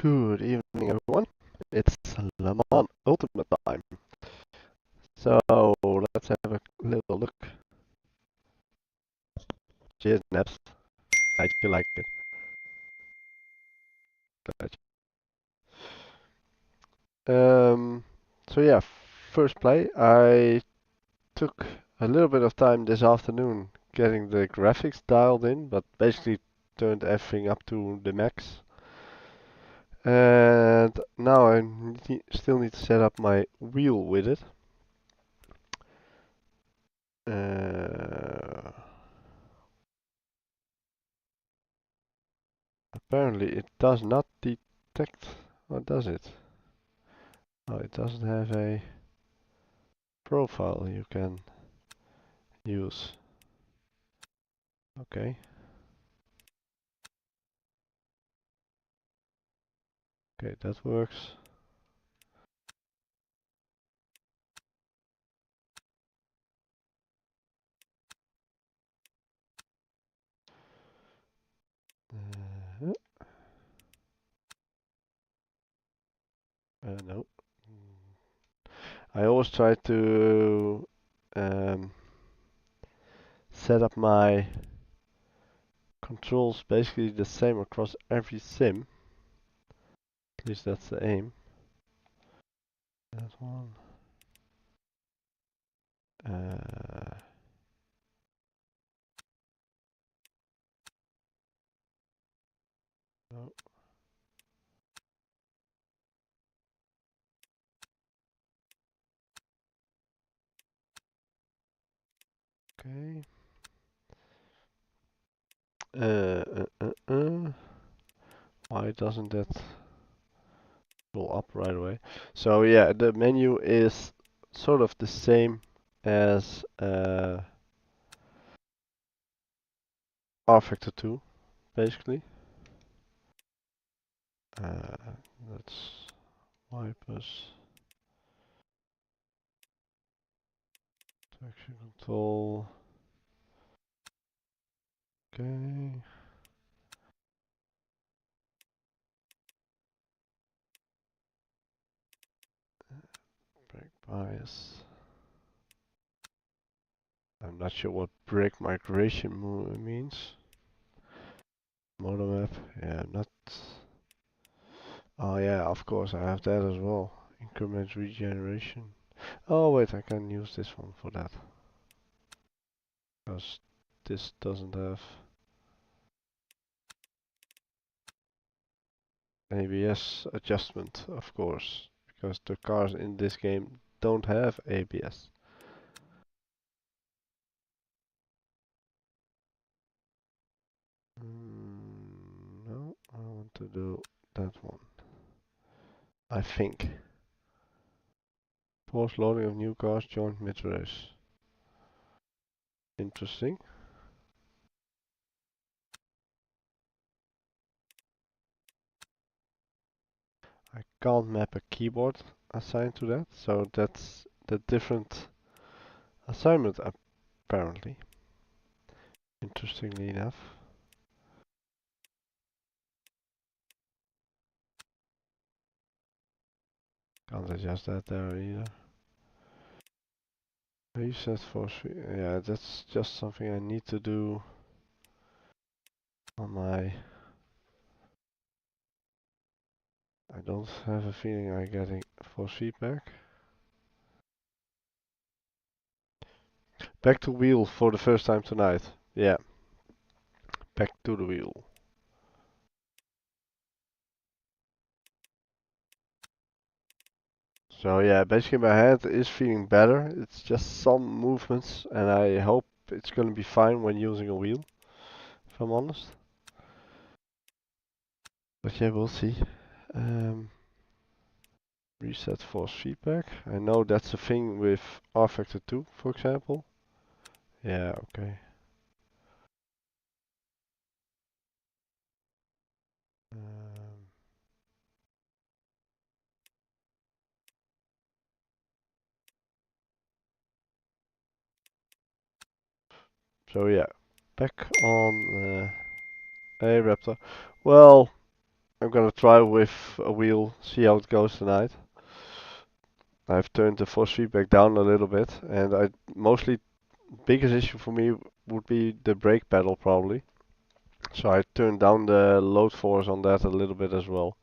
Good evening, everyone. It's Le Mans Ultimate time. So let's have a little look. Cheers, Naps. Glad you like it. Glad so yeah, first play. I took a little bit of time this afternoon getting the graphics dialed in, but basically turned everything up to the max. And now I still need to set up my wheel with it. Apparently it does not detect, or does it? Oh, it doesn't have a profile you can use. Okay. Okay, that works. Uh, no. I always try to set up my controls basically the same across every sim. At least that's the aim. That one. No. Okay. Why doesn't that pull up right away? So yeah, the menu is sort of the same as R-Factor 2, basically. That's wipers, traction control. Okay. Brake bias. I'm not sure what brake migration means. Motor map. Yeah, not. Oh yeah, of course I have that as well. Increment regeneration. Oh wait, I can use this one for that. Because this doesn't have ABS adjustment, of course. Because the cars in this game don't have ABS. No, I want to do that one. I think. Force loading of new cars joined mid-race. Interesting. I can't map a keyboard assigned to that, so that's the different assignment apparently. Interestingly enough. Can't adjust that there either. Reset force. Yeah, that's just something I need to do on my. I don't have a feeling I'm getting force feedback. Back to wheel for the first time tonight. Yeah, back to the wheel. So yeah, basically my hand is feeling better. It's just some movements, and I hope it's gonna be fine when using a wheel, if I'm honest. But yeah, we'll see. Reset force feedback. I know that's a thing with R-Factor 2, for example. Yeah, okay. So yeah, back on a Raptor. Well, I'm gonna try with a wheel, see how it goes tonight. I've turned the force feedback down a little bit, and I mostly biggest issue for me would be the brake pedal probably. So I turned down the load force on that a little bit as well,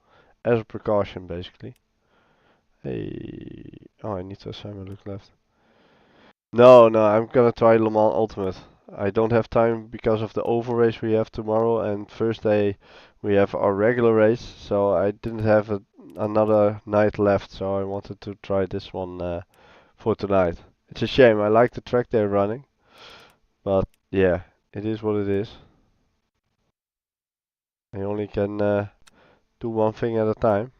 as a precaution basically. Hey, oh, I need to assign my look left. No, no, I'm gonna try Le Mans Ultimate. I don't have time because of the oval race we have tomorrow, and Thursday we have our regular race, so I didn't have another night left, so I wanted to try this one for tonight. It's a shame, I like the track they're running, but yeah, it is what it is. I only can do one thing at a time.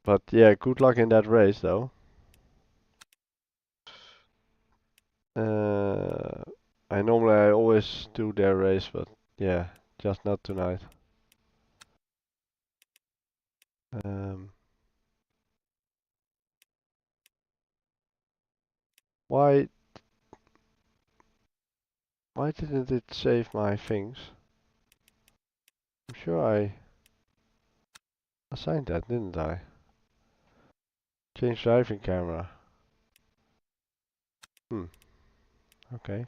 But yeah, good luck in that race though. Uh, I always do their race, but yeah, just not tonight. Um, why why didn't it save my things? I'm sure I assigned that, didn't I? Change driving camera. Hmm. Okay.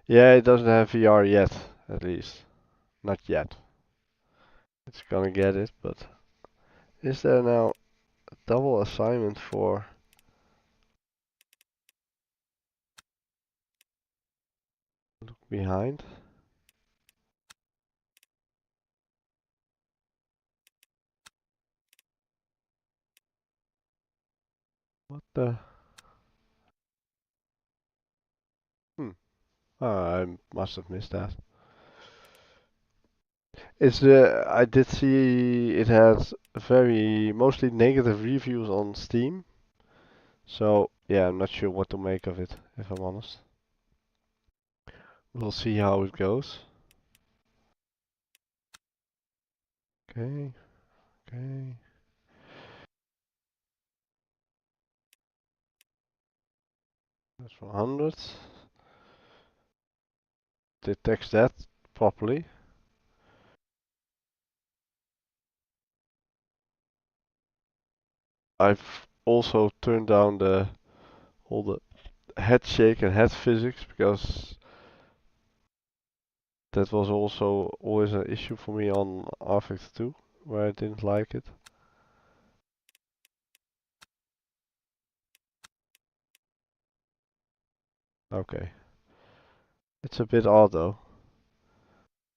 Yeah, it doesn't have VR yet, at least. Not yet. It's gonna get it, but is there now a double assignment for look behind? What the? Hmm. Oh, I must have missed that. I did see it has very mostly negative reviews on Steam. So yeah, I'm not sure what to make of it, if I'm honest. We'll see how it goes. Okay, okay. That's 100. Detects that properly. I've also turned down all the head shake and head physics because that was also always an issue for me on RTX 2, where I didn't like it. Okay. It's a bit odd though.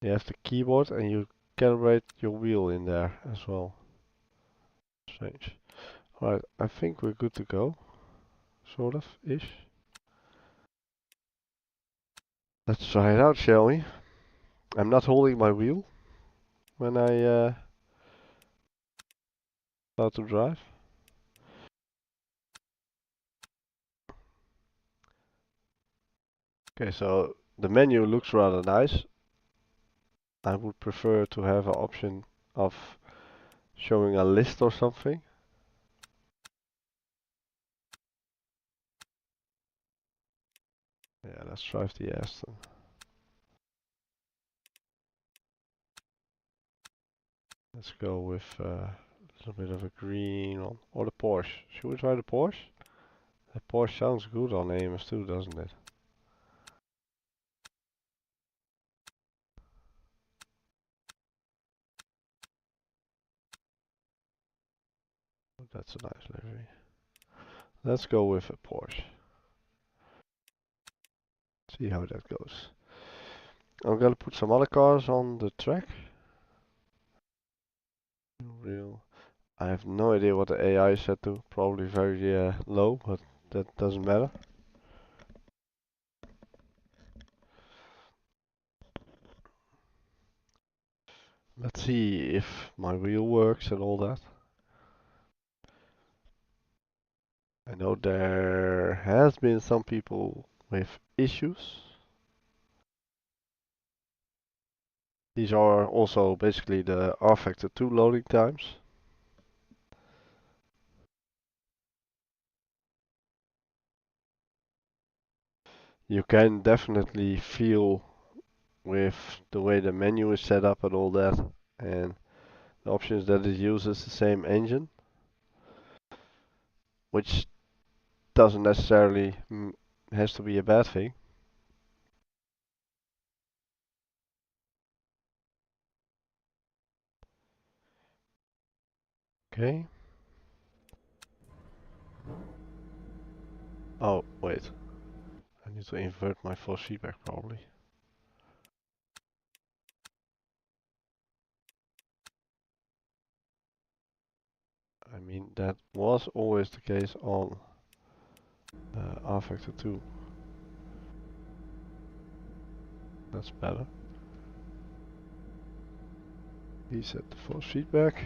You have the keyboard and you calibrate your wheel in there as well. Strange. Alright, I think we're good to go. Sort of, ish. Let's try it out, shall we? I'm not holding my wheel when I start to drive. Okay, so the menu looks rather nice. I would prefer to have an option of showing a list or something. Yeah, let's drive the Aston. Let's go with a little bit of a green one. Or the Porsche. Should we try the Porsche? The Porsche sounds good on AMS2, doesn't it? That's a nice livery. Let's go with a Porsche. See how that goes. I'm gonna put some other cars on the track. Real. I have no idea what the AI is set to. Probably very low, but that doesn't matter. Let's see if my wheel works and all that. I know there has been some people with issues. These are also basically the R-Factor 2 loading times. You can definitely feel with the way the menu is set up and all that, and the options that it uses the same engine, which doesn't necessarily has to be a bad thing. Okay. Oh, wait. I need to invert my force feedback probably. I mean, that was always the case on R Factor 2. That's better. Reset the force feedback.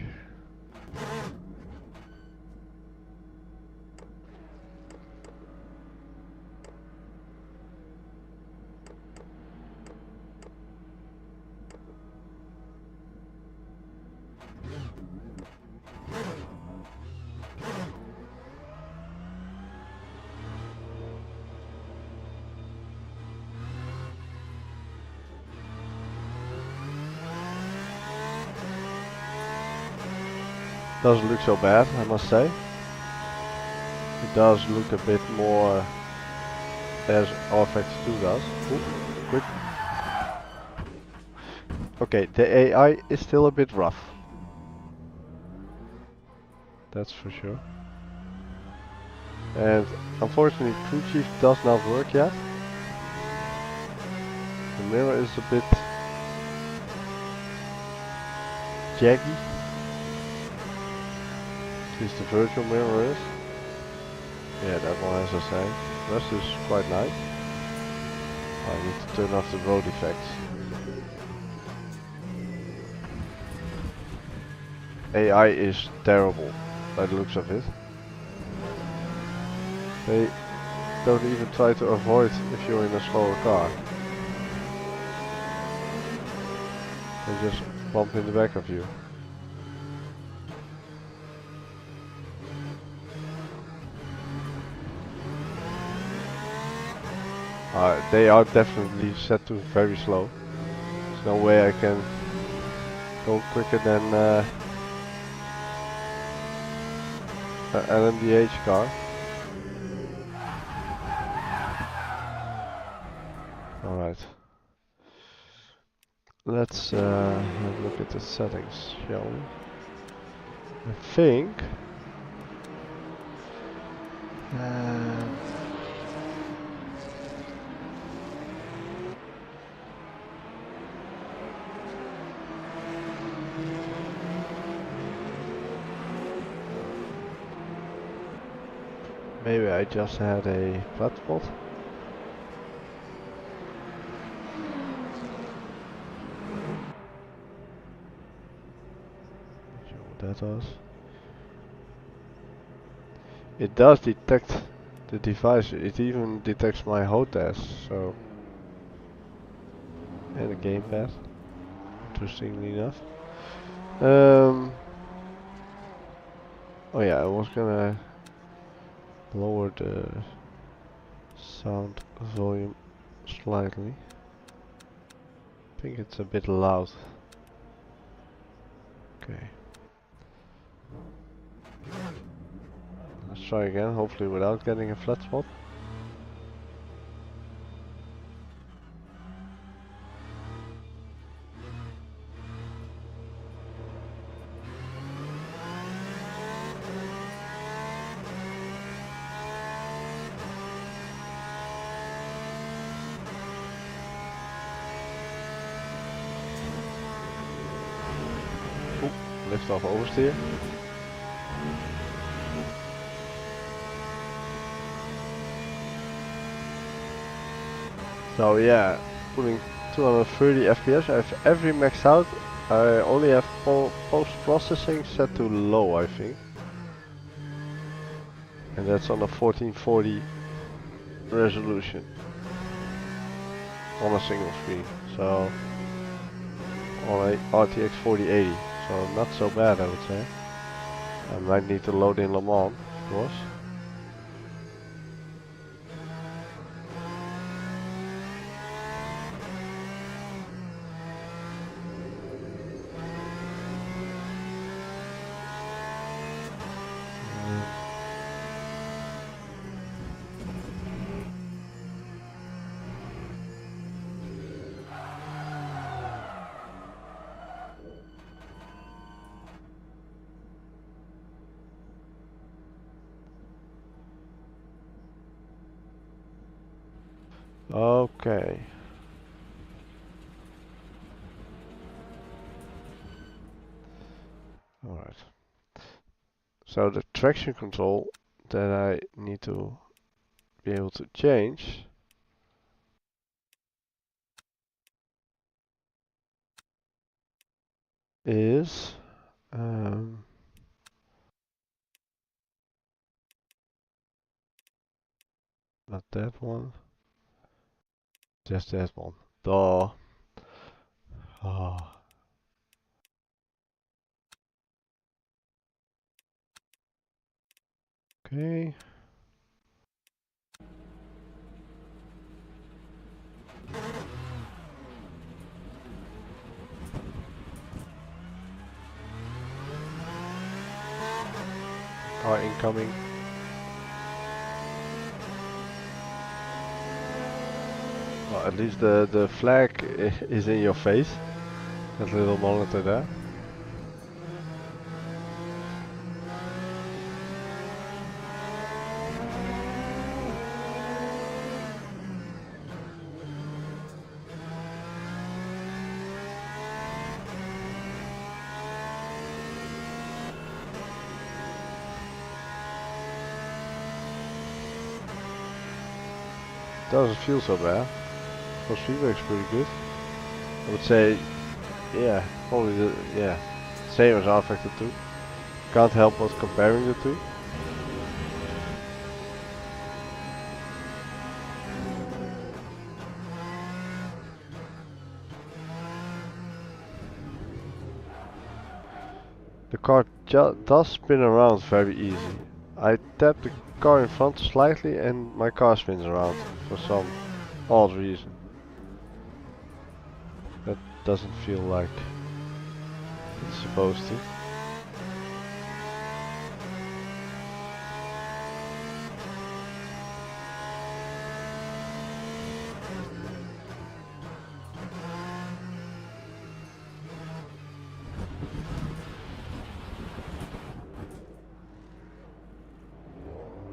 Doesn't look so bad, I must say. It does look a bit more as R Factor 2 does. Ooh, quick. Okay, the AI is still a bit rough. That's for sure. And unfortunately, Crew Chief does not work yet. The mirror is a bit jaggy. At least the virtual mirror is. Yeah, that one has the same. The rest is quite nice. I need to turn off the road effects. AI is terrible by the looks of it. They don't even try to avoid if you're in a slower car. They just bump in the back of you. They are definitely set to very slow. There's no way I can go quicker than an MDH car. Alright. Let's have a look at the settings, shall we? I think maybe I just had a flat spot. Not sure what that does. It does detect the device. It even detects my Hotas, so, and a gamepad. Interestingly enough. Oh yeah, I was gonna lower the sound volume slightly. I think it's a bit loud. Okay. Let's try again, hopefully without getting a flat spot. Lift off oversteer. So yeah, putting 230 FPS. I have every maxed out. I only have post-processing set to low, I think. And that's on a 1440 resolution. On a single screen. So on a RTX 4080. So not so bad, I would say. I might need to load in Le Mans, of course. Okay. Alright. So the traction control that I need to be able to change is not that one, just that one. Duh. Ah. Okay. Car incoming. Well, at least the flag is in your face. That little monitor there. Doesn't feel so bad. Force feedback's pretty good. I would say, yeah, probably same as R-Factor 2. Can't help but comparing the two. The car does spin around very easy. I tap the car in front slightly and my car spins around for some odd reason. That doesn't feel like it's supposed to.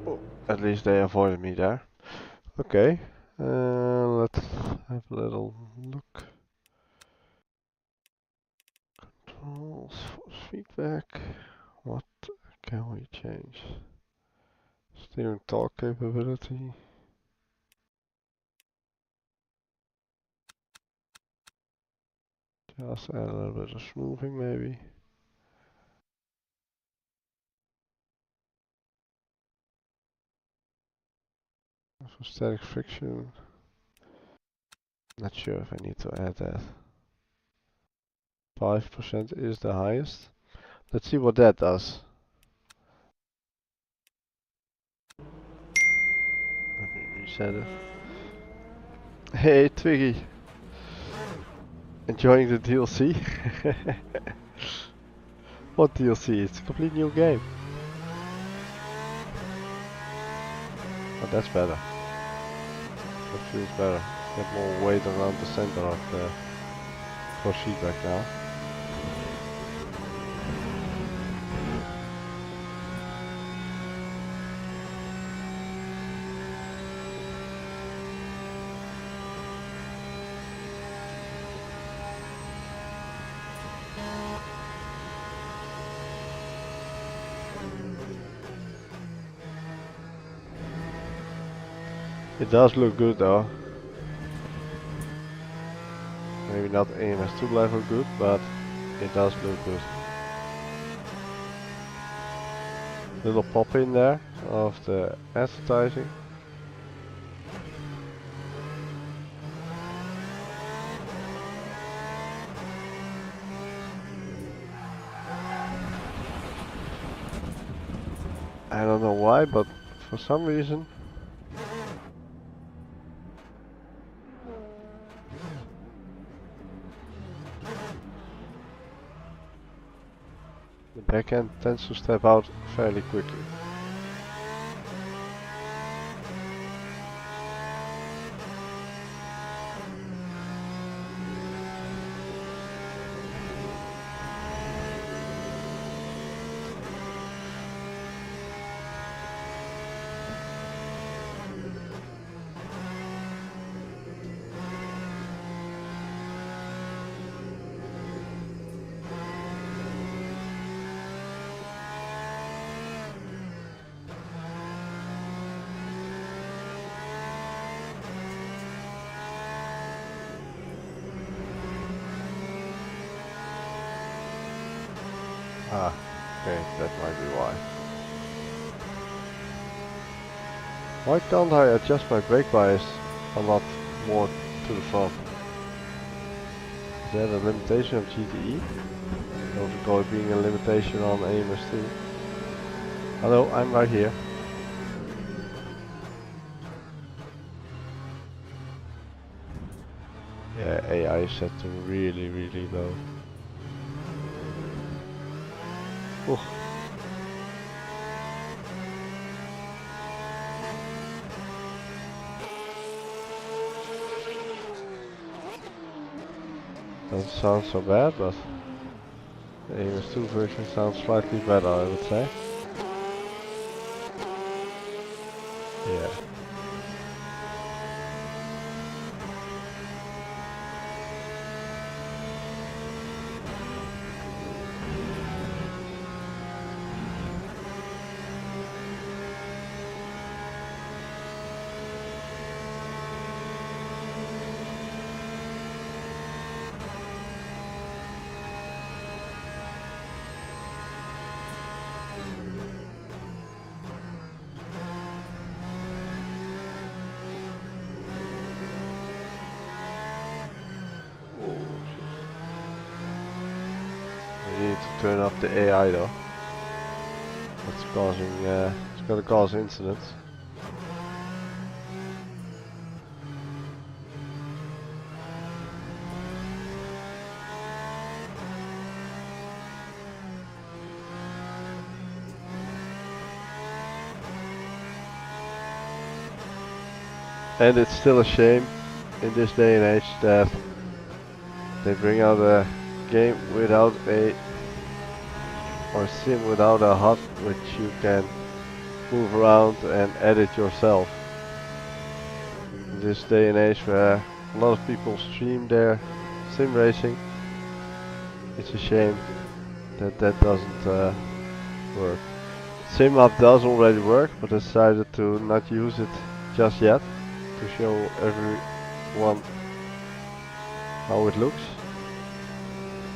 Oh, at least they avoided me there. Okay, let's have a little look. Controls, force feedback. What can we change? Steering torque capability. Just add a little bit of smoothing maybe. For static friction. Not sure if I need to add that. 5% is the highest. Let's see what that does. Let me reset it. Hey Twiggy! Enjoying the DLC? What DLC? It's a complete new game. Oh, that's better. That feels better. Get more weight around the center of the force feedback now. It does look good though. Maybe not AMS2 level good, but it does look good. Little pop in there of the advertising. I don't know why, but for some reason the backhand tends to step out fairly quickly. Ah, okay, that might be why. Why can't I adjust my brake bias a lot more to the front? Is that a limitation of GTE? I don't recall it being a limitation on AMS2. Hello, I'm right here. Yeah, AI is set to really, really low. Oof. Doesn't sound so bad, but the AMS2 version sounds slightly better, I would say. Yeah. Oh, we need to turn off the AI though. It's causing, it's gonna cause incidents. And it's still a shame in this day and age that they bring out a game without a, or sim without a HUD which you can move around and edit yourself. In this day and age where a lot of people stream their sim racing, it's a shame that that doesn't work. SimHub does already work, but I decided to not use it just yet to show everyone how it looks.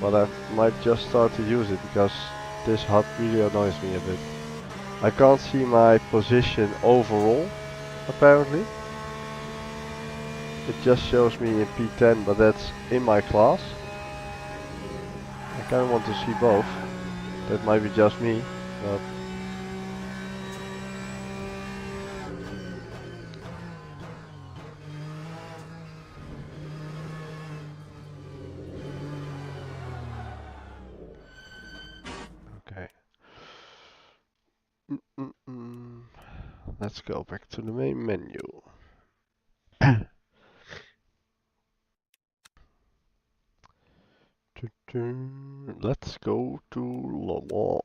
But I might just start to use it because this HUD really annoys me a bit. I can't see my position overall, apparently. It just shows me in P10, but that's in my class. I kinda want to see both. That might be just me, but okay. Let's go back to the main menu. Let's go to Le Mans.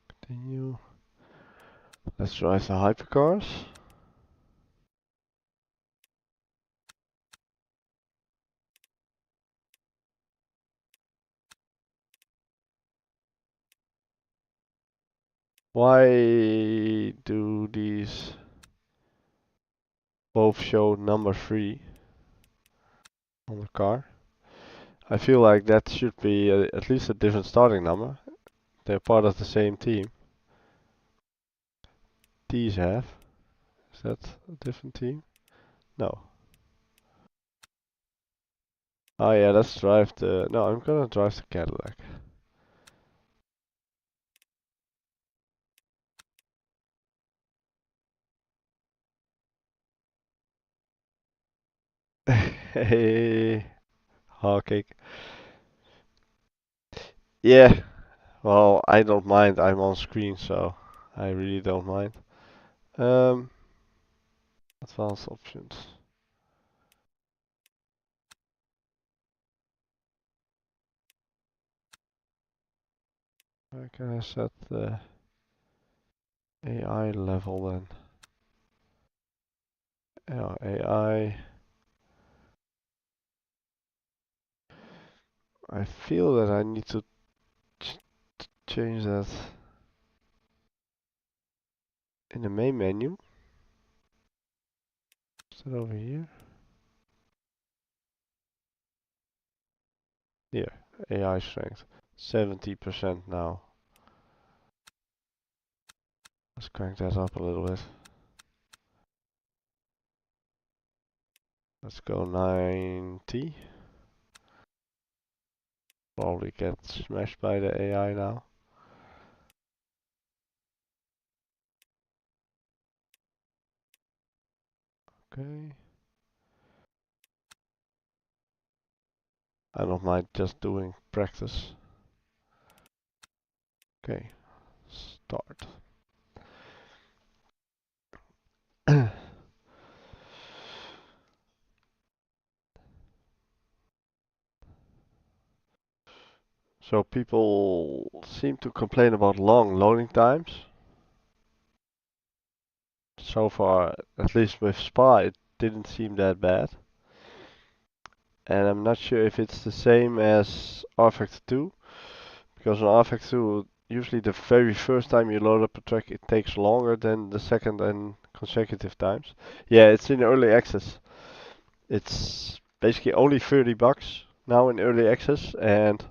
Continue. Let's drive the hypercars. Why do these both show number 3 on the car? I feel like that should be at least a different starting number. They're part of the same team. These have. Is that a different team? No. Oh yeah, let's drive the... No, I'm gonna drive the Cadillac. Hey, hot cake. Yeah, well, I don't mind. I'm on screen, so I really don't mind. Um, advanced options. Where can I set the AI level then? Yeah, AI. I feel that I need to ch change that in the main menu. Is that over here? Here, AI strength. 70% now. Let's crank that up a little bit. Let's go 90. Probably get smashed by the AI now. Okay. I don't mind just doing practice. Okay, start. So people seem to complain about long loading times. So far, at least with Spa, it didn't seem that bad. And I'm not sure if it's the same as R-Factor 2, because on R-Factor 2, usually the very first time you load up a track, it takes longer than the second and consecutive times. Yeah, it's in early access. It's basically only $30 now in early access, and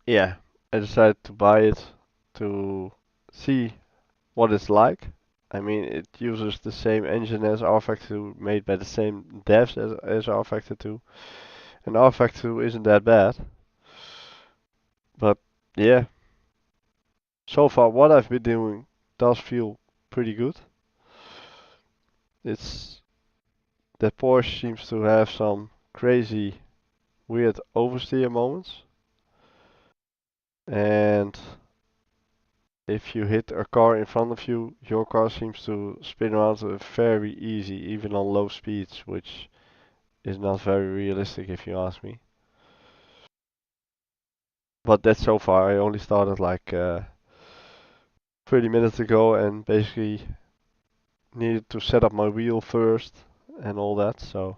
yeah, I decided to buy it to see what it's like. I mean, it uses the same engine as R-Factor 2, made by the same devs as R-Factor 2. And R-Factor 2 isn't that bad. But yeah, so far what I've been doing does feel pretty good. It's the Porsche seems to have some crazy, weird oversteer moments. And if you hit a car in front of you, your car seems to spin around very easy, even on low speeds, which is not very realistic if you ask me. But that's so far. I only started like 30 minutes ago and basically needed to set up my wheel first and all that, so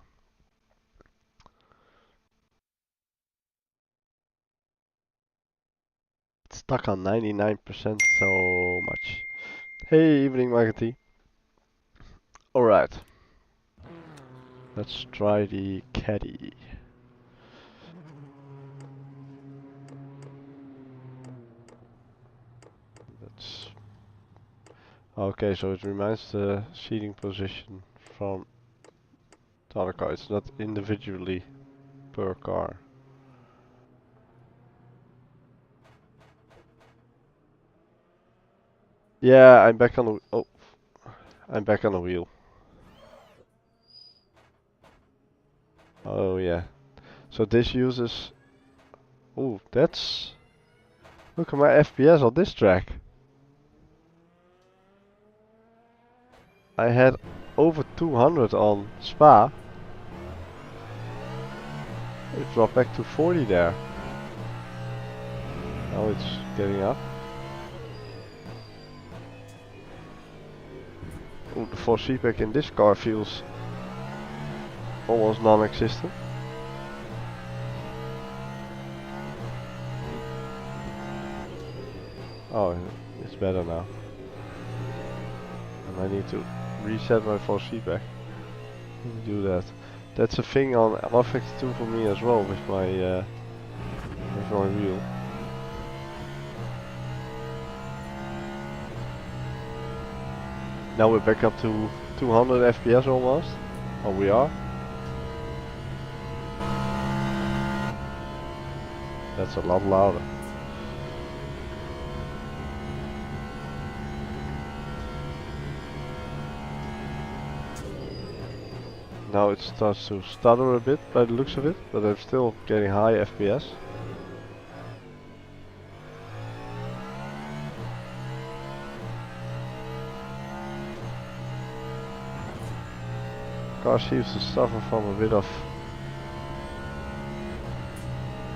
it's stuck on 99% so much. Hey, evening, Magati. Alright, let's try the caddy. That's okay, so it reminds the seating position from the other car. It's not individually per car. Yeah, I'm back on the I'm back on the wheel. Oh yeah. So this uses that's look at my FPS on this track. I had over 200 on Spa. It dropped back to 40 there. Now it's getting up. Ooh, the force feedback in this car feels almost non-existent. Oh, it's better now. And I need to reset my force feedback. Let me do that. That's a thing on R-Factor 2 for me as well with my wheel. Now we're back up to 200 FPS almost. Oh, we are. That's a lot louder. Now it starts to stutter a bit by the looks of it, but I'm still getting high FPS. Car seems to suffer from a bit of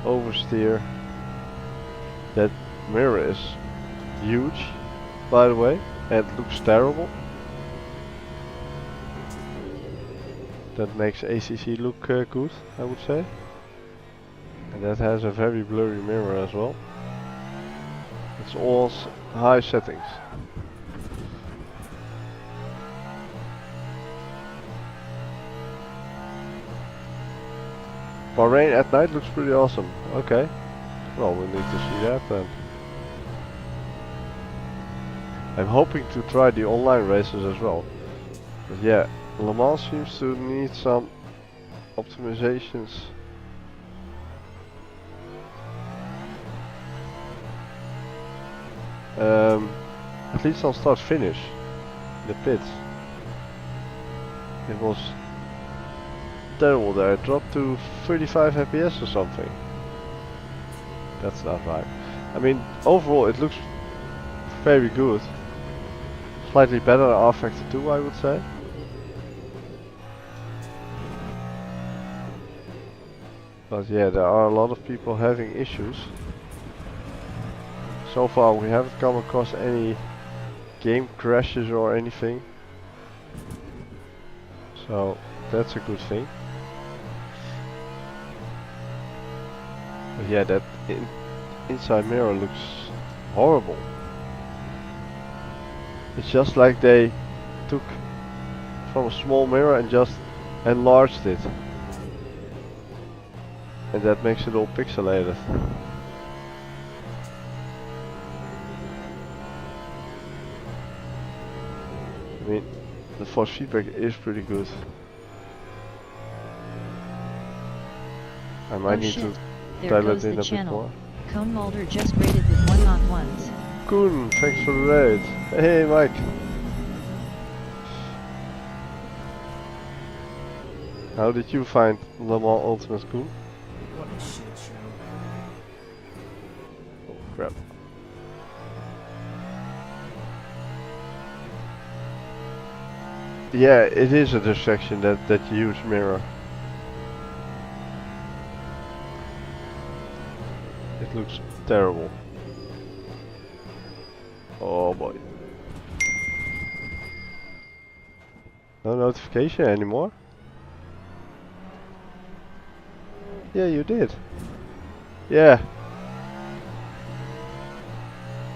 oversteer. That mirror is huge, by the way, and looks terrible. That makes ACC look good, I would say. And that has a very blurry mirror as well. It's all high settings. Bahrain at night looks pretty awesome. Okay. Well, we need to see that then. I'm hoping to try the online races as well. But yeah, Le Mans seems to need some optimizations. At least on start finish, the pits. It was terrible there. It dropped to 35 FPS or something. That's not right. I mean, overall it looks very good. Slightly better than R Factor 2, I would say. But yeah, there are a lot of people having issues. So far we haven't come across any game crashes or anything. So that's a good thing. But yeah, that inside mirror looks horrible. It's just like they took from a small mirror and just enlarged it. And that makes it all pixelated. I mean, the force feedback is pretty good. I might need to dial it in a bit more. Cone Mulder just rated with 1-on-1s. Koen, thanks for the raid. Hey Mike. How did you find Le Mans Ultimate, Koen? What a shit show. Oh crap. Yeah, it is a distraction, that huge mirror. It looks terrible. Oh boy. No notification anymore? Yeah, you did. Yeah.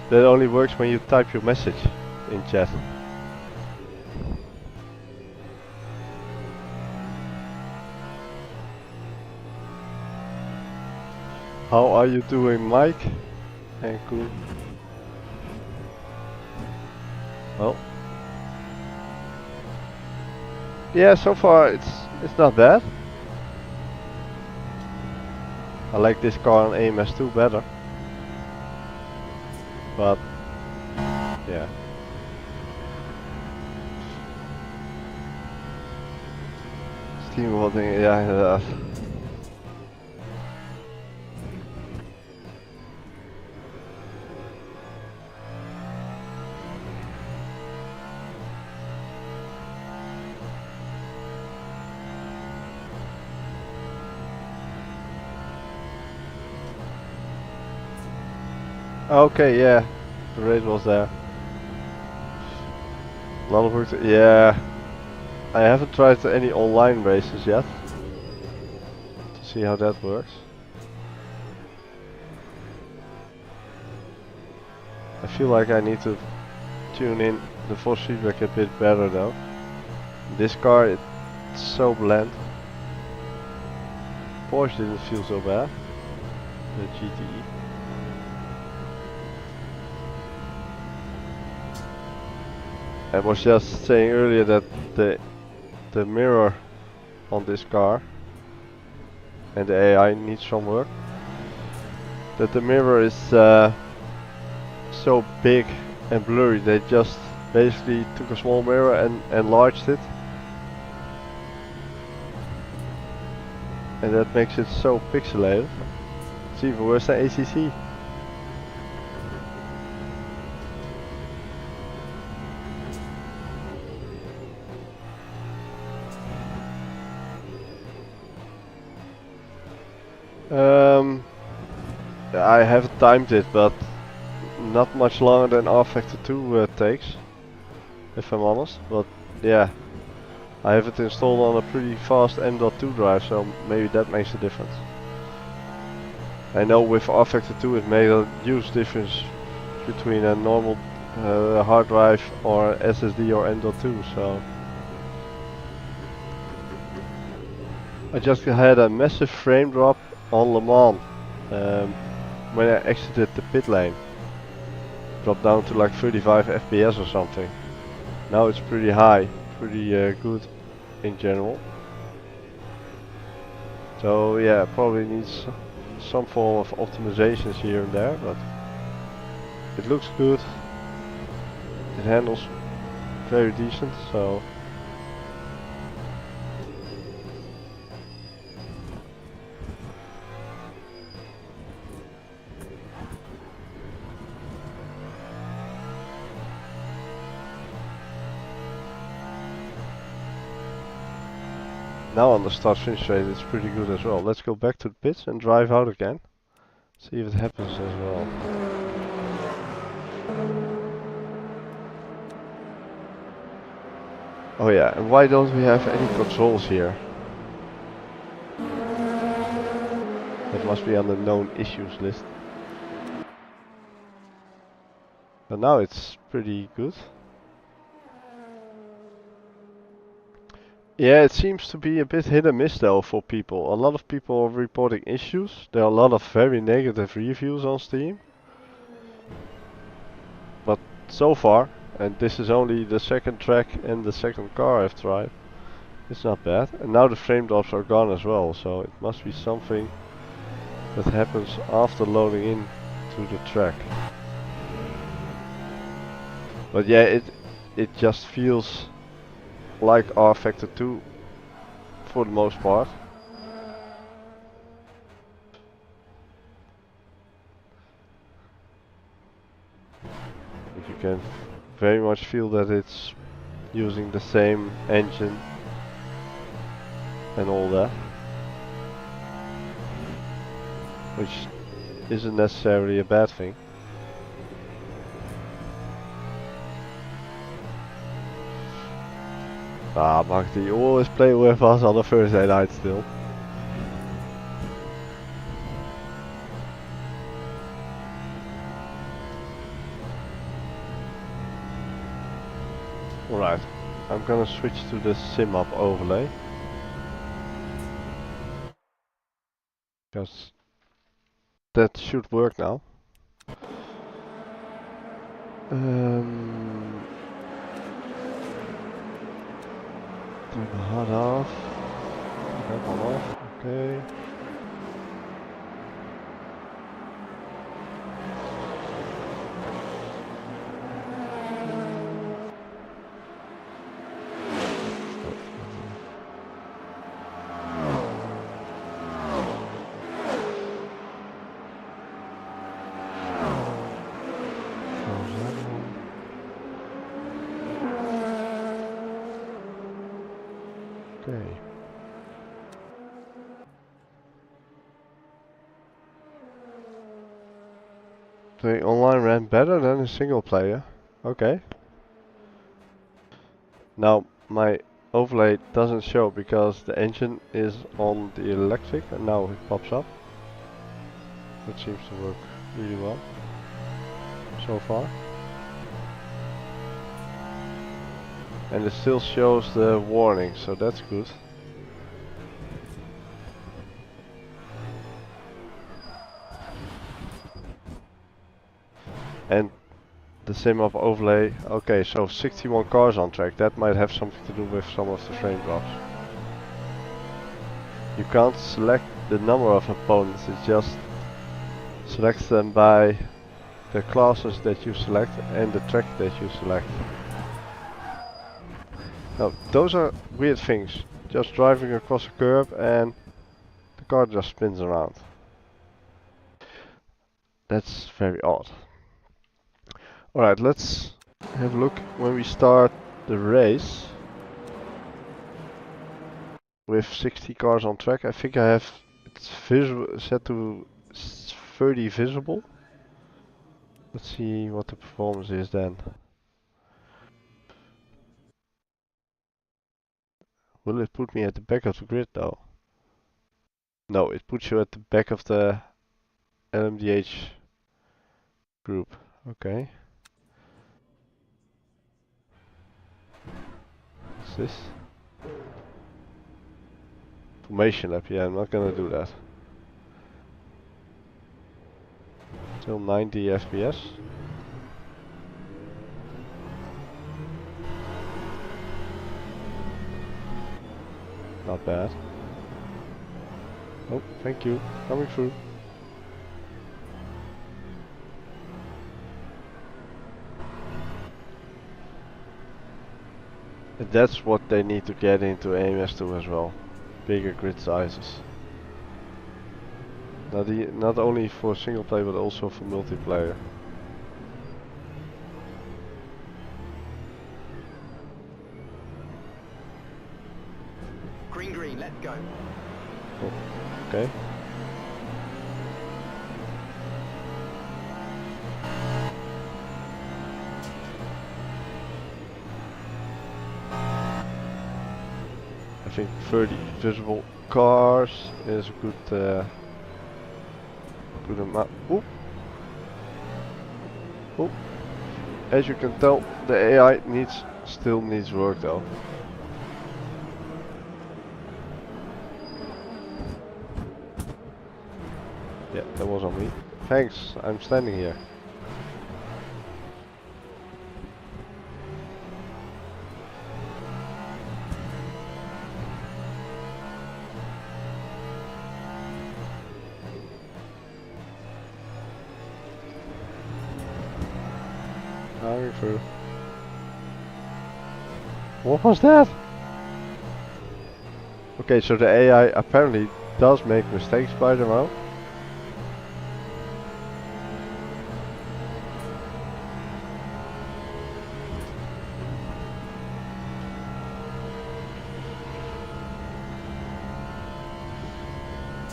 That only works when you type your message in chat. How are you doing, Mike? And Koen? Well. Yeah, so far it's not bad. I like this car on AMS2 better. But yeah. Steam modding, ja inderdaad. Okay, yeah, the race was there. A lot of work yeah, I haven't tried any online races yet. To see how that works. I feel like I need to tune in the force feedback a bit better though. This car, it's so bland. Porsche didn't feel so bad. The GTE. I was just saying earlier that the mirror on this car and the AI needs some work. That the mirror is so big and blurry. They just basically took a small mirror and enlarged it. And that makes it so pixelated. It's even worse than ACC. I haven't timed it, but not much longer than R Factor 2 takes, if I'm honest. But yeah, I have it installed on a pretty fast M.2 drive, so maybe that makes a difference. I know with R Factor 2 it made a huge difference between a normal hard drive or SSD or M.2, so I just had a massive frame drop on Le Mans. when I exited the pit lane. Dropped down to like 35 FPS or something. Now it's pretty high, pretty good in general. So yeah, probably needs some form of optimizations here and there, but it looks good. It handles very decent, so now on the start finish rate it's pretty good as well. Let's go back to the pits and drive out again. See if it happens as well. Oh yeah, and why don't we have any controls here? That must be on the known issues list. But now it's pretty good. Yeah, it seems to be a bit hit and miss though for people. A lot of people are reporting issues. There are a lot of very negative reviews on Steam. But so far, and this is only the second track and the second car I've tried, it's not bad. And now the frame drops are gone as well, so it must be something that happens after loading in to the track. But yeah, it just feels like R Factor 2 for the most part. You can very much feel that it's using the same engine and all that, which isn't necessarily a bad thing. Ah, Magdi, you always play with us on a Thursday night still. Alright, I'm gonna switch to the sim up overlay. Because that should work now. Turn the HUD off. That one off. Okay. Okay. The online ran better than a single player. Okay. Now my overlay doesn't show because the engine is on the electric and now it pops up. That seems to work really well so far. And it still shows the warning, so that's good. And the sim up overlay, okay, so 61 cars on track, that might have something to do with some of the frame drops. You can't select the number of opponents, it just selects them by the classes that you select and the track that you select. Now, those are weird things. Just driving across a curb and the car just spins around. That's very odd. Alright, let's have a look when we start the race. With 60 cars on track, I think I have it's set to 30 visible. Let's see what the performance is then. Will it put me at the back of the grid though? No, it puts you at the back of the LMDH group. Okay. What's this? Formation lap, yeah, I'm not gonna do that. Still 90 FPS. Not bad. Oh, thank you. Coming through. And that's what they need to get into AMS2 as well. Bigger grid sizes. Not only for single player but also for multiplayer. Green, let's go. Oh, okay. I think 30 visible cars is a good good amount. Oop. Oop. As you can tell, the AI still needs work though. Yeah, that was on me. Thanks, I'm standing here. Coming through. What was that? Okay, so the AI apparently does make mistakes by the mouth.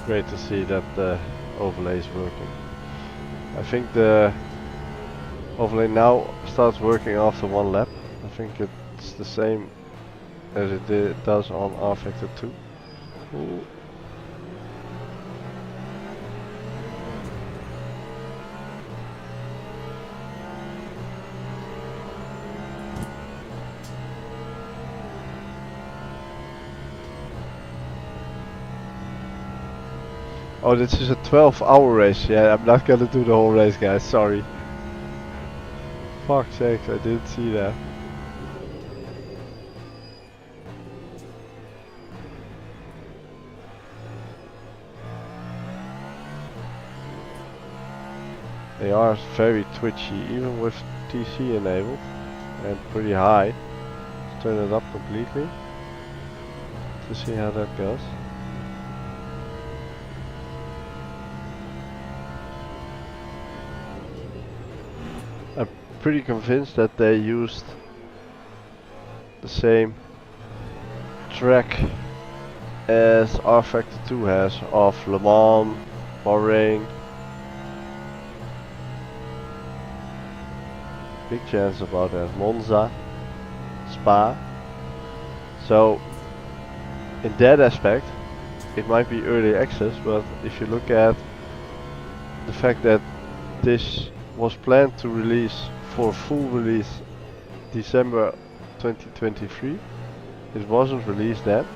Great to see that the overlay is working. I think the overlay now starts working after one lap. I think it's the same as it does on R Factor 2. Ooh. Oh, this is a 12-hour race. Yeah, I'm not gonna do the whole race, guys. Sorry. Fuck's sake, I didn't see that. They are very twitchy, even with TC enabled, and pretty high. Let's turn it up completely to see how that goes. I'm pretty convinced that they used the same track as R Factor 2 has of Le Mans, Bahrain. Big chance about that. Monza, Spa. So in that aspect it might be early access, but if you look at the fact that this was planned to release for full release December 2023, it wasn't released then.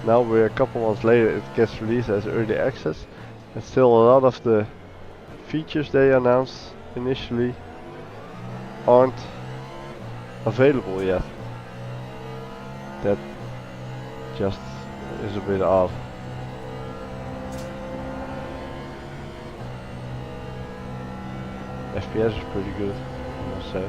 Now we're a couple months later, it gets released as early access, and still a lot of the features they announced initially aren't available yet. That just is a bit odd. FPS is pretty good, I must say.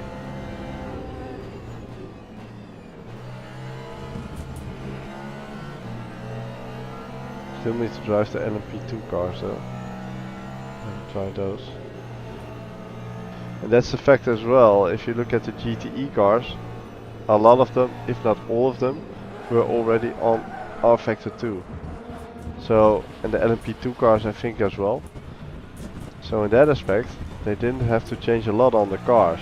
Still need to drive the LMP2 cars though. And try those. And that's the fact as well, if you look at the GTE cars, a lot of them, if not all of them, were already on R Factor 2. So, and the LMP2 cars I think as well. So in that aspect, they didn't have to change a lot on the cars.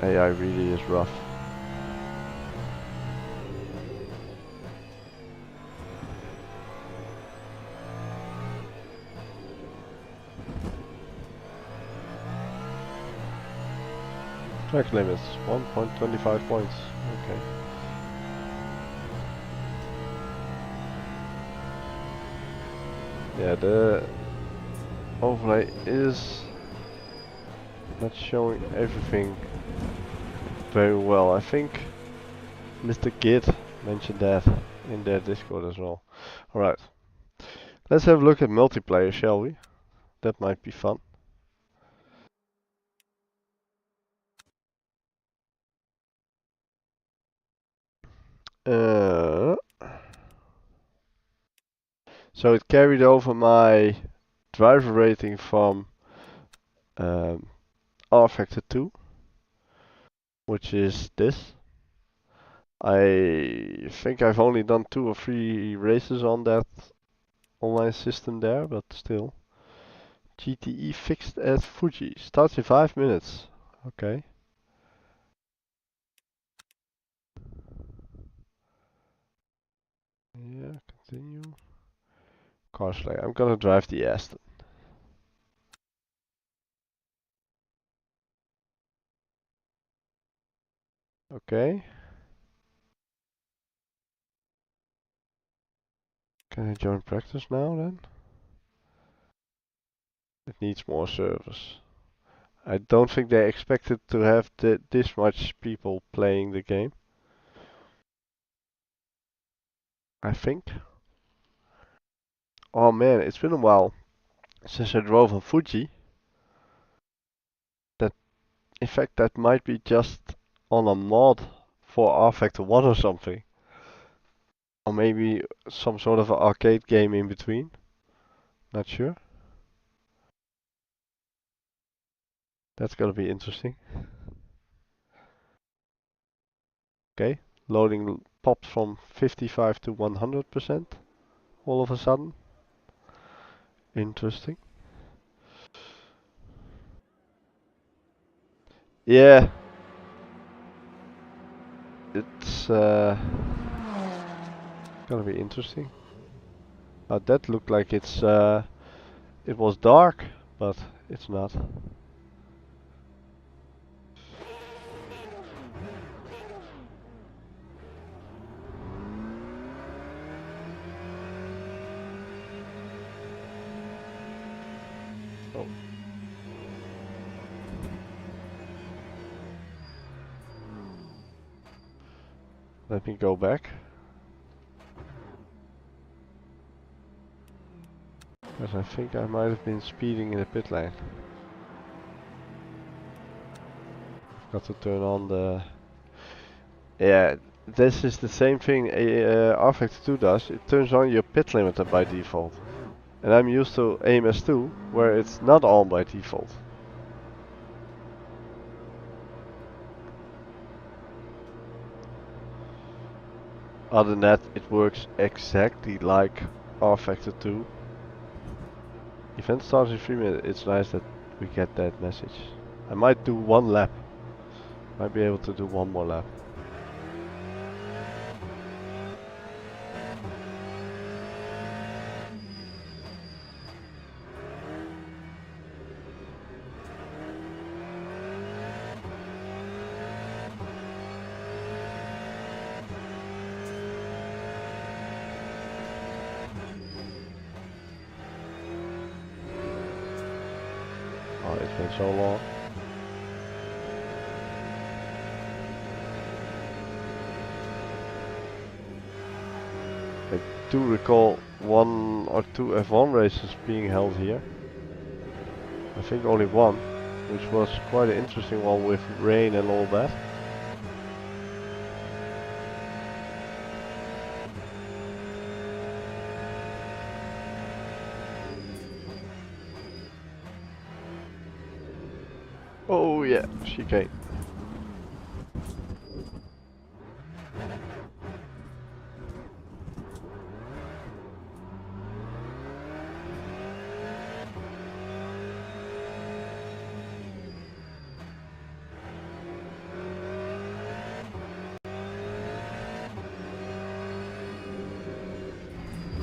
AI really is rough. Track limits, 1.25 points. Okay. Yeah, the overlay is not showing everything very well. I think Mr. Git mentioned that in their Discord as well. Alright, let's have a look at multiplayer, shall we? That might be fun. So it carried over my driver rating from R Factor 2, which is this. I think I've only done 2 or 3 races on that online system there, but still. GTE fixed at Fuji. Starts in 5 minutes. Okay. Yeah, continue. Car select. I'm gonna drive the Aston. Okay. Can I join practice now then? It needs more service. I don't think they expected to have this much people playing the game. I think. Oh man, it's been a while since I drove on Fuji. That, in fact, that might be just on a mod for R Factor 1 or something. Or maybe some sort of an arcade game in between. Not sure. That's gonna be interesting. Okay, loading popped from 55 to 100% all of a sudden. Interesting. Yeah, it's gonna be interesting. That looked like it was dark, but it's not. Oh. Let me go back. Because I think I might have been speeding in the pit lane. Got to turn on the... Yeah, this is the same thing R Factor 2 does. It turns on your pit limiter by default. And I'm used to AMS2, where it's not on by default. Other than that, it works exactly like R Factor 2. Event starts in 3 minutes. It's nice that we get that message. I might do 1 lap. Might be able to do 1 more lap. Oh, it's been so long. I do recall 1 or 2 F1 races being held here. I think only 1, which was quite an interesting one with rain and all that. Oh yeah, chicane.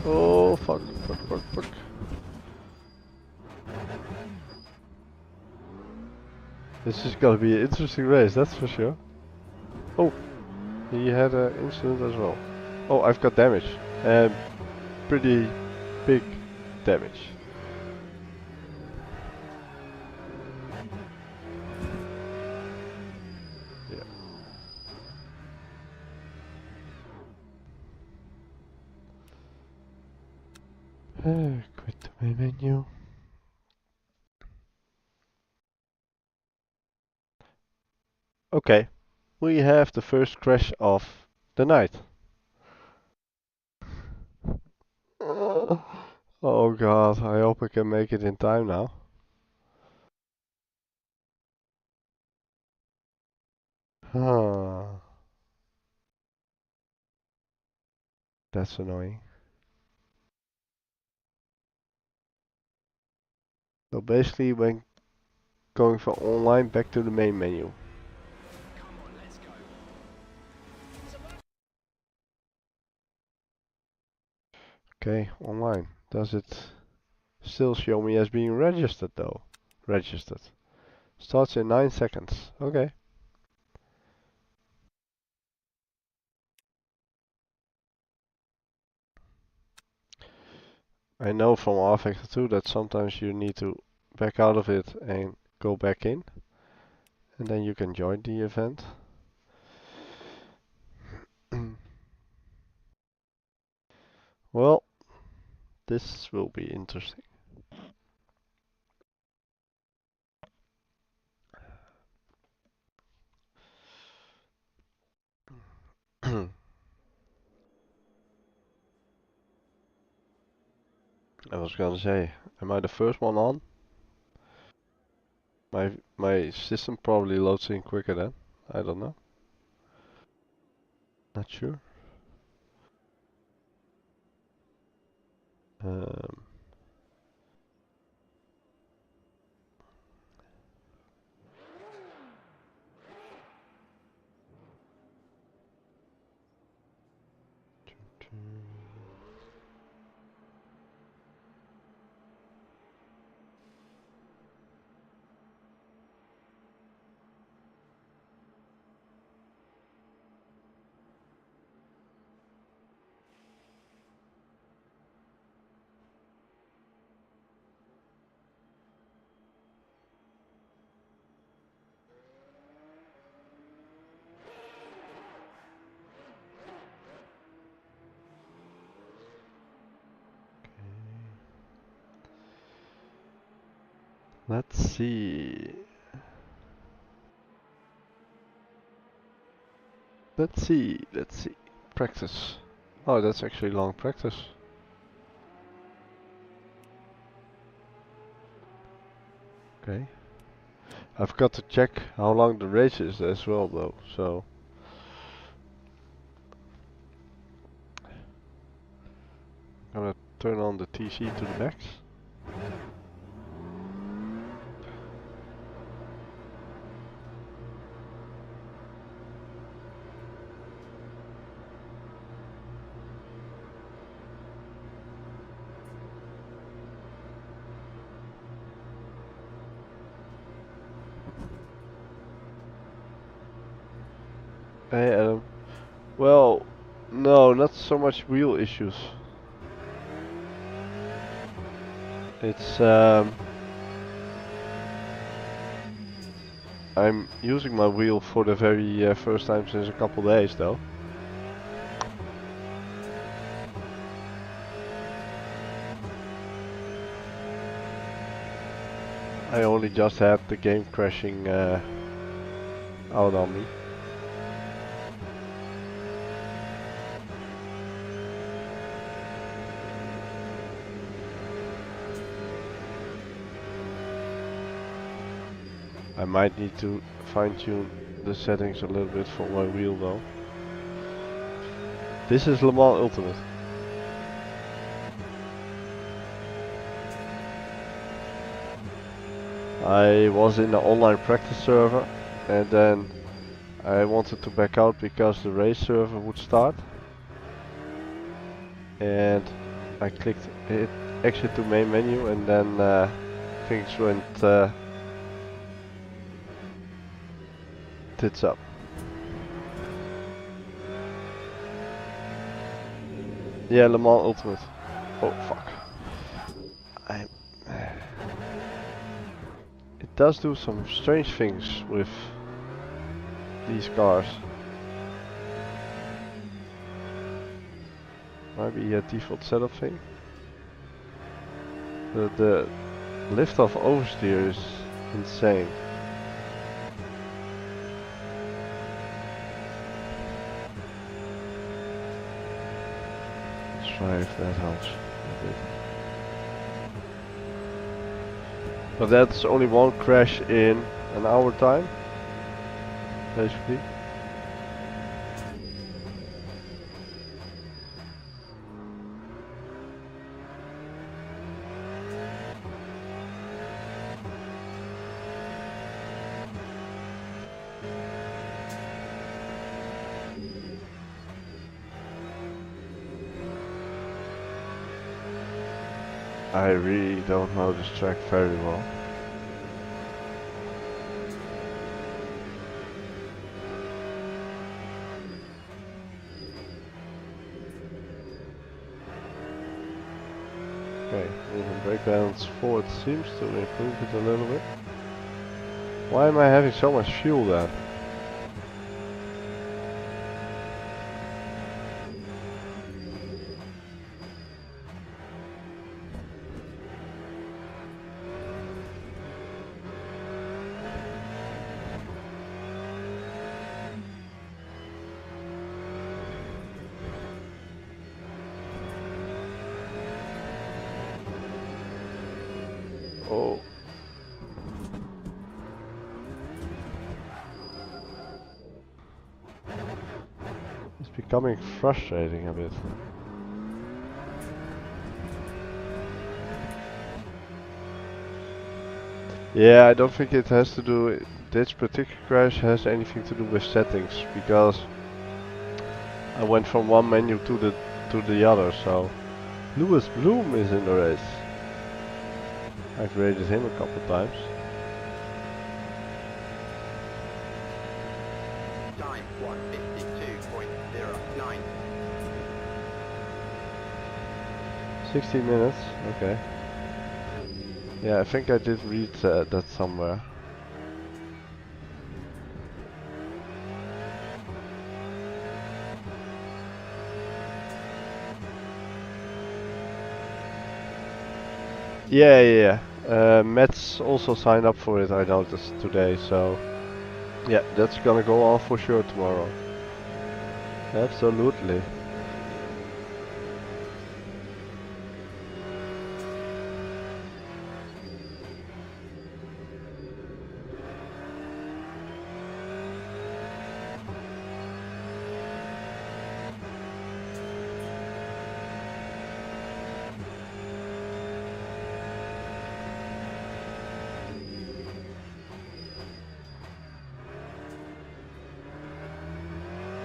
Oh fuck, fuck, fuck, fuck. This is gonna be an interesting race, that's for sure. Oh, he had an incident as well. Oh, I've got damage. And pretty big damage. Quit the main menu. Okay, we have the first crash of the night. Oh god, I hope I can make it in time now. Huh. That's annoying. So basically when going from online back to the main menu. Okay, online. Does it still show me as being registered though? Registered. Starts in 9 seconds. Okay. I know from R-Factor 2 that sometimes you need to back out of it and go back in. And then you can join the event. Well, this will be interesting. I was gonna say, am I the first one on? My system probably loads in quicker then. I don't know. Not sure. Um, let's see. Let's see. Practice. Oh, that's actually long practice. Okay. I've got to check how long the race is as well though, so. I'm gonna turn on the TC to the max. Hey Adam. Well, no, not so much wheel issues. It's I'm using my wheel for the very first time since a couple days though. I only just had the game crashing out on me. I might need to fine-tune the settings a little bit for my wheel though. This is Le Mans Ultimate. I was in the online practice server and then I wanted to back out because the race server would start. And I clicked hit exit to main menu and then things went tits up. Yeah, Le Mans Ultimate. Oh fuck. does do some strange things with these cars. Might be a default setup thing. The lift off oversteer is insane. Let's try if that helps a bit. But that's only one crash in an hour time, basically. I really don't know this track very well. Okay, even brake balance forward seems to improve it a little bit. Why am I having so much fuel then? Oh. It's becoming frustrating a bit. Yeah, I don't think it has to do, this particular crash has anything to do with settings, because I went from one menu to the other, so Lewis Bloom is in the race. I've rated him a couple times. Time 1:52.09. 16 minutes, okay. Yeah, I think I did read that somewhere. Yeah. Matt's also signed up for it, I noticed today, so yeah, that's gonna go on for sure tomorrow. Absolutely.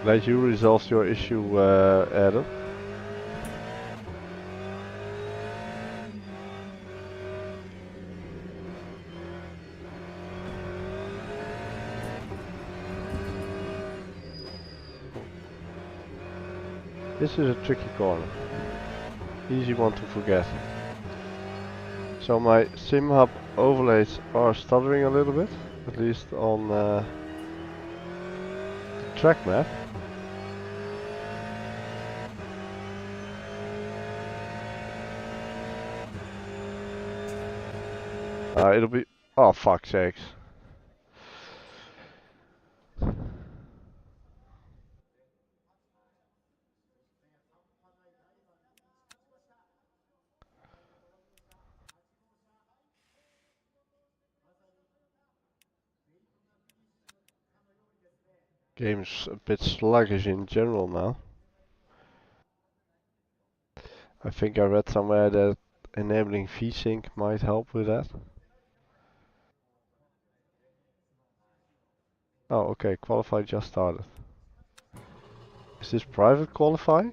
Glad you resolved your issue, Adam. This is a tricky corner. Easy one to forget. So my sim hub overlays are stuttering a little bit, at least on the track map. It'll be, oh fuck's sakes. Game's a bit sluggish in general now. I think I read somewhere that enabling VSync might help with that. Oh, okay, qualify just started. Is this private qualifying?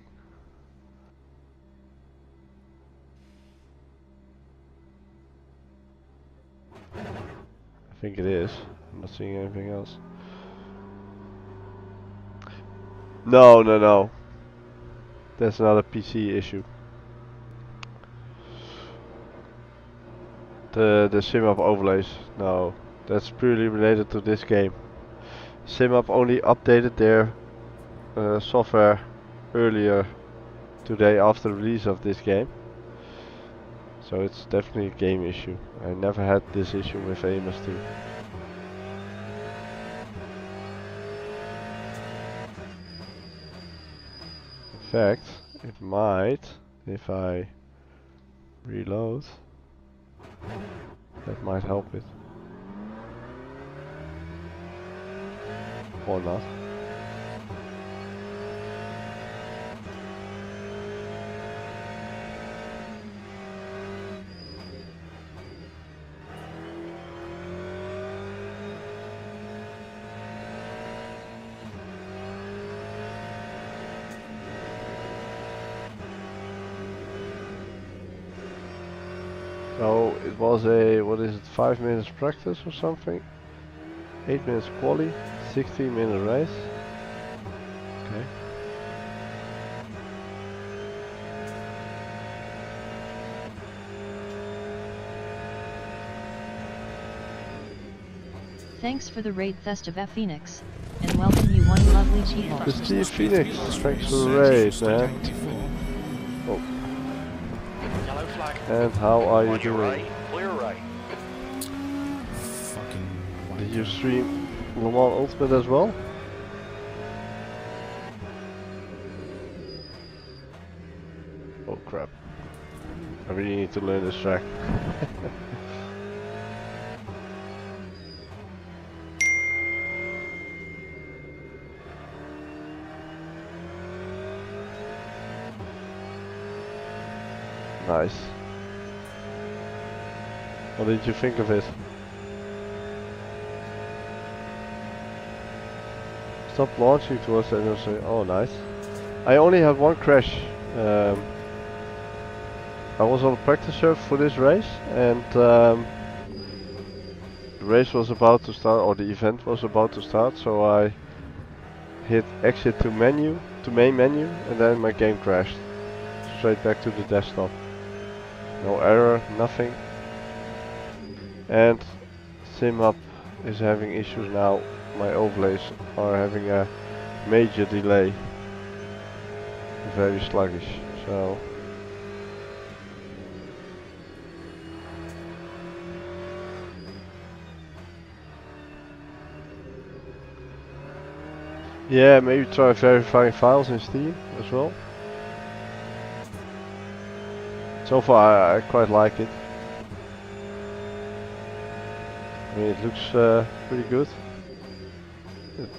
I think it is. I'm not seeing anything else. No. That's another PC issue. The sim hub overlays, no. that's purely related to this game. SimUp only updated their software earlier today after the release of this game. So it's definitely a game issue. I never had this issue with AMS2. In fact, it might, if I reload, that might help it. Or not. So it was a, what is it, 5 minutes practice or something? 8 minutes quali, 16-minute race. Okay. Thanks for the raid Thest of Phoenix, and welcome you one lovely G-Hole. The Steve Phoenix, thanks for the raid, man. Oh. Yellow flag. And how are you Roger, doing? Ray. Clear Ray. Fucking Did you stream Le Mans Ultimate as well? Oh crap. I really need to learn this track. Nice. What did you think of it? Stop launching towards the end and say, oh nice. I only had one crash. I was on a practice server for this race and the race was about to start, or the event was about to start, so I hit exit to menu, to main menu, and then my game crashed. Straight back to the desktop. No error, nothing. And SimUp is having issues now. My overlays are having a major delay. Very sluggish. So yeah, maybe try verifying files in Steam as well. So far I quite like it. I mean, it looks pretty good. It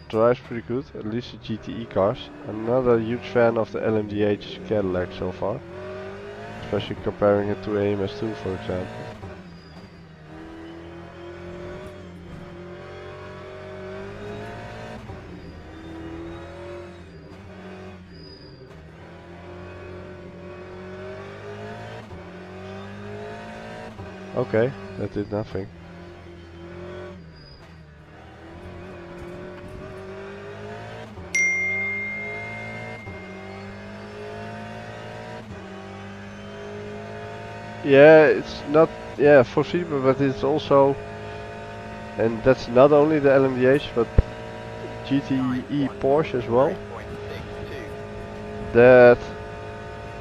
drives pretty good, at least the GTE cars. I'm not a huge fan of the LMDH Cadillac so far, especially comparing it to AMS2 for example. Okay, that did nothing. Yeah, it's not foreseeable, but it's also, and that's not only the LMDH, but GTE Porsche as well. That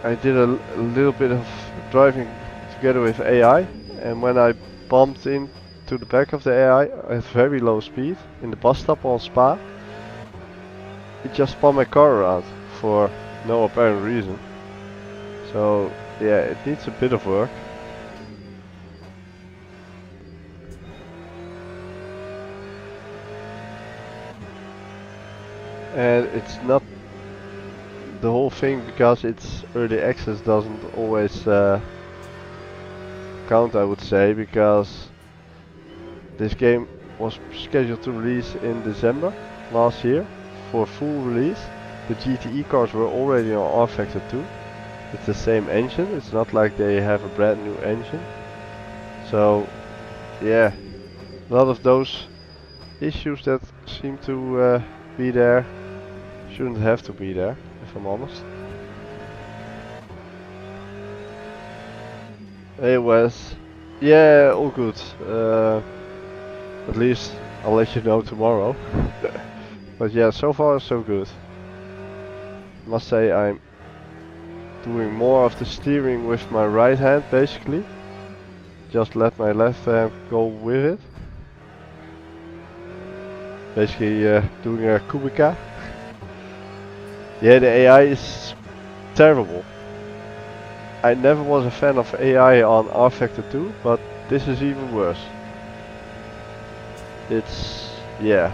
I did a little bit of driving together with AI, and when I bumped into the back of the AI at very low speed in the bus stop on Spa, it just spun my car around for no apparent reason. So yeah, it needs a bit of work. And it's not the whole thing, because it's early access doesn't always count, I would say, because this game was scheduled to release in December last year for full release. The GTE cars were already on R-Factor 2. It's the same engine, it's not like they have a brand new engine. So yeah, a lot of those issues that seem to be there shouldn't have to be there, if I'm honest. It was, yeah, all good. At least I'll let you know tomorrow. But yeah, so far so good. Must say I'm doing more of the steering with my right hand basically. Just let my left hand go with it. Basically doing a kubica. Yeah, the AI is terrible. I never was a fan of AI on R Factor 2, but this is even worse. It's, yeah.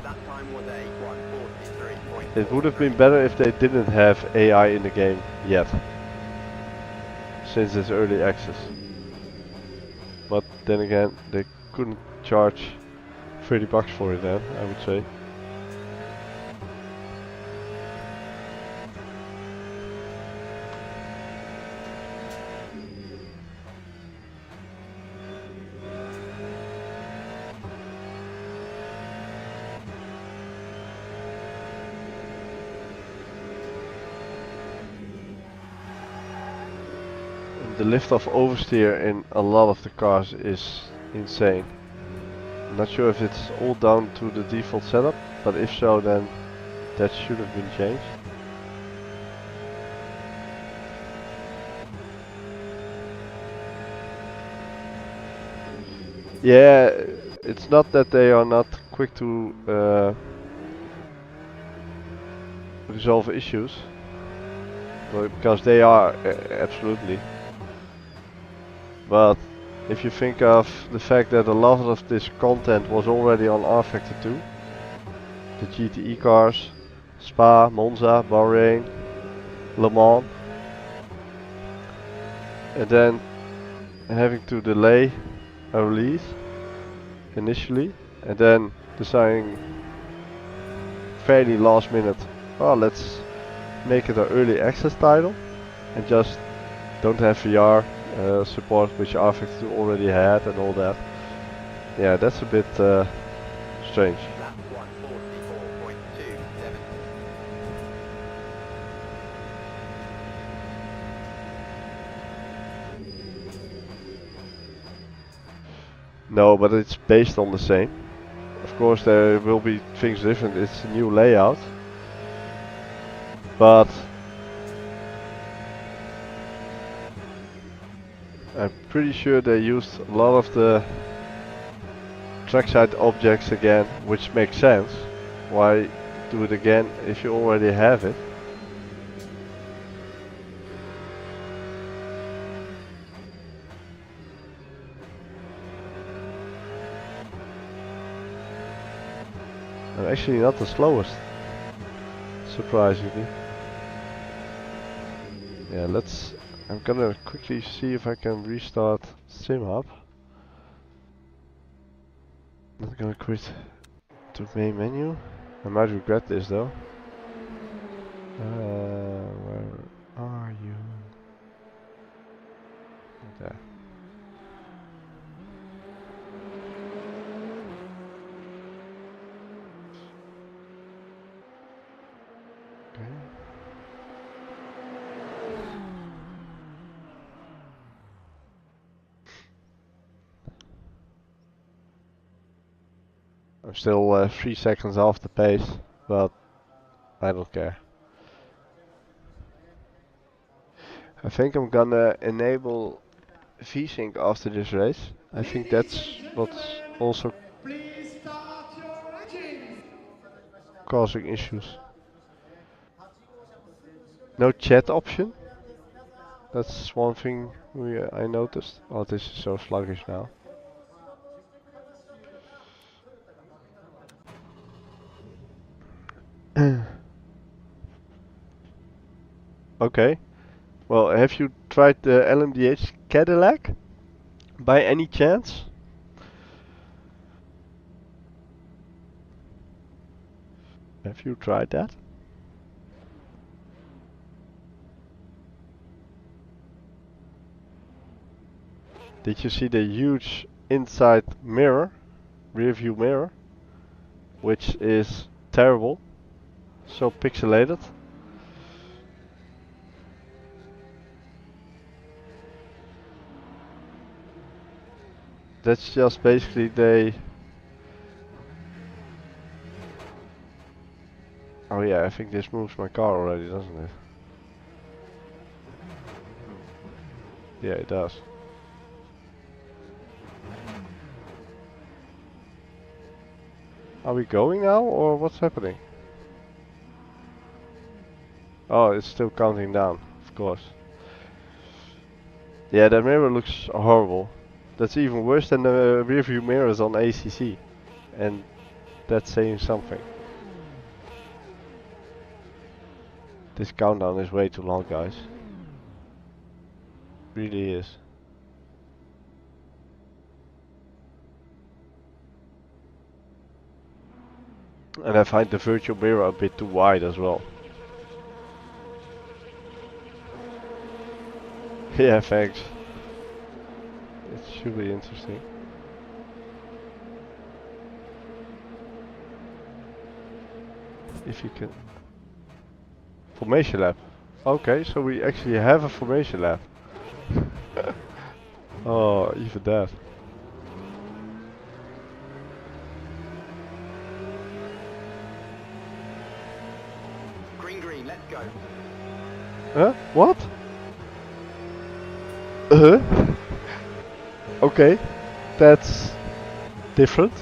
It would have been better if they didn't have AI in the game yet. Since it's early access. But then again, they couldn't charge 30 bucks for it then, I would say. The lift off oversteer in a lot of the cars is insane. I'm not sure if it's all down to the default setup, but if so then that should have been changed. Yeah, it's not that they are not quick to resolve issues, well, because they are absolutely. But if you think of the fact that a lot of this content was already on R Factor 2, the GTE cars, Spa, Monza, Bahrain, Le Mans, and then having to delay a release initially, and then deciding fairly last minute, oh let's make it an early access title and just don't have VR support, which R Factor 2 already had and all that. Yeah, that's a bit strange. No, but it's based on the same. Of course there will be things different, it's a new layout. But I'm pretty sure they used a lot of the trackside objects again, which makes sense. Why do it again if you already have it? I'm actually not the slowest, surprisingly. Yeah, I'm gonna quickly see if I can restart SimHub. Not gonna quit to main menu. I might regret this though. Where are you? There. Okay. I'm still 3 seconds off the pace, but I don't care. I think I'm gonna enable VSync after this race. I think that's what's also causing issues. No chat option. That's one thing I noticed. Oh, this is so sluggish now. Okay. Well, have you tried the LMDH Cadillac by any chance? Have you tried that? Did you see the huge inside mirror, rear view mirror, which is terrible, so pixelated? That's just basically they Oh yeah, I think this moves my car already, doesn't it? Yeah, it does. Are we going now, or what's happening? Oh, it's still counting down, of course. Yeah, that mirror looks horrible. That's even worse than the rear view mirrors on ACC. And that's saying something. This countdown is way too long, guys. Really is. And I find the virtual mirror a bit too wide as well. Yeah, thanks. It should be interesting. If you can... Formation lab. Okay, so we actually have a formation lab. Oh, even that. Green, let's go. Huh? What? Huh? Okay, that's different.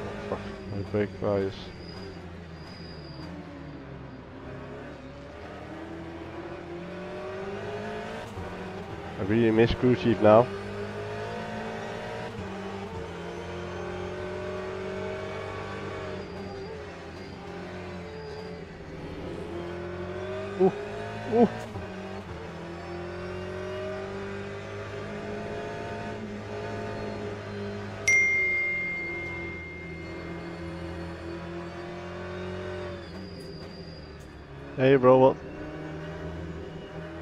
Oh, fuck, my brake bias. I really miss crew chief now. Ooh, ooh. Hey bro, what?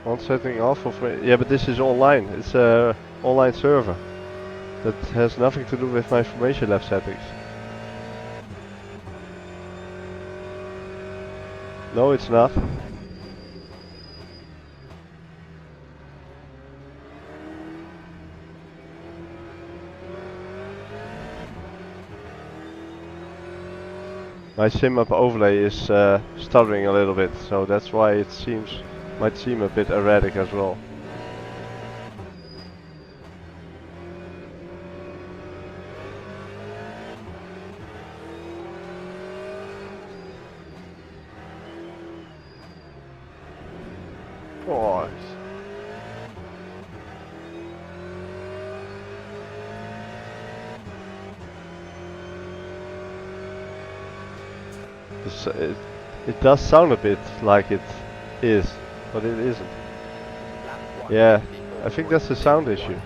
One setting off of me. Yeah, but this is online. It's a online server. That has nothing to do with my formation lab settings. No, it's not. My sim-up overlay is stuttering a little bit, so that's why it might seem a bit erratic as well. Oh, it does sound a bit like it is, but it isn't. Yeah, I think that's a sound issue.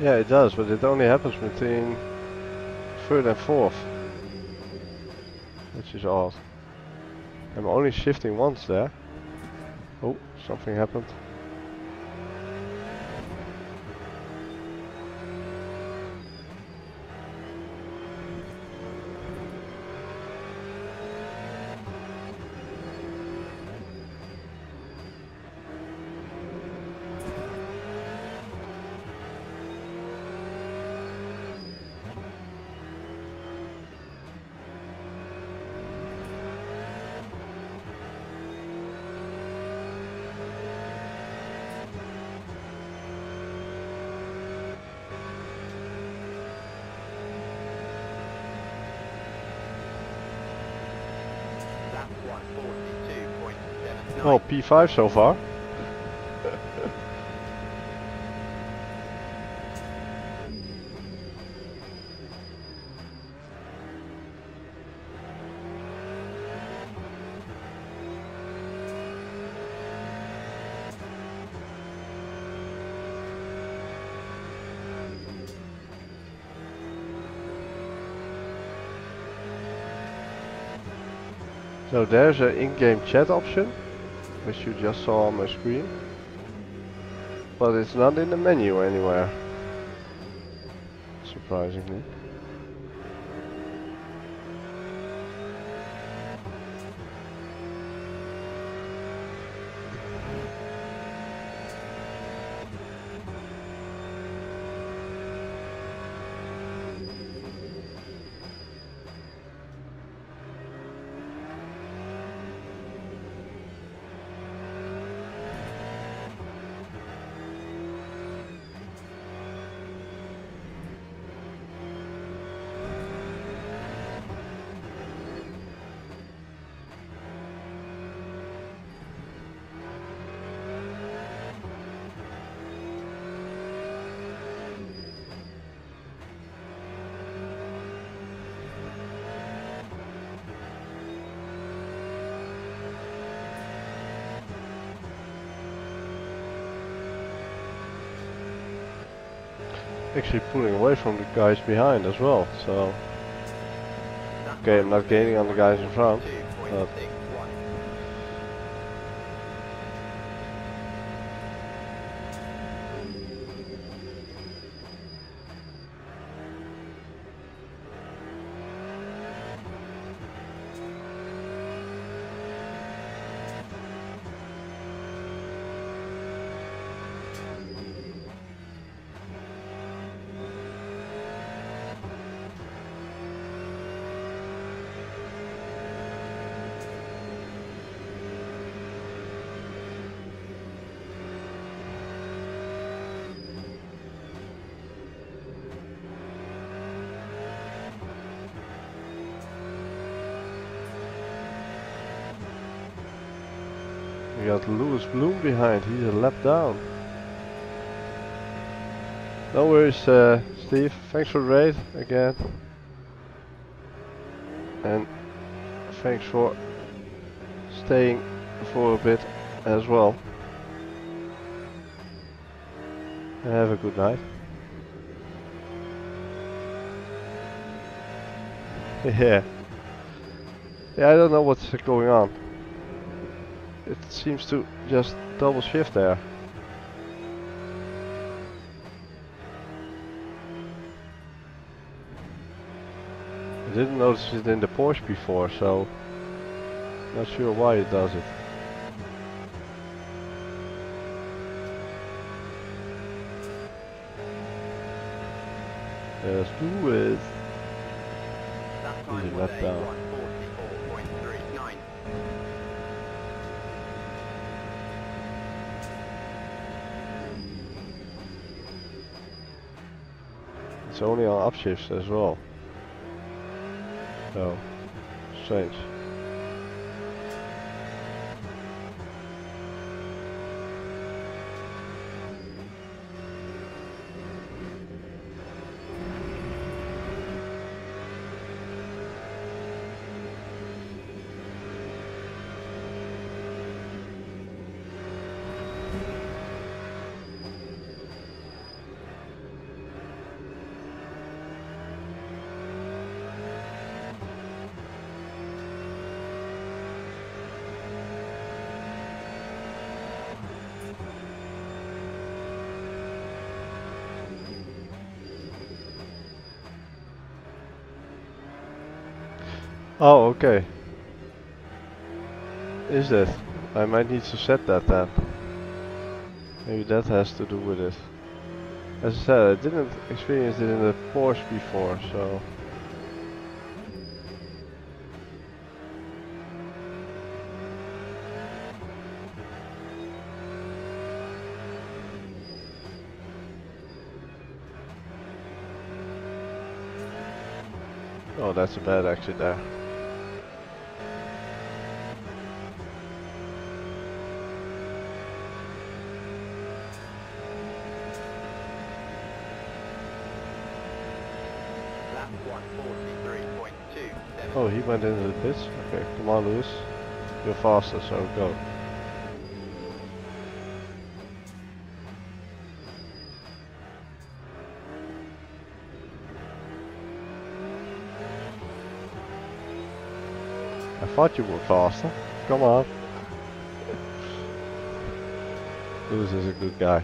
Yeah, it does, but it only happens between third and fourth, which is odd. I'm only shifting once there. Oh, something happened. Oh, P5 so far. So there's an in-game chat option, which you just saw on my screen, but it's not in the menu anywhere, surprisingly. Actually pulling away from the guys behind as well, so okay, I'm not gaining on the guys in front, but we got Lewis Bloom behind, he's a lap down. No worries, Steve, thanks for the raid again. And thanks for staying for a bit as well. And have a good night. Yeah. Yeah, I don't know what's going on. It seems to just double shift there. I didn't notice it in the Porsche before, so not sure why it does it. Let's do it. Easy lap down. It's only on upshifts as well. So, strange. Oh, okay. Is that? I might need to set that then. Maybe that has to do with it. As I said, I didn't experience it in the Porsche before, so... Oh, that's a bad exit there. Oh, he went into the pits? Okay, come on Lewis. You're faster, so go. I thought you were faster. Come on. Lewis is a good guy.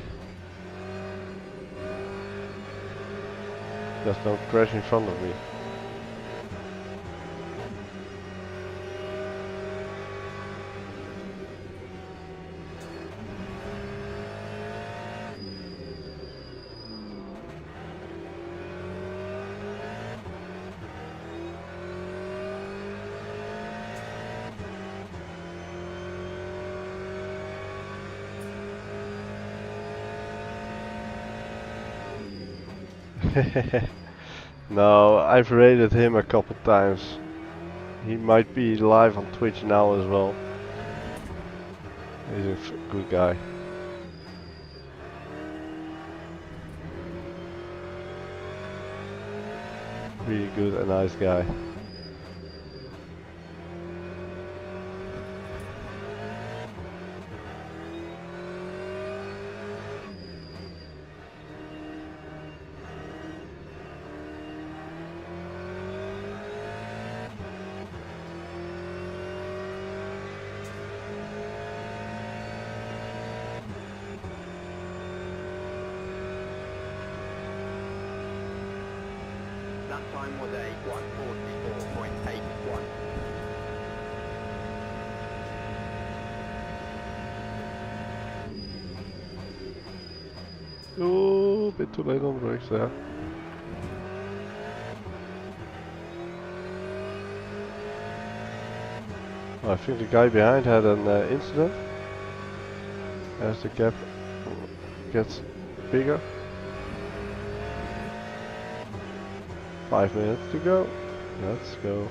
Just don't crash in front of me. No, I've raided him a couple times. He might be live on Twitch now as well. He's a good guy. Really good and nice guy. That time was a 144.81. Oh, a bit too late on the brakes there. I think the guy behind had an incident. As the gap gets bigger. 5 minutes to go. Let's go.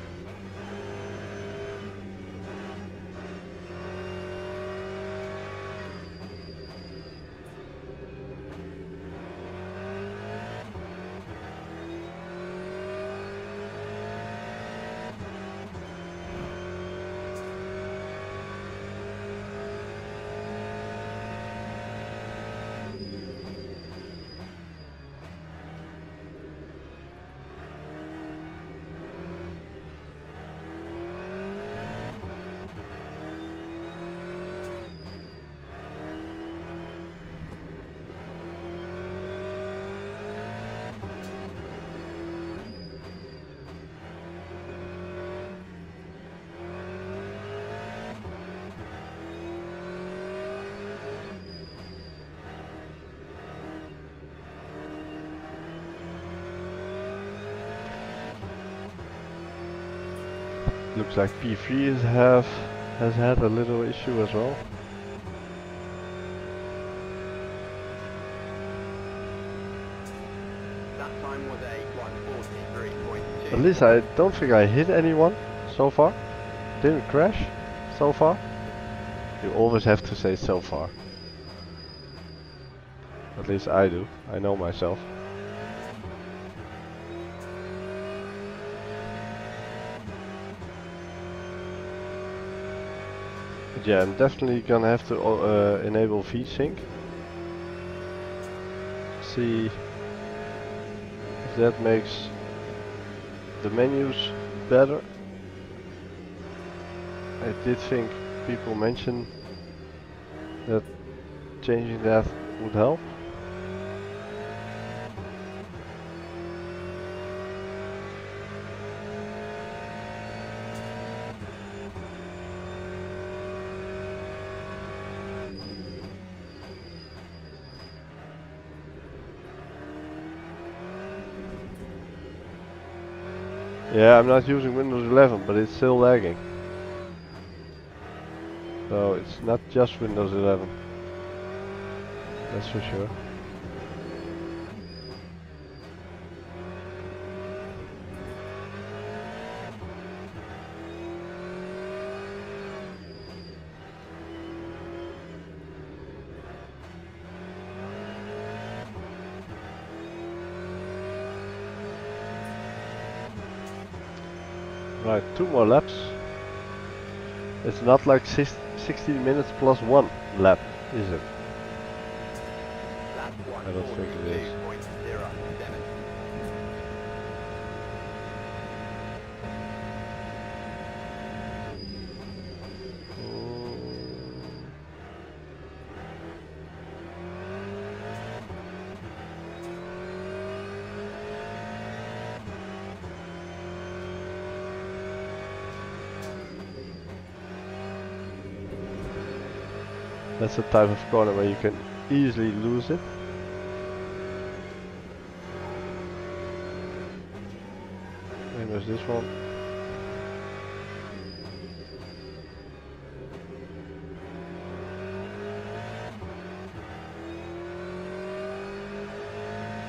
Looks like P3 has had a little issue as well. That time was a 143.2. At least I don't think I hit anyone so far. Didn't crash so far. You always have to say so far. At least I do. I know myself. But yeah, I'm definitely gonna have to enable VSync. See if that makes the menus better. I did think people mentioned that changing that would help. Yeah, I'm not using Windows 11, but it's still lagging. So it's not just Windows 11. That's for sure. Right, 2 more laps. It's not like 16 minutes plus 1 lap, is it? Lap I don't think it is. 142.07. That's the type of corner where you can easily lose it. And there's this one.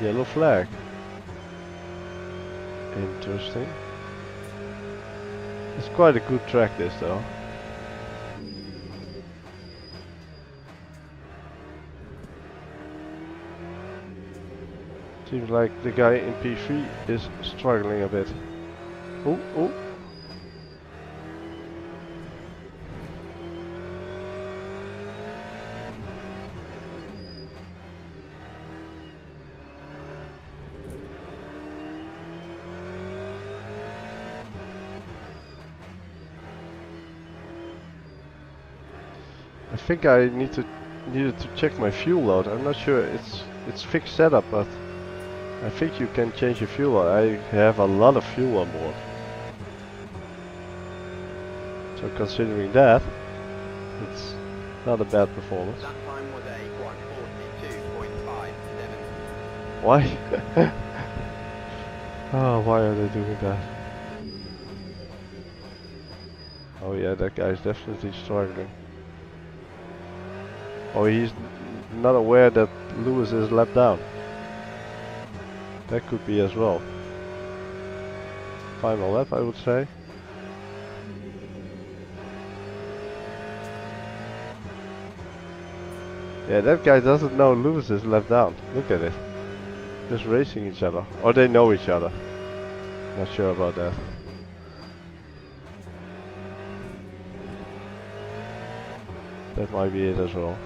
Yellow flag. Interesting. It's quite a good track this though. Seems like the guy in P3 is struggling a bit. Oh, oh. I think I needed to check my fuel load. I'm not sure it's fixed setup, but I think you can change your fuel load. I have a lot of fuel on board. So considering that, it's not a bad performance. That time was a 142.57. Why? Oh, why are they doing that? Oh yeah, that guy's definitely struggling. Oh, he's not aware that Lewis is lap down. That could be as well. Final lap, I would say. Yeah, that guy doesn't know Lewis is lap down. Look at it. Just racing each other. Or they know each other. Not sure about that. That might be it as well.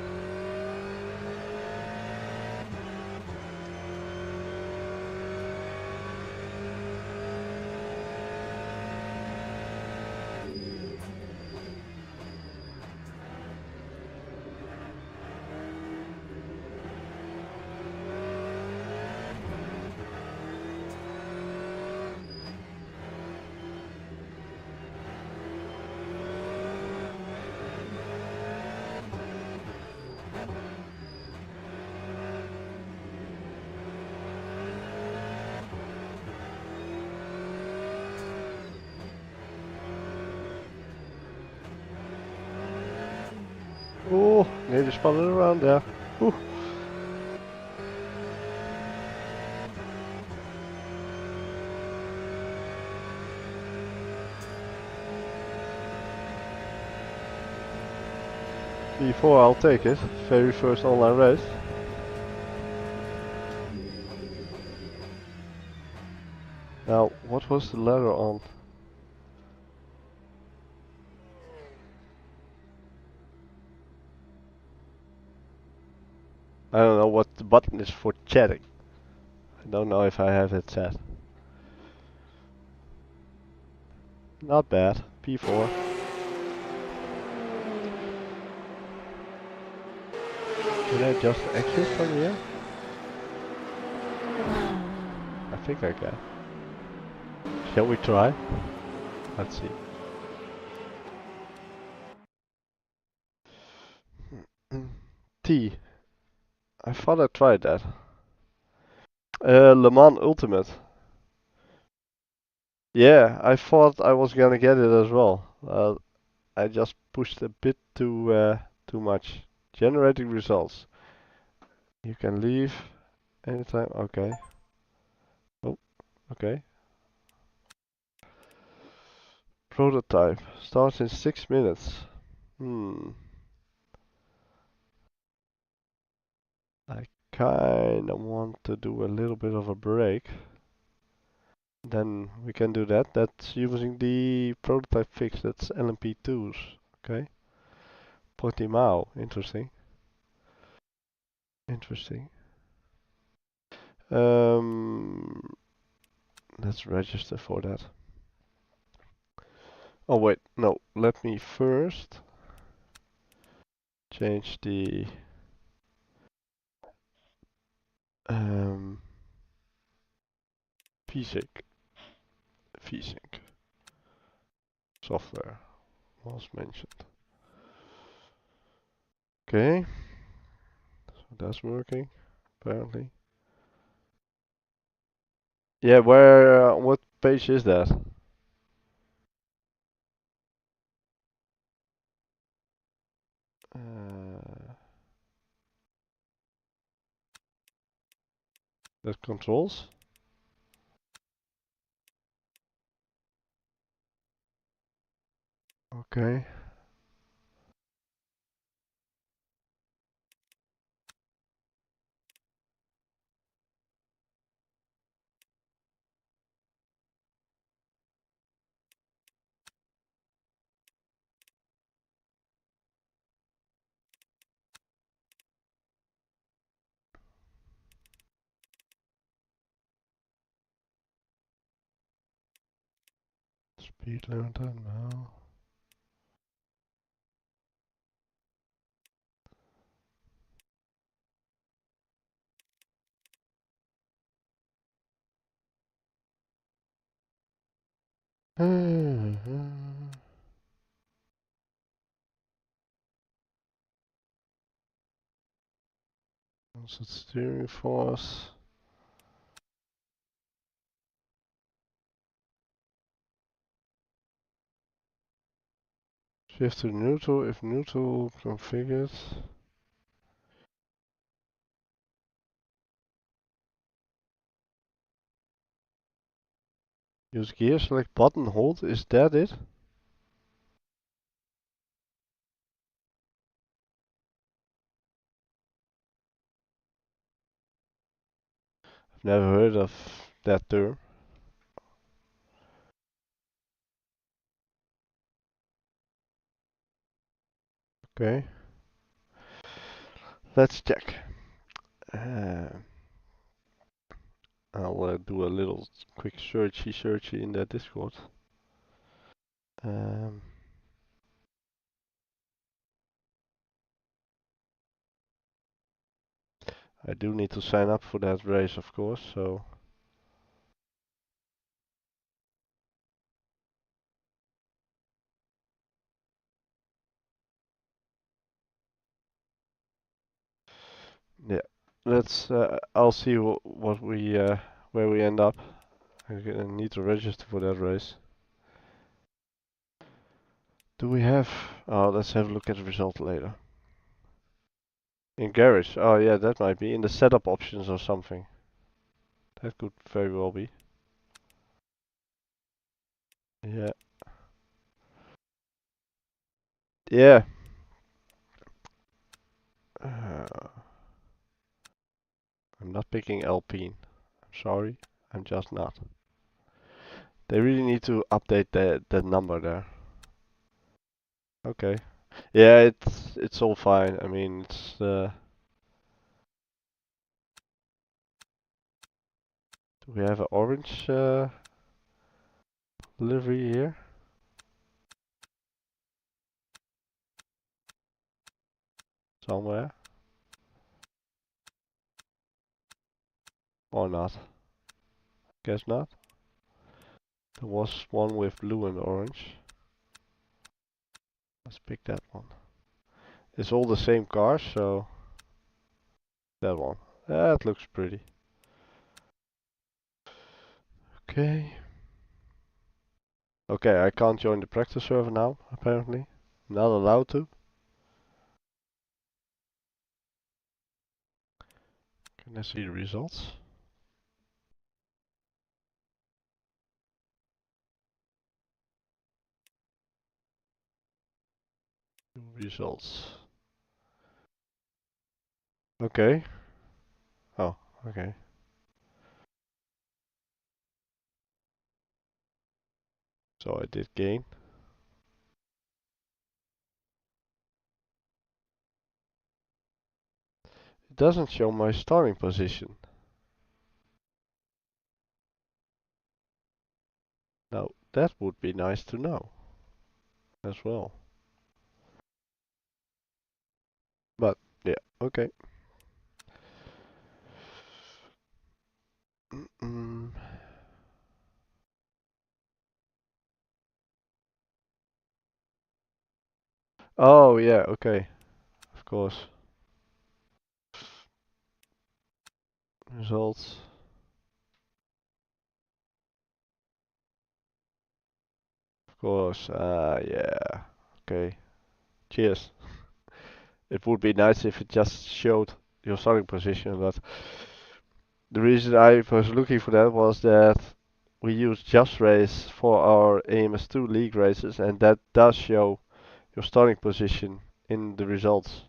Oh, nearly spun it around there. Ooh. P4, I'll take it. Very first online race. Now, what was the letter on? I don't know what the button is for chatting. I don't know if I have it set. Not bad. P4. Can I adjust the exit from here? I think I can. Shall we try? Let's see. T. I thought I tried that. Le Mans Ultimate. Yeah, I thought I was gonna get it as well. I just pushed a bit too much. Generating results. You can leave anytime. Okay. Oh, okay. Prototype starts in 6 minutes. I kinda want to do a little bit of a break. Then we can do that. That's using the prototype fix. That's LMP2s. Okay. Portimao. Interesting. Interesting. Let's register for that. Oh wait, no. Let me first change the VSync software was mentioned. Okay, so that's working apparently. Yeah, where? What page is that? That controls. Okay. Speed limiter, no. Also steering force. Shift to neutral if neutral configured. Use gear select button hold, is that it? I've never heard of that term. Okay. Let's check. I'll do a little quick searchy in that Discord. Um, I do need to sign up for that race, of course, so yeah. Let's. I'll see what we where we end up. I need to register for that race. Do we have? Oh, let's have a look at the result later. In garage. Oh yeah, that might be in the setup options or something. That could very well be. Yeah. Yeah. I'm not picking Alpine. I'm sorry. I'm just not. They really need to update that number there. Okay. Yeah, it's all fine. I mean, it's do we have an orange livery here? Somewhere? Or not? Guess not. There was one with blue and orange. Let's pick that one. It's all the same cars, so that one. That looks pretty. Okay. Okay, I can't join the practice server now, apparently. Not allowed to. Can I see the results? Results. Okay. Oh, okay. So I did gain. It doesn't show my starting position. Now, that would be nice to know as well. But, yeah, okay. Oh, yeah, okay. Of course. Results. Of course, yeah. Okay. Cheers. It would be nice if it just showed your starting position, but the reason I was looking for that was that we use Just Race for our AMS2 league races, and that does show your starting position in the results.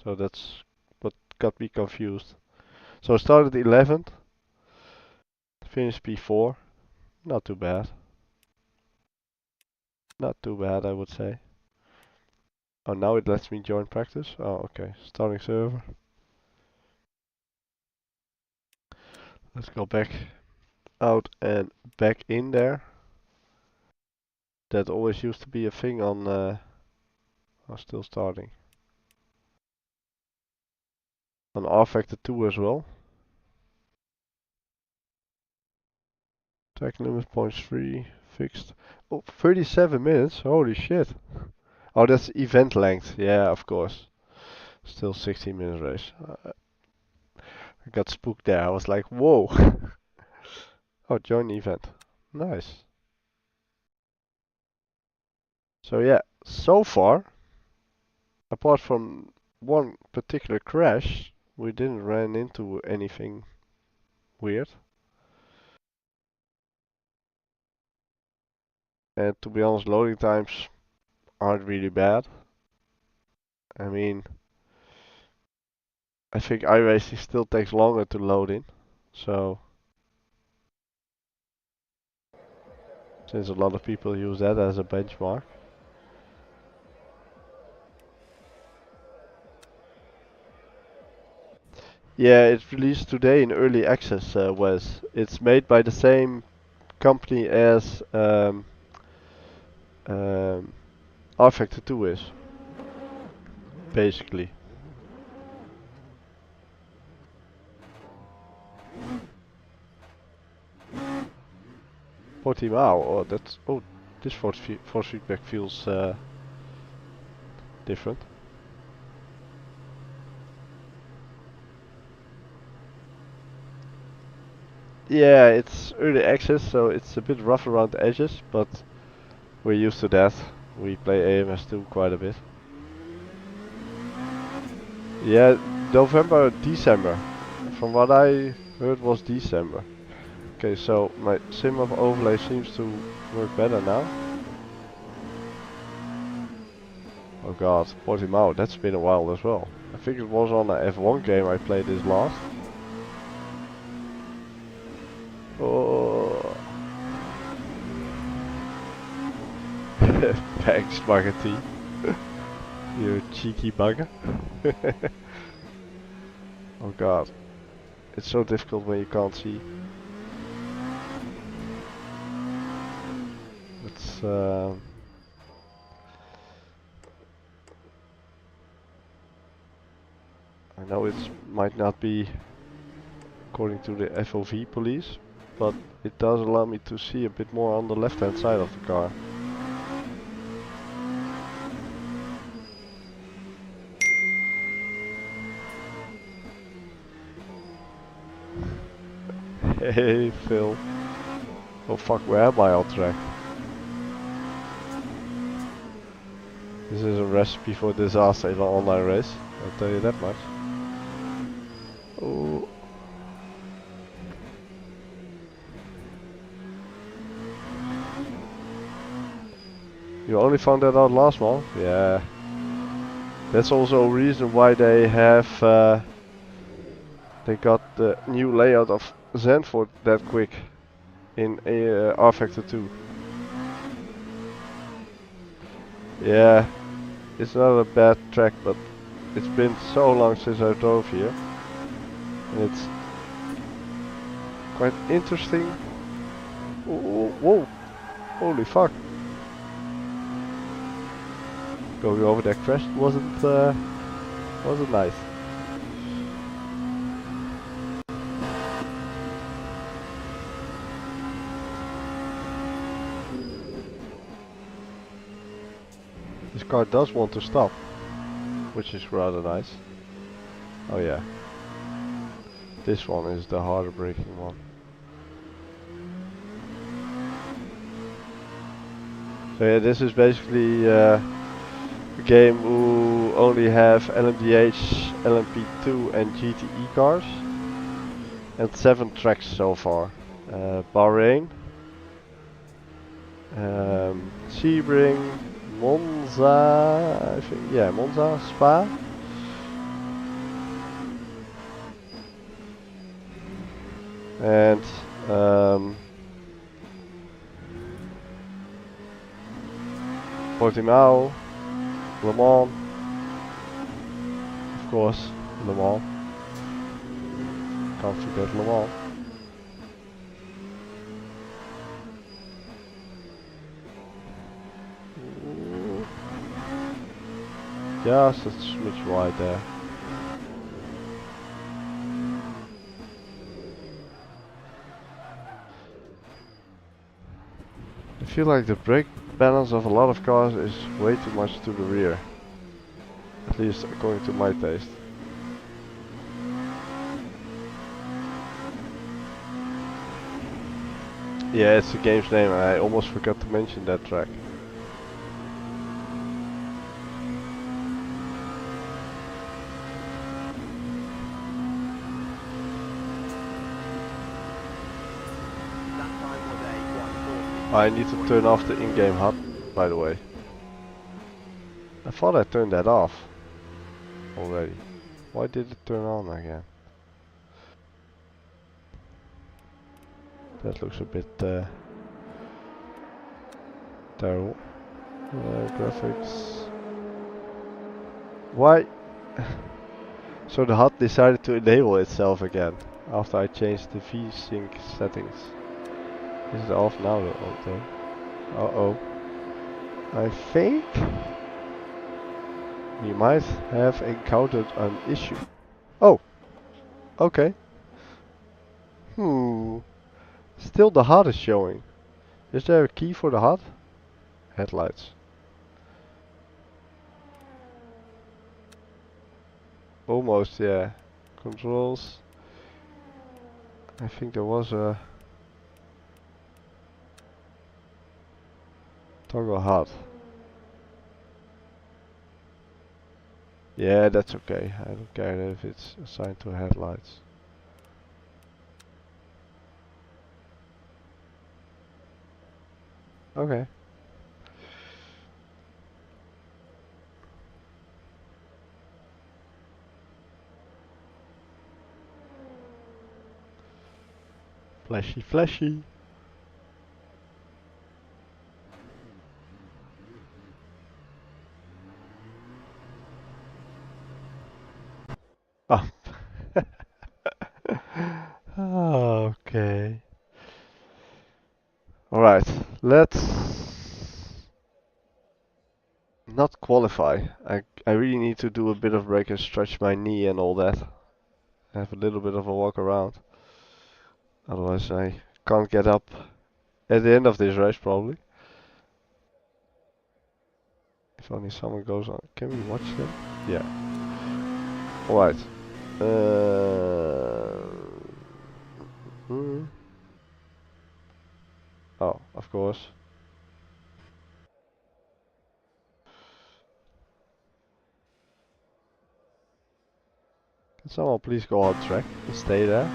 So that's what got me confused. So I started 11th, finished P4. Not too bad. Not too bad, I would say. Oh, now it lets me join practice. Oh, okay. Starting server. Let's go back out and back in there. That always used to be a thing on. I'm still starting. On R Factor 2 as well. Track limit 0.3 fixed. Oh, 37 minutes. Holy shit. Oh, that's event length. Yeah, of course. Still 16 minutes race. I got spooked there. I was like, whoa. Oh, join the event. Nice. So yeah, so far, apart from one particular crash, we didn't run into anything weird. And to be honest, loading times aren't really bad. I mean, I think iRacing still takes longer to load in. So, since a lot of people use that as a benchmark. Yeah, it's released today in early access, Wes. It's made by the same company as um, R Factor 2 is, basically. Portimao, oh that's, oh, this force feedback feels different. Yeah, it's early access, so it's a bit rough around the edges, but we're used to that. We play AMS2 quite a bit. Yeah, November, December. From what I heard was December. Okay, so my SimUp overlay seems to work better now. Oh god, Portimao, that's been a while as well. I think it was on a F1 game I played this last. Oh. Thanks, Marketing. You cheeky bugger. Oh god. It's so difficult when you can't see. It's I know it might not be according to the FOV police, but it does allow me to see a bit more on the left hand side of the car. Hey Phil. Oh fuck, where am I on track? This is a recipe for disaster in an online race, I'll tell you that much. Oh. You only found that out last month? Yeah. That's also a reason why they have they got the new layout of Zandvoort that quick in R Factor 2. Yeah, it's not a bad track, but it's been so long since I drove here, and it's quite interesting. Whoa, whoa, holy fuck! Going over that crash wasn't nice. This car does want to stop. which is rather nice. Oh yeah, this one is the harder braking one. So yeah, this is basically a game who only have LMDH, LMP2 and GTE cars. And 7 tracks so far. Bahrain, Sebring, Monza, I think, yeah, Monza, Spa. And Portimao, Le Mans, of course, Le Mans. Can't forget Le Mans. Just a smidge wide there. I feel like the brake balance of a lot of cars is way too much to the rear. At least according to my taste. Yeah, it's the game's name and I almost forgot to mention that track. That time was a 140. I need to turn off the in-game HUD, by the way. I thought I turned that off already. Why did it turn on again? That looks a bit terrible. Graphics. Why? So the HUD decided to enable itself again after I changed the V-Sync settings. Is it off now though? Uh-oh. I think we might have encountered an issue. Oh! Okay. Still the HUD is showing. Is there a key for the HUD? Headlights. Almost, yeah. Controls. I think there was a toggle HUD. Yeah, that's okay. I don't care if it's assigned to headlights. Okay. Flashy, flashy. Oh. Okay. Alright, let's not qualify. I really need to do a bit of break and stretch my knee and all that. Have a little bit of a walk around. Otherwise I can't get up at the end of this race probably. If only someone goes on. Can we watch them? Yeah. Alright. Oh, of course. Can someone please go on track and stay there?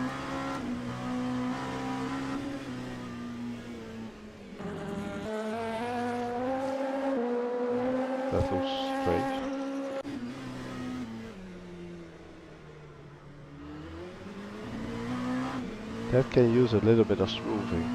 That looks strange. That can use a little bit of smoothing.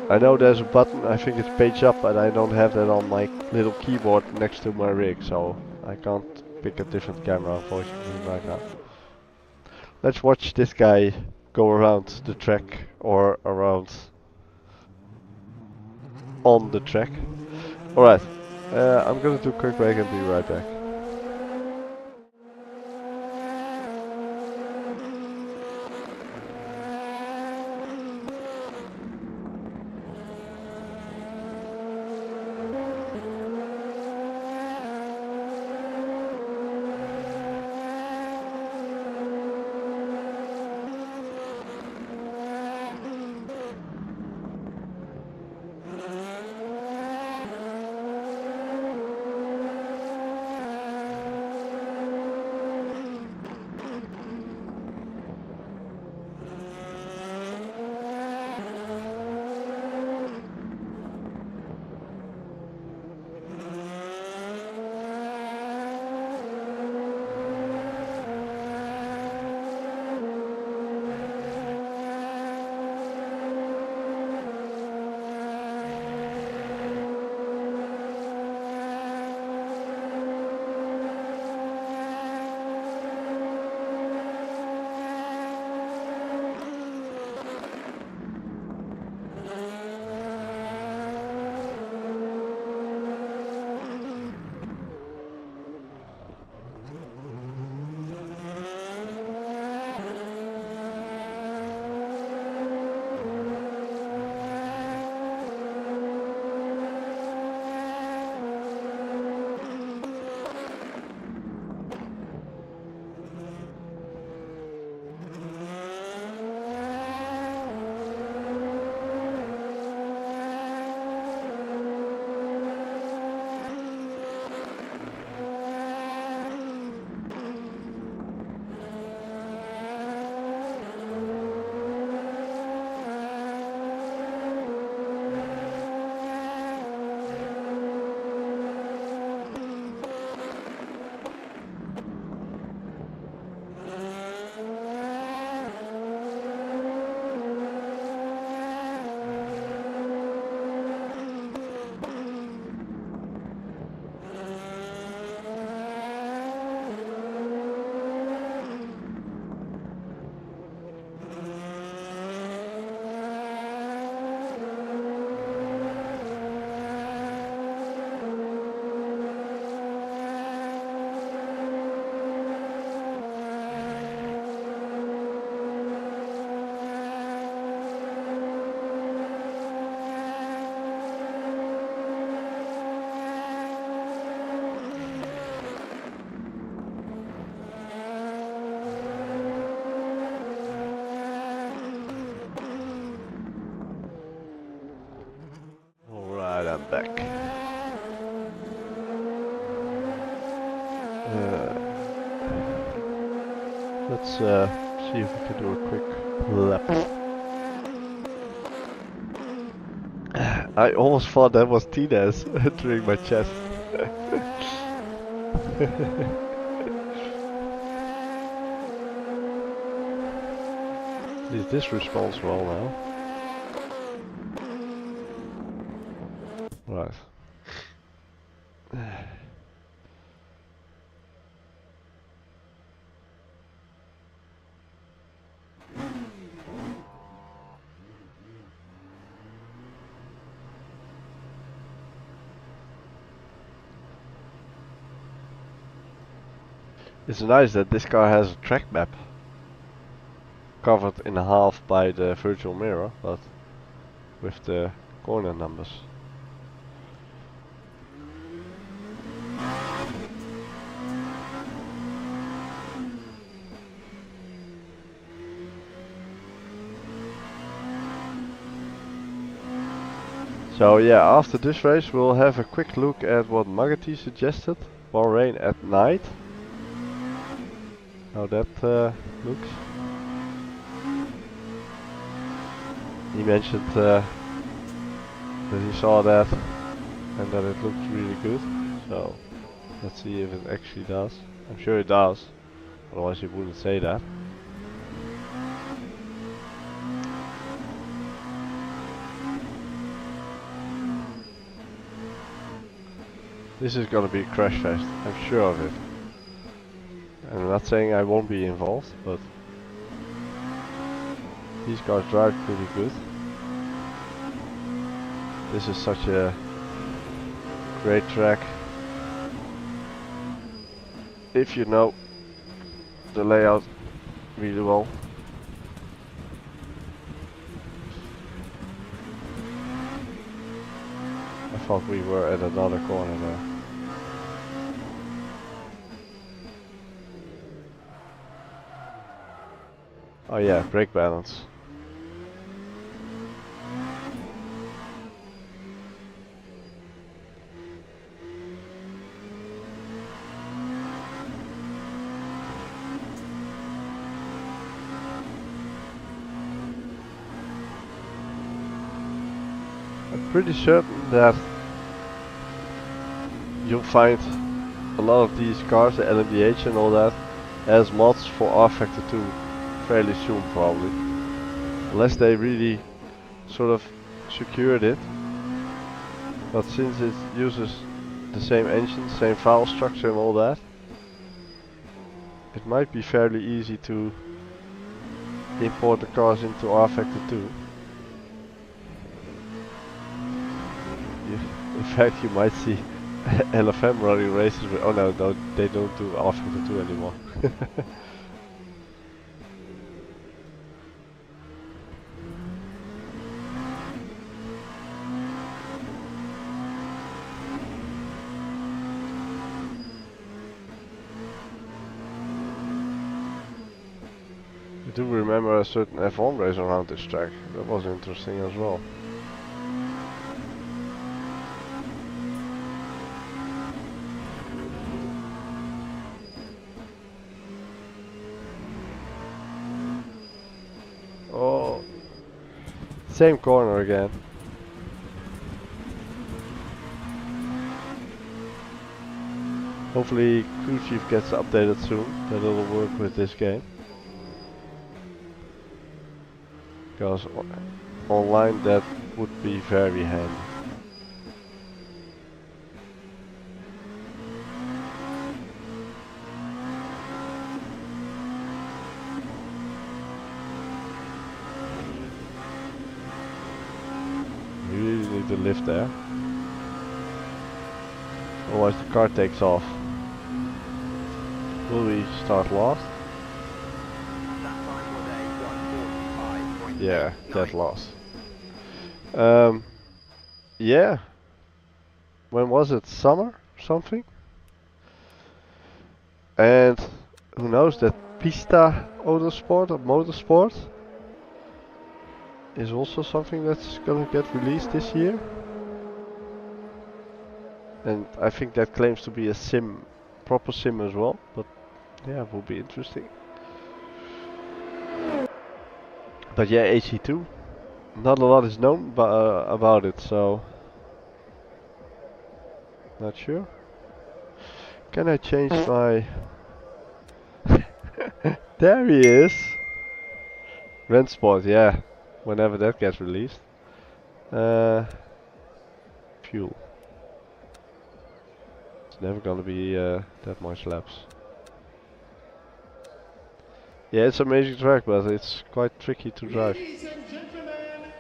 I know there's a button, I think it's page up, but I don't have that on my little keyboard next to my rig, so I can't pick a different camera unfortunately right now. Let's watch this guy go around the track or around on the track. Alright, I'm gonna do a quick break and be right back. Let's see if we can do a quick lap. I almost thought that was Tina's entering my chest. At least this responds well now. Right. It's nice that this car has a track map covered in half by the virtual mirror, but with the corner numbers. So yeah, after this race we'll have a quick look at what Magati suggested, Bahrain at night. How that looks. He mentioned that he saw that and that it looked really good. So let's see if it actually does. I'm sure it does, otherwise he wouldn't say that. This is gonna be a crash fest, I'm sure of it. I'm not saying I won't be involved, but these cars drive pretty good. This is such a great track if you know the layout really well. I thought we were at another corner there. Oh yeah, brake balance. I'm pretty certain that you'll find a lot of these cars, the LMDH and all that, as mods for R Factor 2 fairly soon probably. Unless they really sort of secured it. But since it uses the same engine, same file structure and all that, it might be fairly easy to import the cars into R Factor 2. In fact, you might see LFM running races with, oh no, they don't do R Factor 2 anymore. I do remember a certain F1 race around this track. That was interesting as well. Oh, same corner again. Hopefully Crew Chief gets updated soon, that it'll work with this game. Because online that would be very handy. You really need to lift there. Otherwise the car takes off. Will we start last? Yeah, dead loss. Yeah. When was it? Summer? Something? And who knows, that Pista Autosport or Motorsport is also something that's gonna get released this year. And I think that claims to be a sim, proper sim as well, but yeah, it will be interesting. But yeah, AC2. Not a lot is known about it, so not sure. Can I change my? There he is. Rent spot, yeah. Whenever that gets released. Fuel. It's never gonna be that much laps. Yeah, it's an amazing track, but it's quite tricky to drive.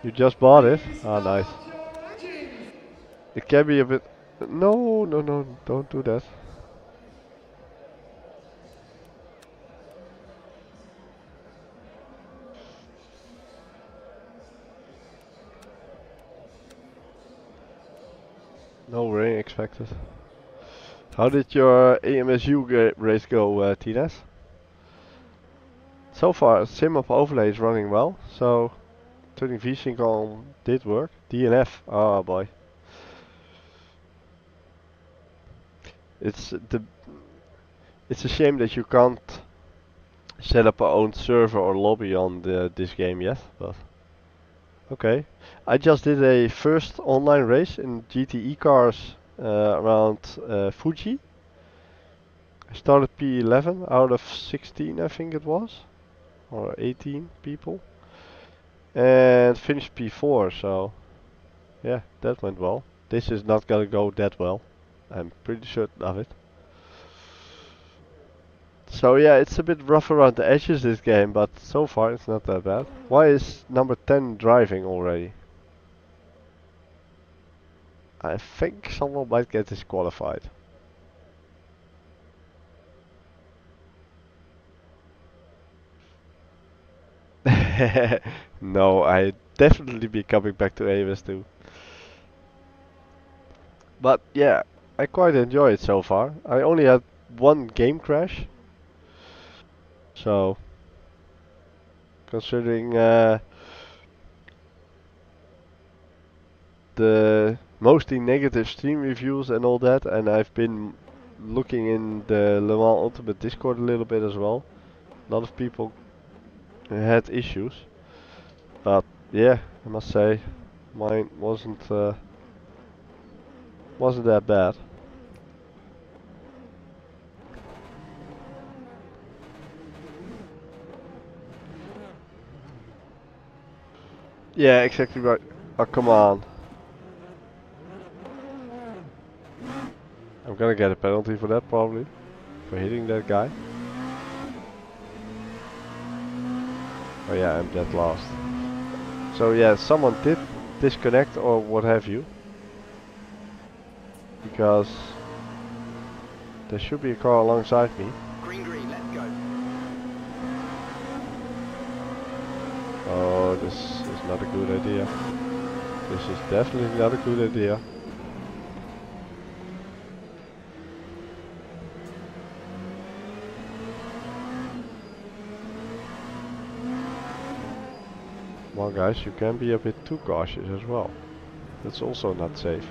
You just bought it? Ah, nice. It can be a bit... No, no, no, don't do that. No rain expected. How did your AMSU race go, Tinas? So far, SimUp overlay is running well, so turning VSync on did work. DNF, oh boy. It's a shame that you can't set up our own server or lobby on this game yet, but okay. I just did a first online race in GTE cars around Fuji. I started P11 out of 16, I think it was, or 18 people, and finished P4, so yeah, that went well. This is not gonna go that well, I'm pretty certain of it. So yeah, it's a bit rough around the edges this game, but so far it's not that bad. Why is number 10 driving already? I think someone might get disqualified. No, I definitely be coming back to AMS2. But yeah, I quite enjoy it so far. I only had one game crash. So, considering the mostly negative Steam reviews and all that, and I've been looking in the Le Mans Ultimate Discord a little bit as well. A lot of people had issues, but yeah, I must say mine wasn't that bad. Yeah, exactly right. Oh, come on. I'm gonna get a penalty for that probably, for hitting that guy. Oh yeah, I'm dead last. So yeah, someone did disconnect or what have you. Because there should be a car alongside me. Green, green, let's go. Oh, this is not a good idea. This is definitely not a good idea. Well guys, you can be a bit too cautious as well. That's also not safe.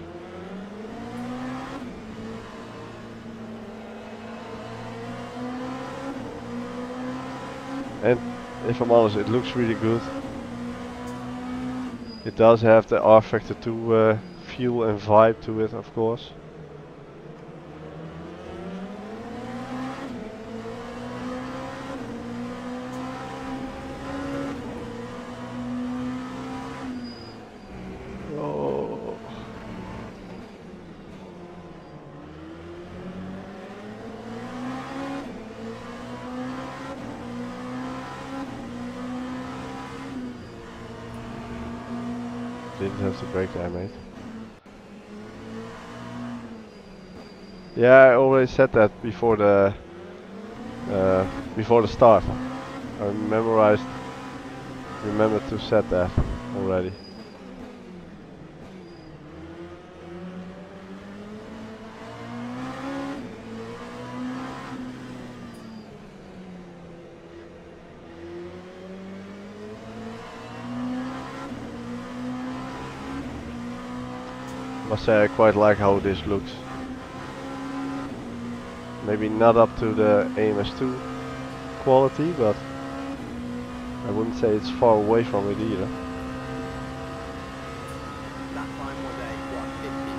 And if I'm honest, it looks really good. It does have the R Factor 2 feel and vibe to it, of course. Oh. Didn't have to brake there, mate. Yeah, I already said that before the start. I remembered to set that already. Must say I quite like how this looks. Maybe not up to the AMS2 quality, but I wouldn't say it's far away from it either. That time was a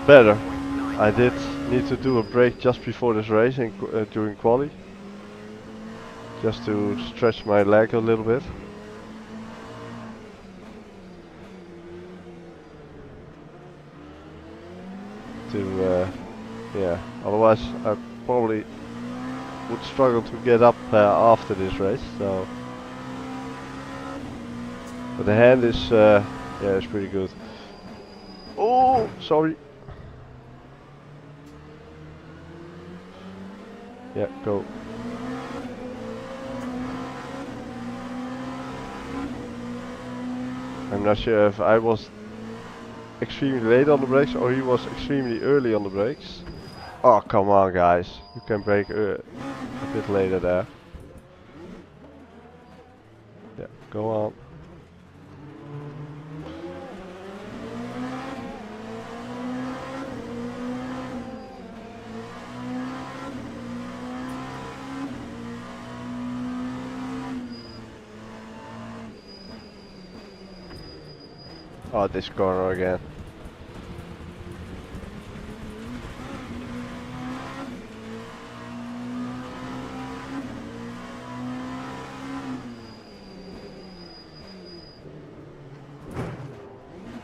Better. 1:50.95. I did need to do a break just before this race during quali, just to stretch my leg a little bit. Yeah, otherwise I probably would struggle to get up after this race. So, but the hand is yeah, it's pretty good. Oh, sorry. Yeah, go. I'm not sure if I was extremely late on the brakes or he was extremely early on the brakes. Oh, come on, guys. You can brake a bit later there. Yeah, go on. Oh, this corner again.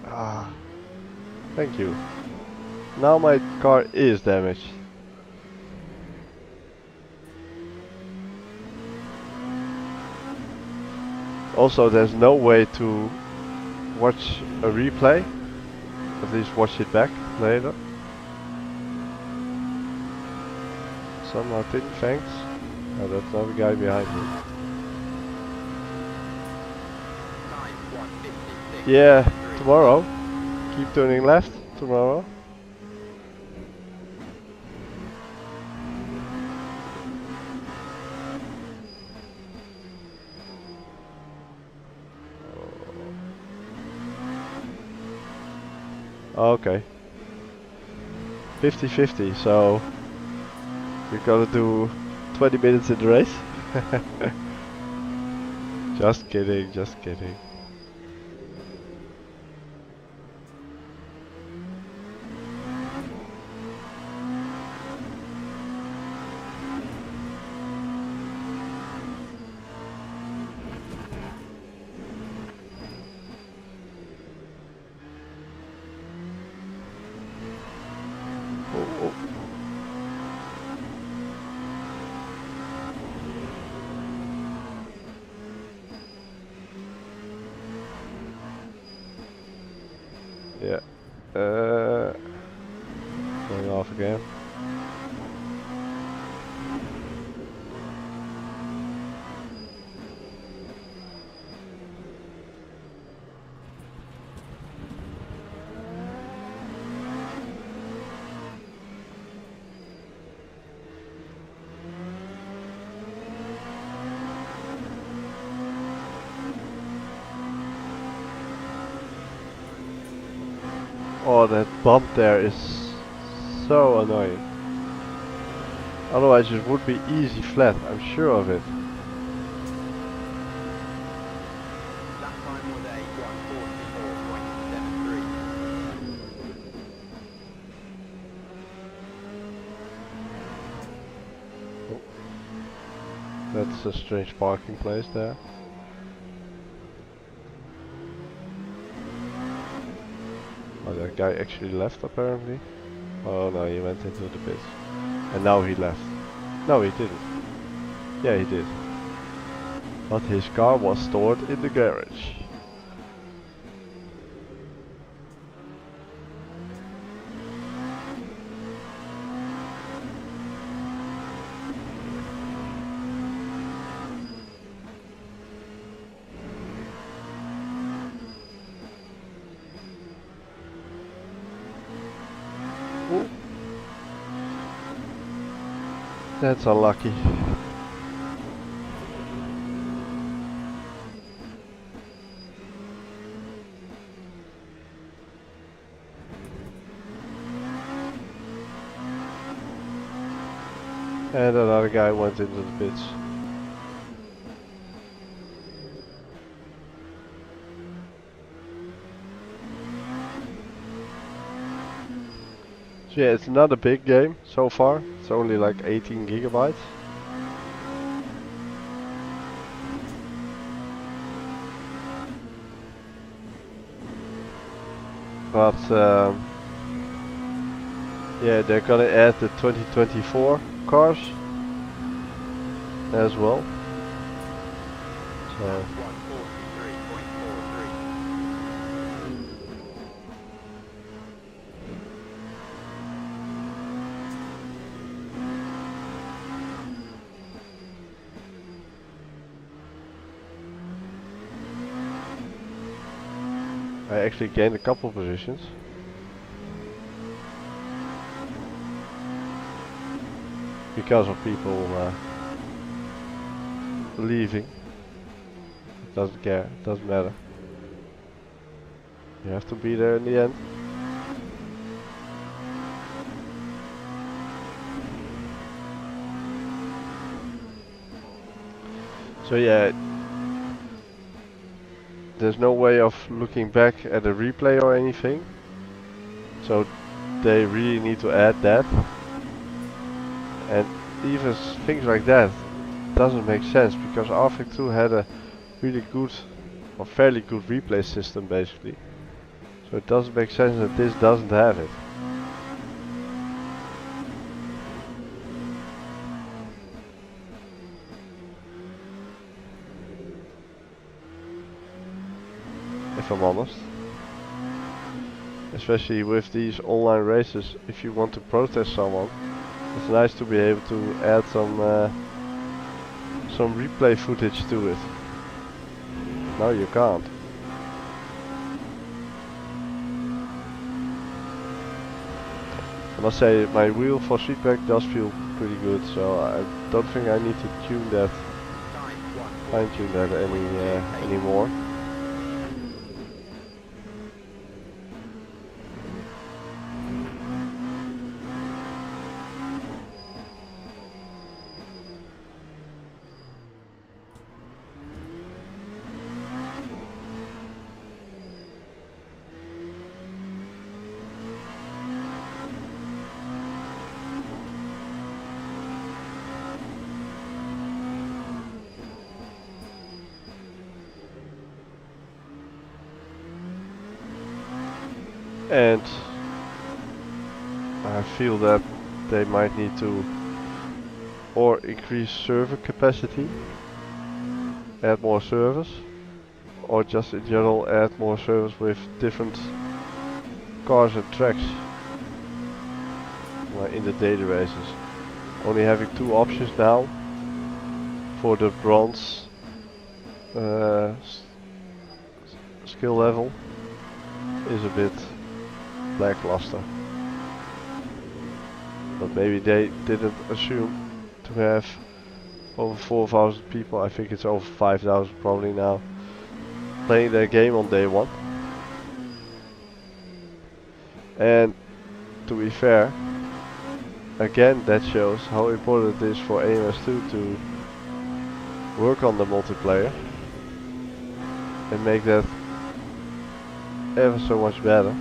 Ah, thank you. Now my car is damaged. Also, there's no way to watch a replay. At least watch it back later. San Martin, thanks. Oh, that's not the guy behind me. Time 1:56. Yeah, tomorrow. Keep turning left tomorrow. Okay. 50-50, so we're gonna do 20 minutes in the race. Just kidding, just kidding. Oh, oh. Yeah. Going off again. Oh, that bump there is so annoying. Otherwise it would be easy flat, I'm sure of it. That time was a 1:44.73. Oh. That's a strange parking place there. Oh, that guy actually left apparently. Oh no, he went into the pits. And now he left. No, he didn't. Yeah, he did. But his car was stored in the garage. Ooh. That's unlucky. And another guy went into the pits. So yeah, it's not a big game so far. It's only like 18 gigabytes. But yeah, they're gonna add the 2024 cars as well. So 143.43. I actually gained a couple positions. Because of people leaving. Doesn't care, doesn't matter. You have to be there in the end. So yeah, there's no way of looking back at a replay or anything. So they really need to add that. And even things like that doesn't make sense because RTX 2 had a really good or fairly good replay system basically. So it doesn't make sense that this doesn't have it. If I'm honest. Especially with these online races, if you want to protest someone, it's nice to be able to add some replay footage to it. No, you can't. I must say my wheel for feedback does feel pretty good, so I don't think I need to tune that, fine tune that anymore. And I feel that they might need to or increase server capacity, add more servers, or just in general add more servers with different cars and tracks in the daily races. Only having two options now for the bronze skill level is a bit lackluster. But maybe they didn't assume to have over 4,000 people, I think it's over 5,000 probably now, playing their game on day one. And to be fair, again that shows how important it is for AMS2 to work on the multiplayer and make that ever so much better.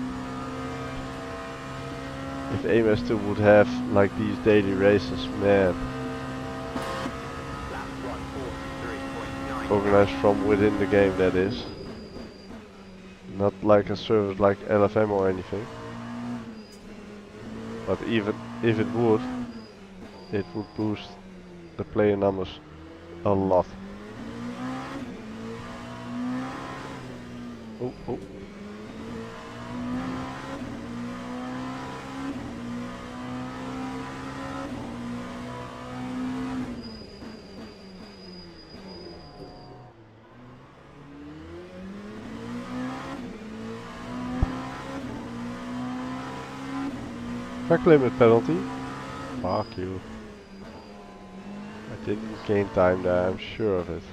If AMS2 would have like these daily races, man, organized from within the game, that is, not like a service like LFM or anything, but even if it would boost the player numbers a lot. Oh, oh. Track limit penalty? Fuck you. I didn't gain time there, I'm sure of it.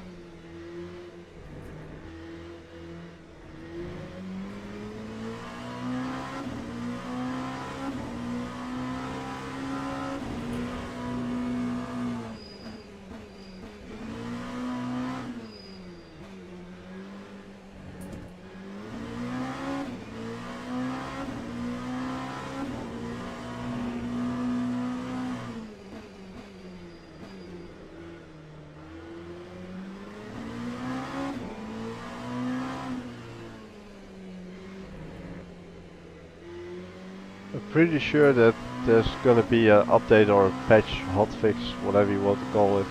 pretty sure that there's gonna be an update or a patch, hotfix, whatever you want to call it,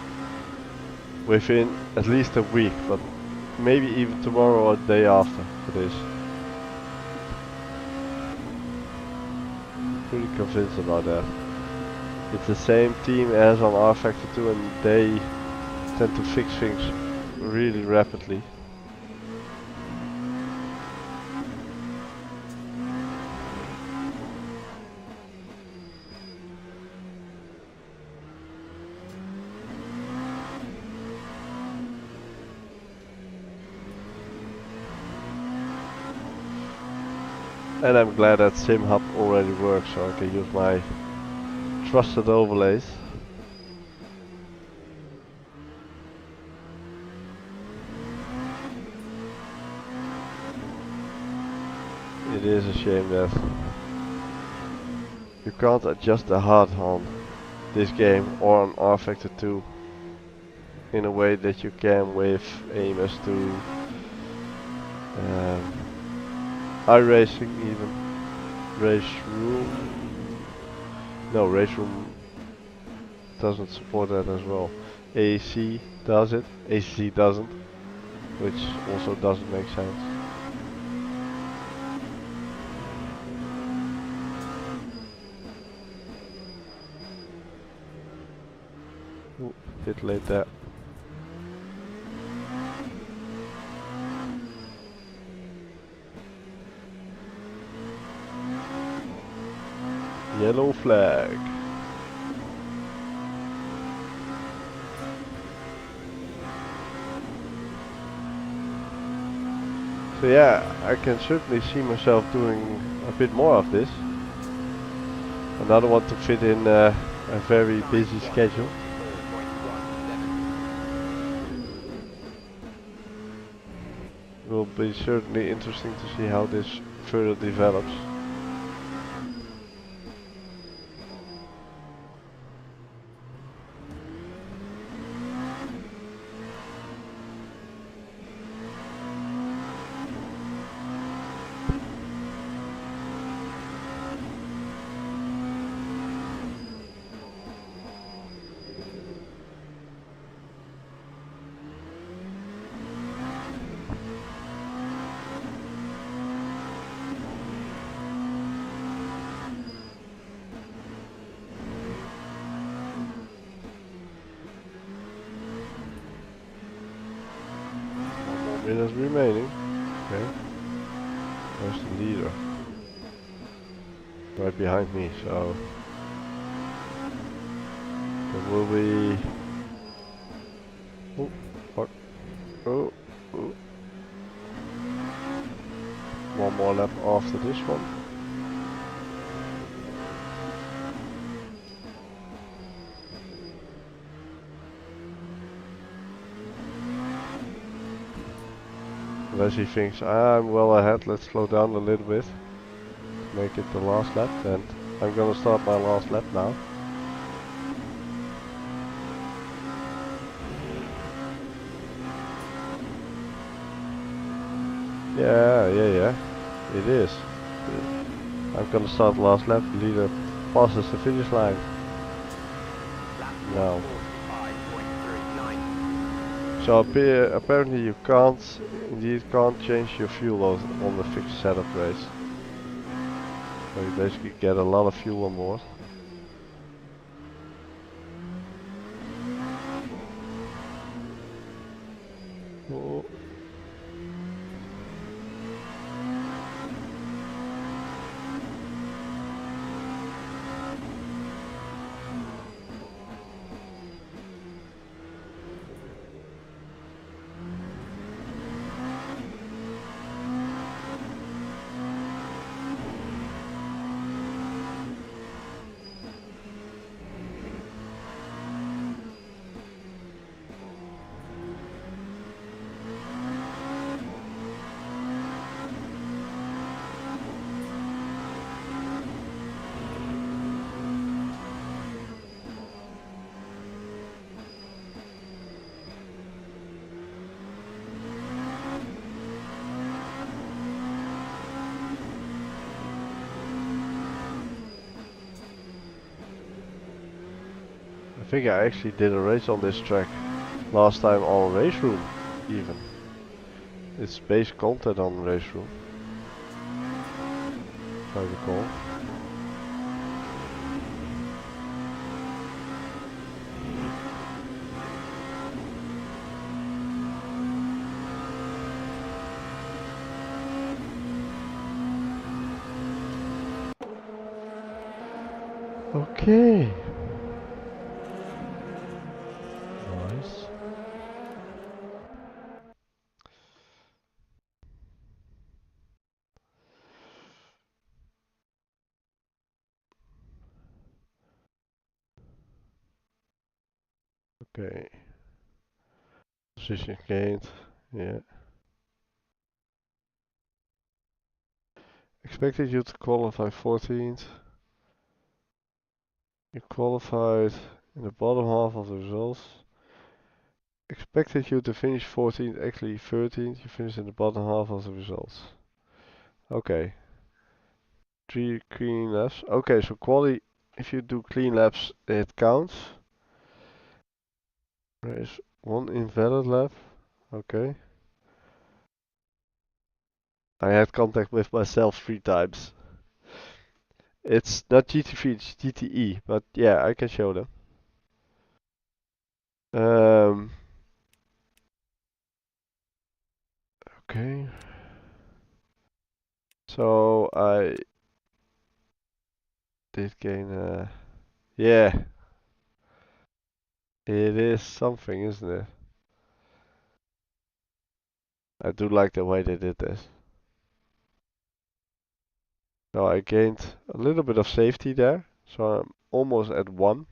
within at least a week, but maybe even tomorrow or the day after for this. Pretty convinced about that. It's the same team as on R Factor 2 and they tend to fix things really rapidly. And I'm glad that SimHub already works, so I can use my trusted overlays. It is a shame that you can't adjust the HUD on this game or on R Factor 2 in a way that you can with MS2, iRacing even. Race Room. No, Race Room doesn't support that as well. AC does it, ACC doesn't, which also doesn't make sense. Ooh, bit late there. Yellow flag. So yeah, I can certainly see myself doing a bit more of this. Another one to fit in a very busy schedule. Will be certainly interesting to see how this further develops. Minutes remaining. Okay. There's the leader. Right behind me, so there will be. Oh, fuck. Oh, oh. One more lap after this one. Unless he thinks I'm well ahead, let's slow down a little bit. Make it the last lap, and I'm gonna start my last lap now. Yeah, it is. I'm gonna start the last lap, the leader passes the finish line. Now. So apparently you can't change your fuel load on the fixed setup race. So you basically get a lot of fuel on board. Oh. think I actually did a race on this track last time on Race Room even. It's base content on Race Room, if I recall. Okay. Nice. Okay. Position gained. Yeah. Expected you to qualify 14th. You qualified in the bottom half of the results. Expected you to finish 14th, actually 13th. You finished in the bottom half of the results. Okay. 3 clean laps. Okay, so quali, if you do clean laps, it counts. There is 1 invalid lap. Okay. I had contact with myself 3 times. It's not GT3, it's GTE, but yeah, I can show them. Okay. So I did gain yeah. It is something, isn't it? I do like the way they did this. So I gained a little bit of safety there. So I'm almost at 1.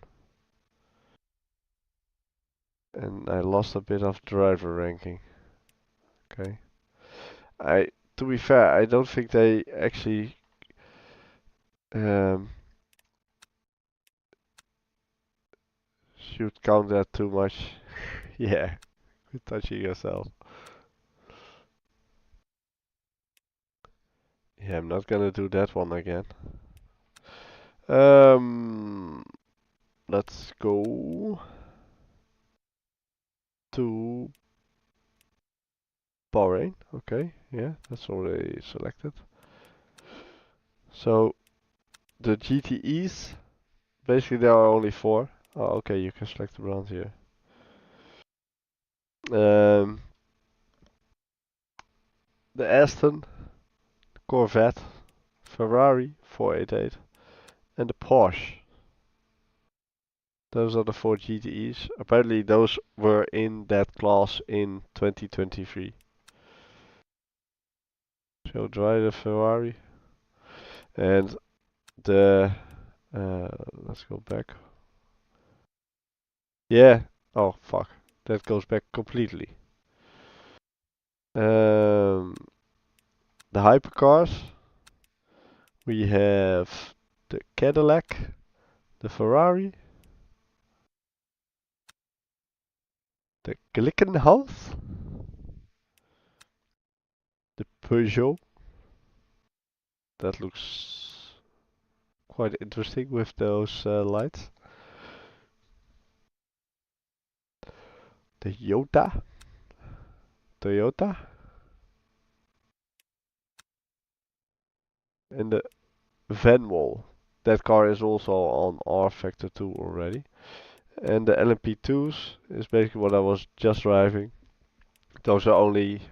And I lost a bit of driver ranking. Okay. To be fair, I don't think they actually should count that too much. Yeah, quit touching yourself. Yeah, I'm not gonna do that one again. Let's go to Bahrain. Okay, yeah, that's already selected. So the GTEs, basically there are only 4. Oh, okay, you can select the brand here. The Aston, Corvette, Ferrari 488, and the Porsche. Those are the 4 GTEs. Apparently those were in that class in 2023. So drive the Ferrari. And the let's go back. Yeah. Oh fuck. That goes back completely. The hypercars. We have the Cadillac, the Ferrari, the Glickenhaus, the Peugeot. That looks quite interesting with those lights. The Toyota, and the Venom. That car is also on R Factor 2 already. And the LMP2s is basically what I was just driving. Those are only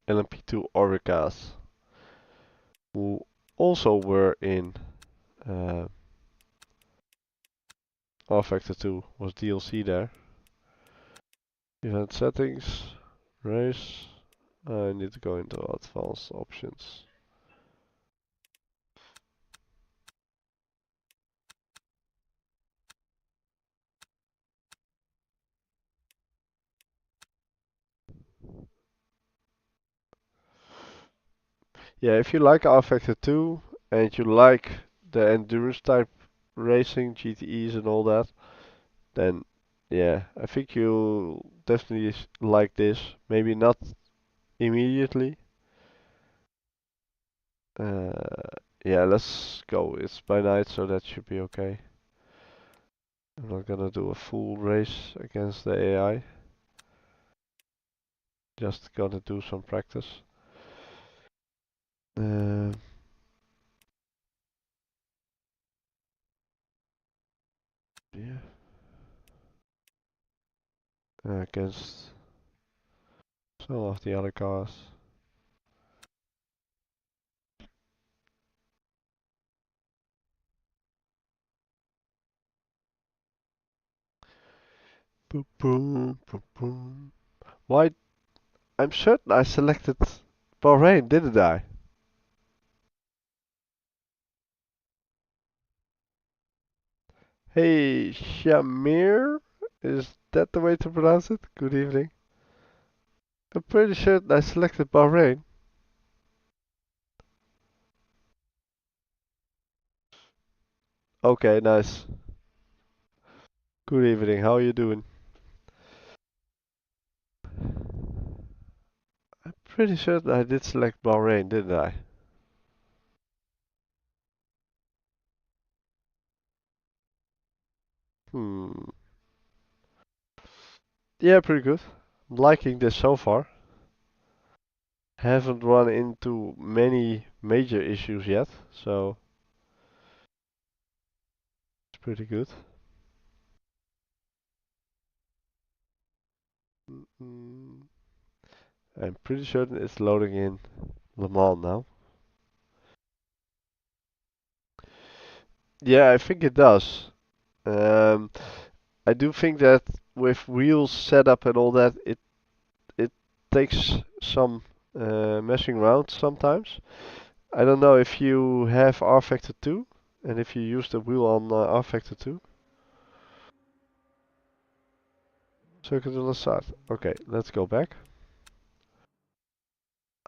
LMP2 Oricas, who also were in R Factor 2, was DLC there. Event settings, race. I need to go into advanced options. Yeah, if you like R Factor 2 and you like the endurance type racing, GTEs and all that, then yeah, I think you'll definitely like this. Maybe not immediately. Yeah, let's go. It's by night, so that should be okay. I'm not gonna do a full race against the AI. Just gonna do some practice. Yeah. Against some of the other cars. Boom, boom, boom, boom. Why? I'm certain I selected Bahrain, didn't I? Hey, Shamir? Is that the way to pronounce it? Good evening. I'm pretty certain I selected Bahrain. Okay, nice. Good evening, how are you doing? I'm pretty certain I did select Bahrain, didn't I? Hmm. Yeah, pretty good. I'm liking this so far. Haven't run into many major issues yet, so it's pretty good. Mm, I'm pretty certain it's loading in Le Mans now. Yeah, I think it does. Um, I do think that with wheels setup and all that, it takes some messing around sometimes. I don't know if you have R Factor 2 and if you use the wheel on R Factor 2. Circuit on the side. Okay, let's go back.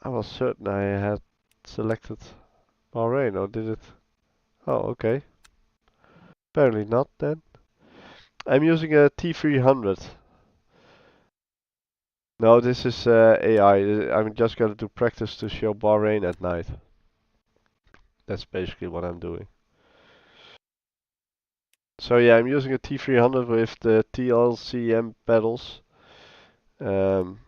I was certain I had selected Bahrain, or did it? Oh, okay. Apparently not then. I'm using a T300. No, this is AI. I'm just gonna do practice to show Bahrain at night. That's basically what I'm doing. So yeah, I'm using a T300 with the TLCM pedals. Um,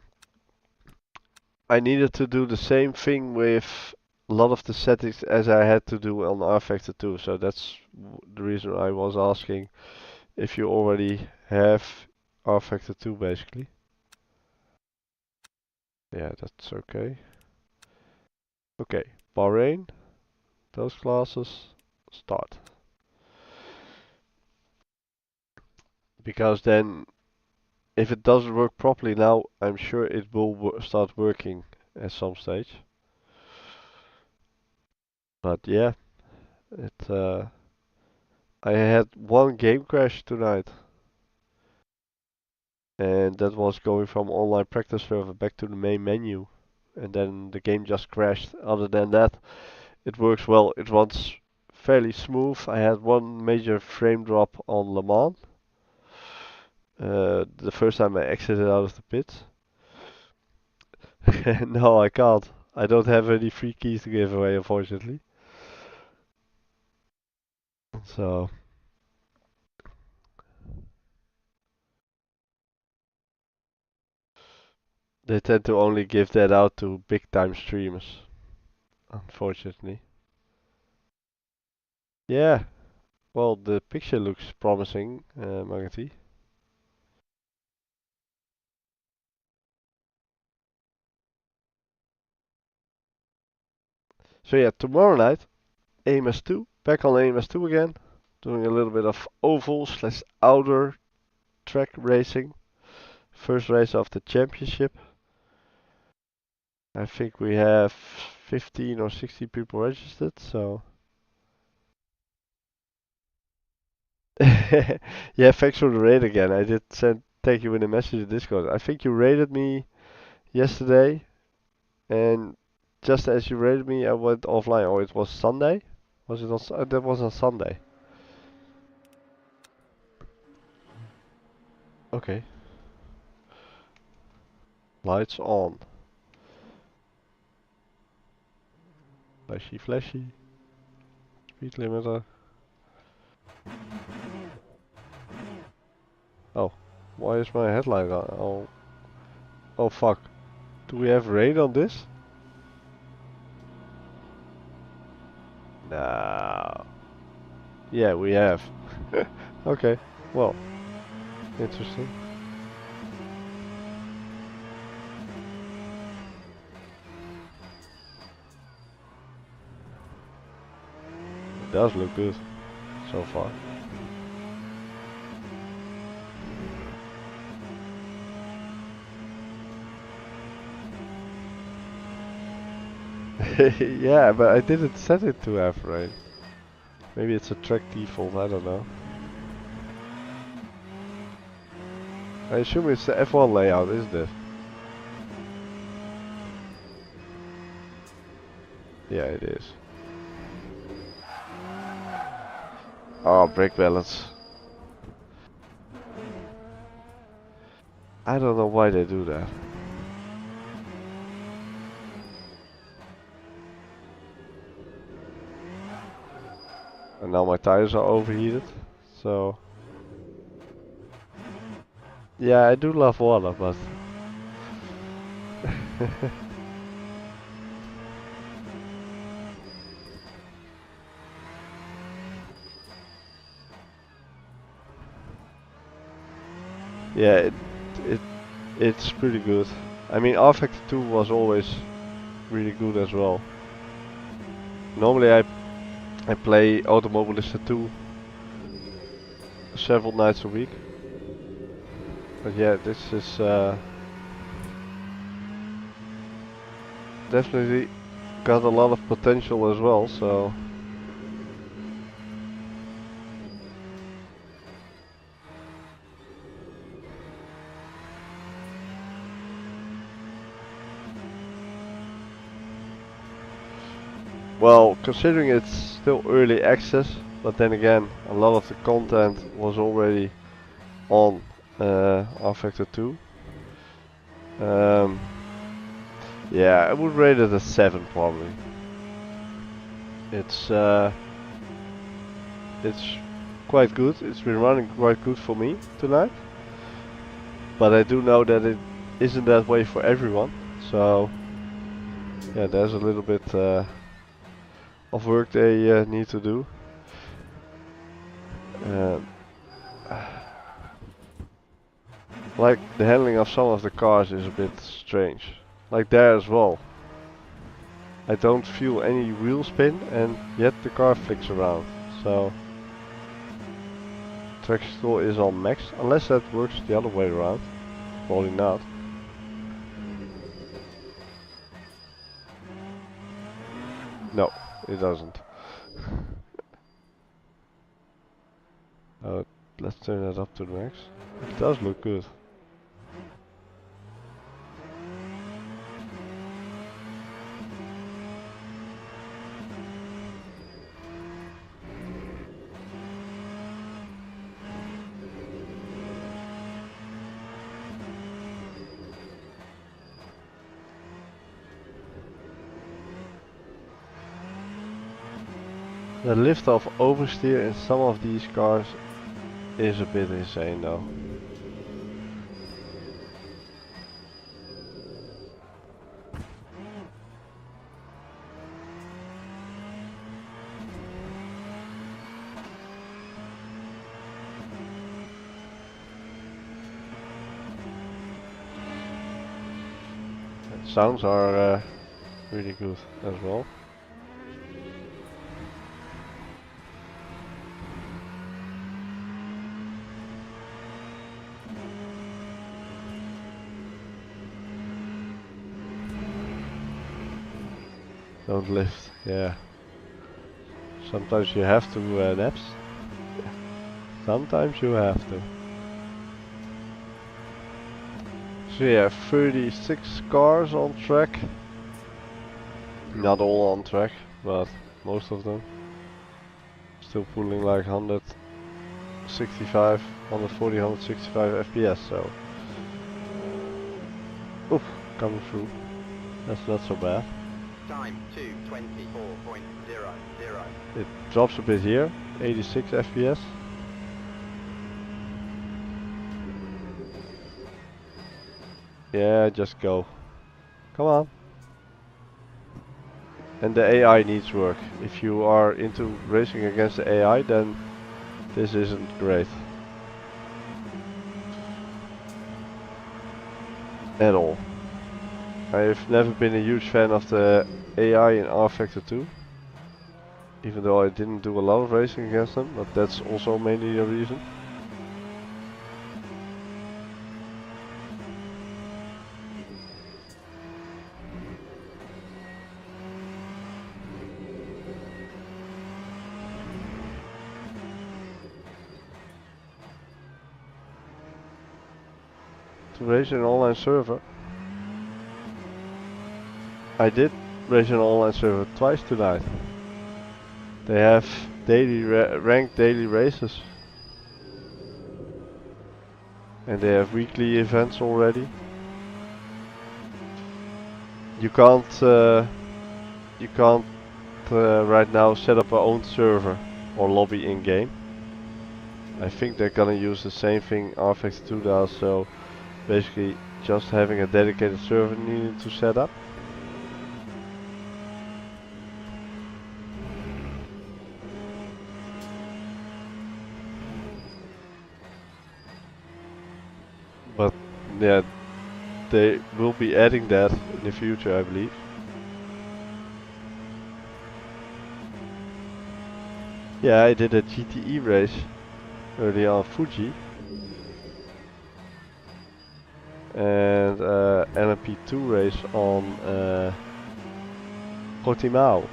I needed to do the same thing with a lot of the settings as I had to do on R Factor 2. So that's the reason I was asking if you already have R Factor 2 basically. Yeah, that's okay. Okay, Bahrain, those classes, start. Because then, if it doesn't work properly now, I'm sure it will start working at some stage. But yeah, it. I had one game crash tonight, and that was going from online practice server back to the main menu, and then the game just crashed. Other than that, it works well. It runs fairly smooth. I had one major frame drop on Le Mans. The first time I exited out of the pit. No, I can't. I don't have any free keys to give away, unfortunately. So, they tend to only give that out to big time streamers, unfortunately. Yeah, well, the picture looks promising, Magati. So yeah, tomorrow night, AMS2, back on AMS2 again, doing a little bit of oval slash outer track racing. First race of the championship. I think we have 15 or 16 people registered, so. Yeah, thanks for the raid again. I did thank you in a message in Discord. I think you raided me yesterday, and just as you raided me, I went offline. Oh, it was Sunday? Was it on? That was on Sunday. Okay. Lights on. Flashy, flashy. Speed limiter. Why is my headlight on? Oh, oh fuck. Do we have rain on this? No. Yeah, we have. Okay, well, interesting. It does look good so far. Yeah, but I didn't set it to have rain. Maybe it's a track default, I don't know. I assume it's the F1 layout, isn't it? Yeah, it is. Oh, brake balance. I don't know why they do that. And now my tires are overheated, so... Yeah, I do love water, but... yeah, it's pretty good. I mean, R-Factor 2 was always really good as well. Normally I play Automobilista 2 several nights a week. But yeah, this is definitely got a lot of potential as well, so... Well, considering it's still early access, but then again, a lot of the content was already on R-Factor 2. Yeah, I would rate it a 7 probably. It's quite good. It's been running quite good for me tonight. But I do know that it isn't that way for everyone. So yeah, there's a little bit of work they need to do. Like the handling of some of the cars is a bit strange. Like there as well. I don't feel any wheel spin and yet the car flicks around. So traction control is on max, unless that works the other way around. Probably not. No, it doesn't. Let's turn that up to the max. It does look good. The lift off oversteer in some of these cars is a bit insane though. Sounds are really good as well. Don't lift, yeah. Sometimes you have to, Naps. Sometimes you have to. So yeah, 36 cars on track. Not all on track, but most of them. Still pulling like 165, 140, 165 FPS, so... Oof, coming through. That's not so bad. Time 2:24.00. It drops a bit here, 86 FPS. Yeah, just go. Come on. And the AI needs work. If you are into racing against the AI, then this isn't great. At all. I've never been a huge fan of the AI in R Factor 2. Even though I didn't do a lot of racing against them, but that's also mainly a reason. To race in an online server. I did race in an online server twice tonight. They have daily ranked daily races. And they have weekly events already. You can't right now set up your own server or lobby in game. I think they're gonna use the same thing RFX 2 does, so basically just having a dedicated server needed to set up. But yeah, they will be adding that in the future, I believe. Yeah, I did a GTE race early on Fuji. And LMP2 race on Portimao.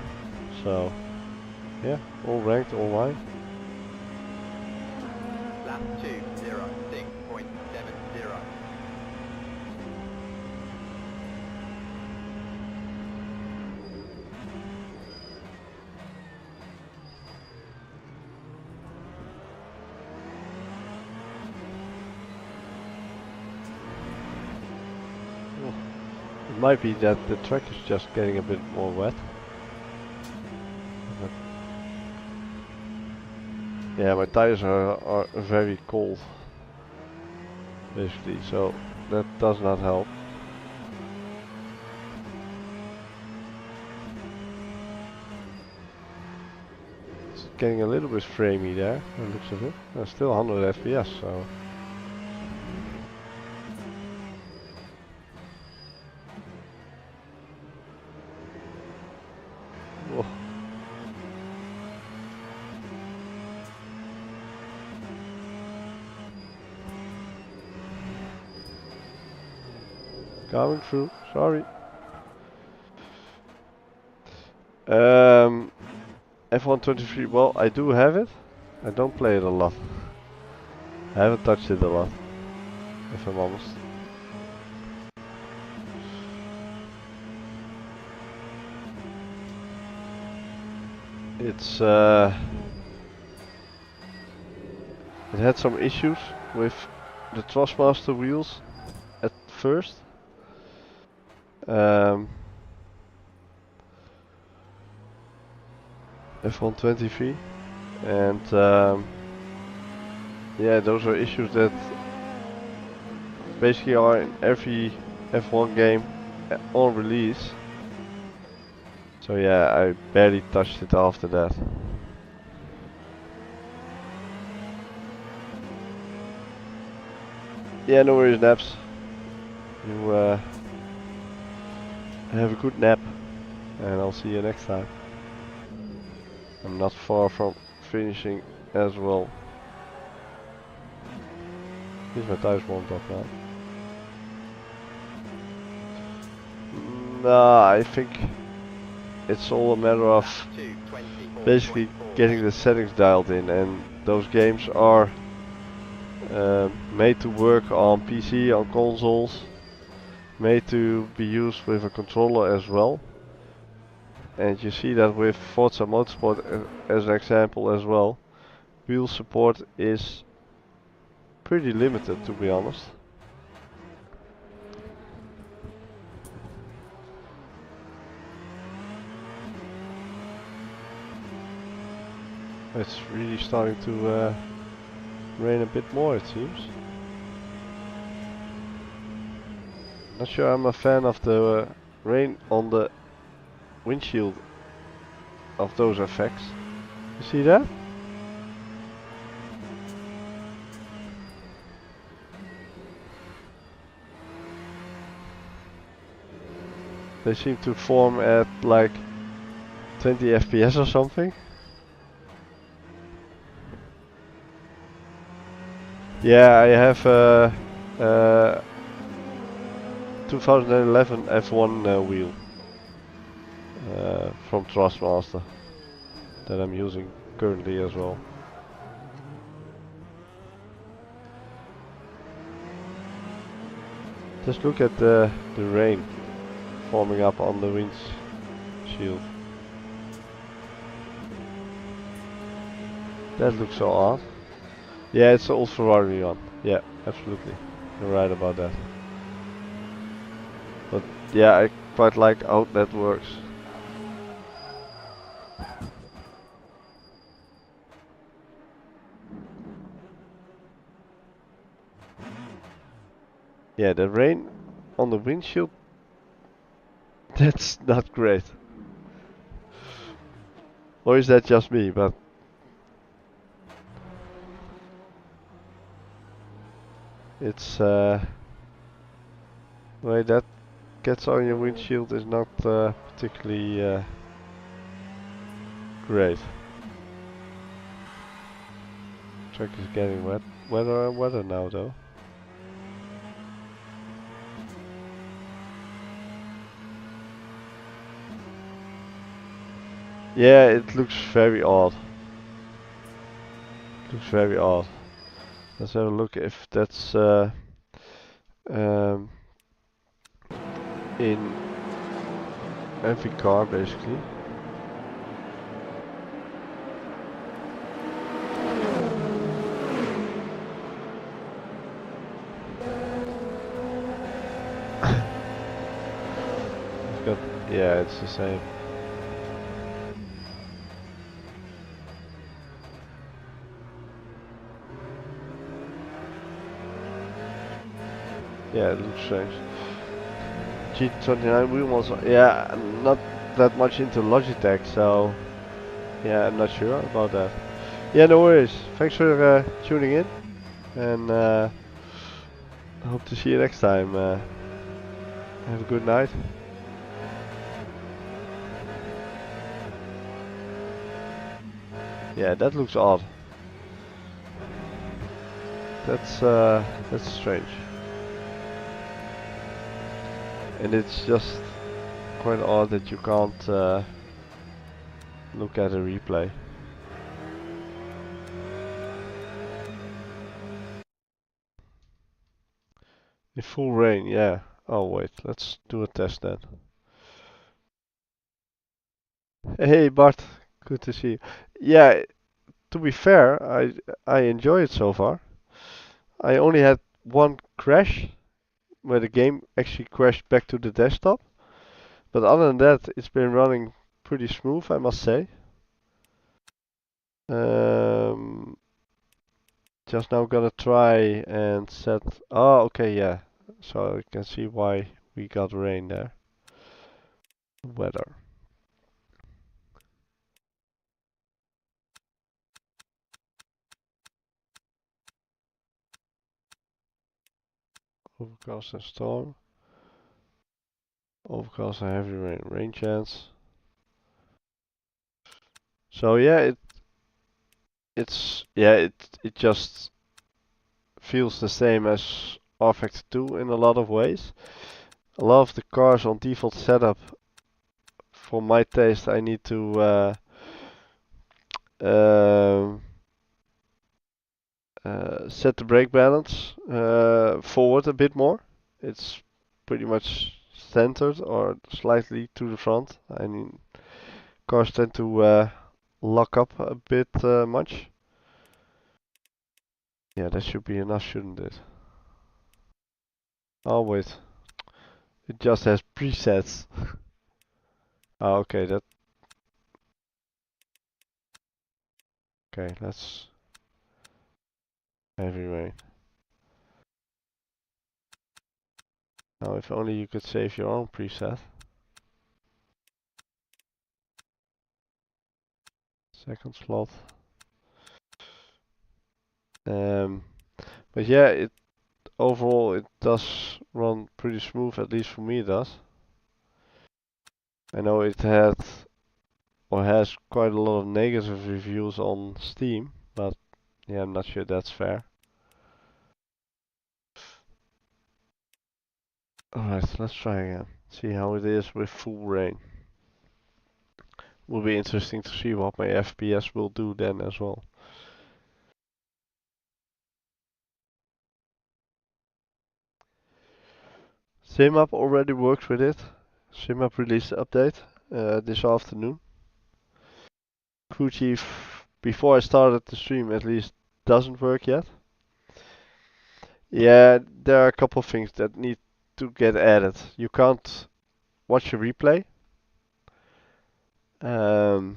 So yeah, all ranked online. Lap 206.70. It might be that the track is just getting a bit more wet. But yeah, my tires are very cold, basically, so that does not help. It's getting a little bit framey there, by the looks of it. Still 100 FPS, so. Whoa. Coming through, sorry. F1 23, well, I do have it. I don't play it a lot. I haven't touched it a lot, if I'm honest. It's it had some issues with the Thrustmaster wheels at first. F123, and yeah, those are issues that basically are in every F1 game on release. So yeah, I barely touched it after that. Yeah, no worries, Naps. You have a good nap, and I'll see you next time. I'm not far from finishing as well. At least my tires warmed up now. Nah, I think it's all a matter of basically getting the settings dialed in, and those games are made to work on PC, on consoles, made to be used with a controller as well. And you see that with Forza Motorsport as an example as well. Wheel support is pretty limited, to be honest. It's really starting to rain a bit more, it seems. Not sure I'm a fan of the rain on the windshield of those effects. You see that? They seem to form at like 20 FPS or something. Yeah, I have a 2011 F1 wheel from Thrustmaster that I'm using currently as well. Just look at the rain forming up on the windshield. That looks so odd. Yeah, it's the old Ferrari one. Yeah, absolutely. You're right about that. But yeah, I quite like how that works. Yeah, the rain on the windshield, that's not great. Or is that just me? But it's the way that gets on your windshield is not particularly great. Track is getting wetter and wetter now though. Yeah, it looks very odd. Looks very odd. Let's have a look if that's um, in every car basically. It's got, yeah, it's the same. Yeah, it looks strange. GT29 wheel was, yeah, I'm not that much into Logitech, so yeah, I'm not sure about that. Yeah, no worries. Thanks for tuning in, and I hope to see you next time. Have a good night. Yeah, that looks odd. That's strange. And it's just quite odd that you can't look at a replay. In full rain, yeah. Oh wait, let's do a test then. Hey Bart, good to see you. Yeah, to be fair, I enjoy it so far. I only had one crash where the game actually crashed back to the desktop. But other than that, it's been running pretty smooth, I must say. Um, just now gonna try and set. Oh, okay, yeah. So I can see why we got rain there. Weather. Overcast and storm. Overcast and heavy rain. Rain chance. So yeah, it just feels the same as R-Factor 2 in a lot of ways. A lot of the cars on default setup, for my taste, I need to um, set the brake balance forward a bit more. It's pretty much centered or slightly to the front. I mean, cars tend to lock up a bit much. Yeah, that should be enough, shouldn't it? Oh wait, it just has presets. Oh, okay, okay. Let's heavy rain. Now if only you could save your own preset. Second slot. But yeah, overall it does run pretty smooth, at least for me it does. I know it had or has quite a lot of negative reviews on Steam, but yeah, I'm not sure that's fair. Alright, let's try again. See how it is with full rain. Will be interesting to see what my FPS will do then as well. SimUp already works with it. SimUp released the update this afternoon. Crew Chief, before I started the stream at least, doesn't work yet. Yeah, there are a couple of things that need to get added. You can't watch a replay. You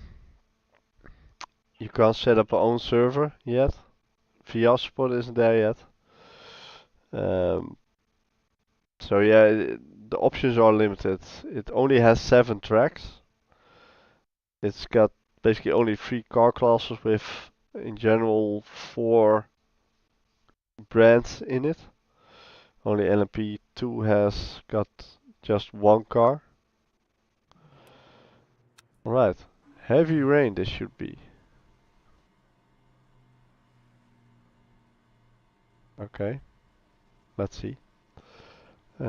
can't set up your own server yet. VR support isn't there yet. So yeah, the options are limited. It only has 7 tracks. It's got basically only 3 car classes with, in general, 4 brands in it. Only LMP2 has got just 1 car. Alright, heavy rain this should be. Okay, let's see. So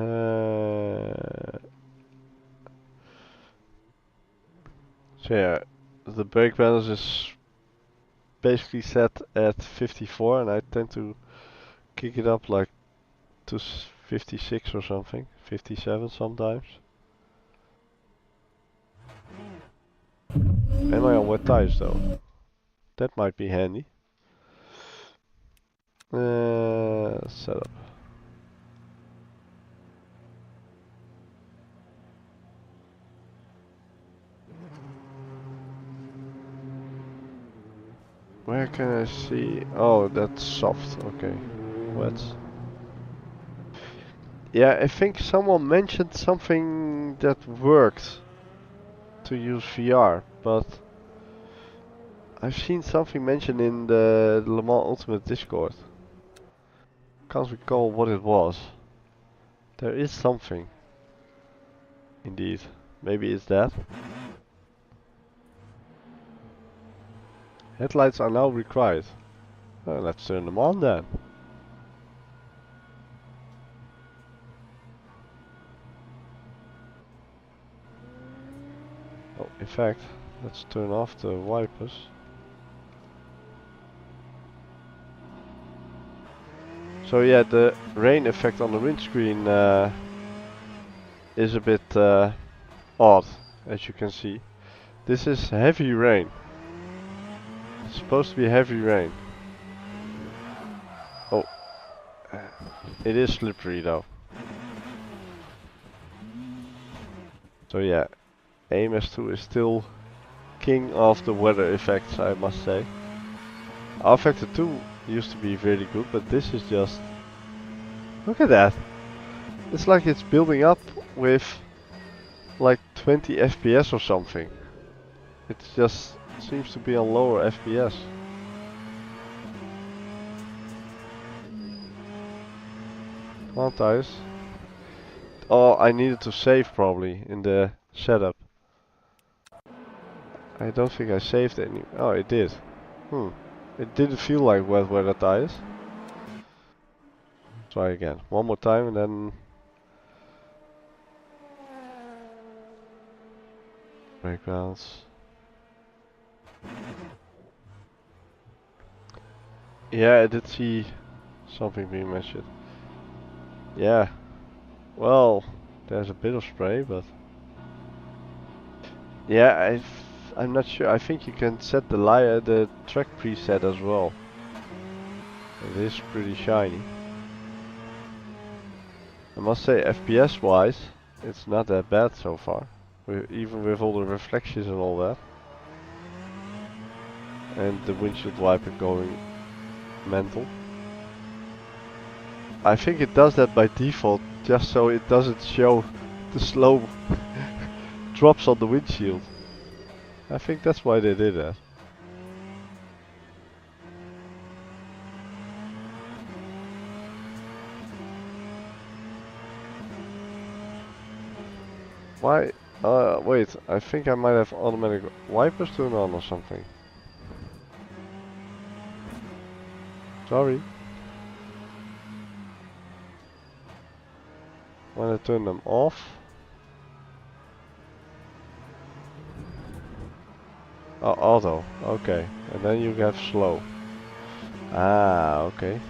yeah, the brake balance is basically set at 54 and I tend to kick it up like to 56 or something, 57 sometimes. Am I on wet tires though? That might be handy. Setup. Where can I see? Oh, that's soft. Okay, wet. Yeah, I think someone mentioned something that worked to use VR, but I've seen something mentioned in the Le Mans Ultimate Discord. Can't recall what it was. There is something. Indeed. Maybe it's that. Headlights are now required. Well, let's turn them on then. Oh, in fact, let's turn off the wipers. So yeah, the rain effect on the windscreen is a bit odd, as you can see. This is heavy rain. It's supposed to be heavy rain. Oh, it is slippery though. So yeah, AMS2 is still king of the weather effects, I must say. R-Factor 2 used to be really good, but this is just... Look at that! It's like it's building up with like 20 FPS or something. It just seems to be on lower FPS. Come on, tires. Oh, I needed to save probably in the setup. I don't think I saved any. Oh, it did. It didn't feel like wet weather tires. Try again. One more time and then... Brake balance. Yeah, I did see something being mentioned. Yeah. Well, there's a bit of spray, but... Yeah, I'm not sure. I think you can set the track preset as well. It is pretty shiny. I must say, FPS wise, it's not that bad so far. Even with all the reflections and all that. And the windshield wiper going mental. I think it does that by default, just so it doesn't show the slow drops on the windshield. I think that's why they did that. Why? Wait, I think I might have automatic wipers turned on or something. Sorry. When I turn them off. Oh, auto. Okay. And then you have slow. Ah, okay.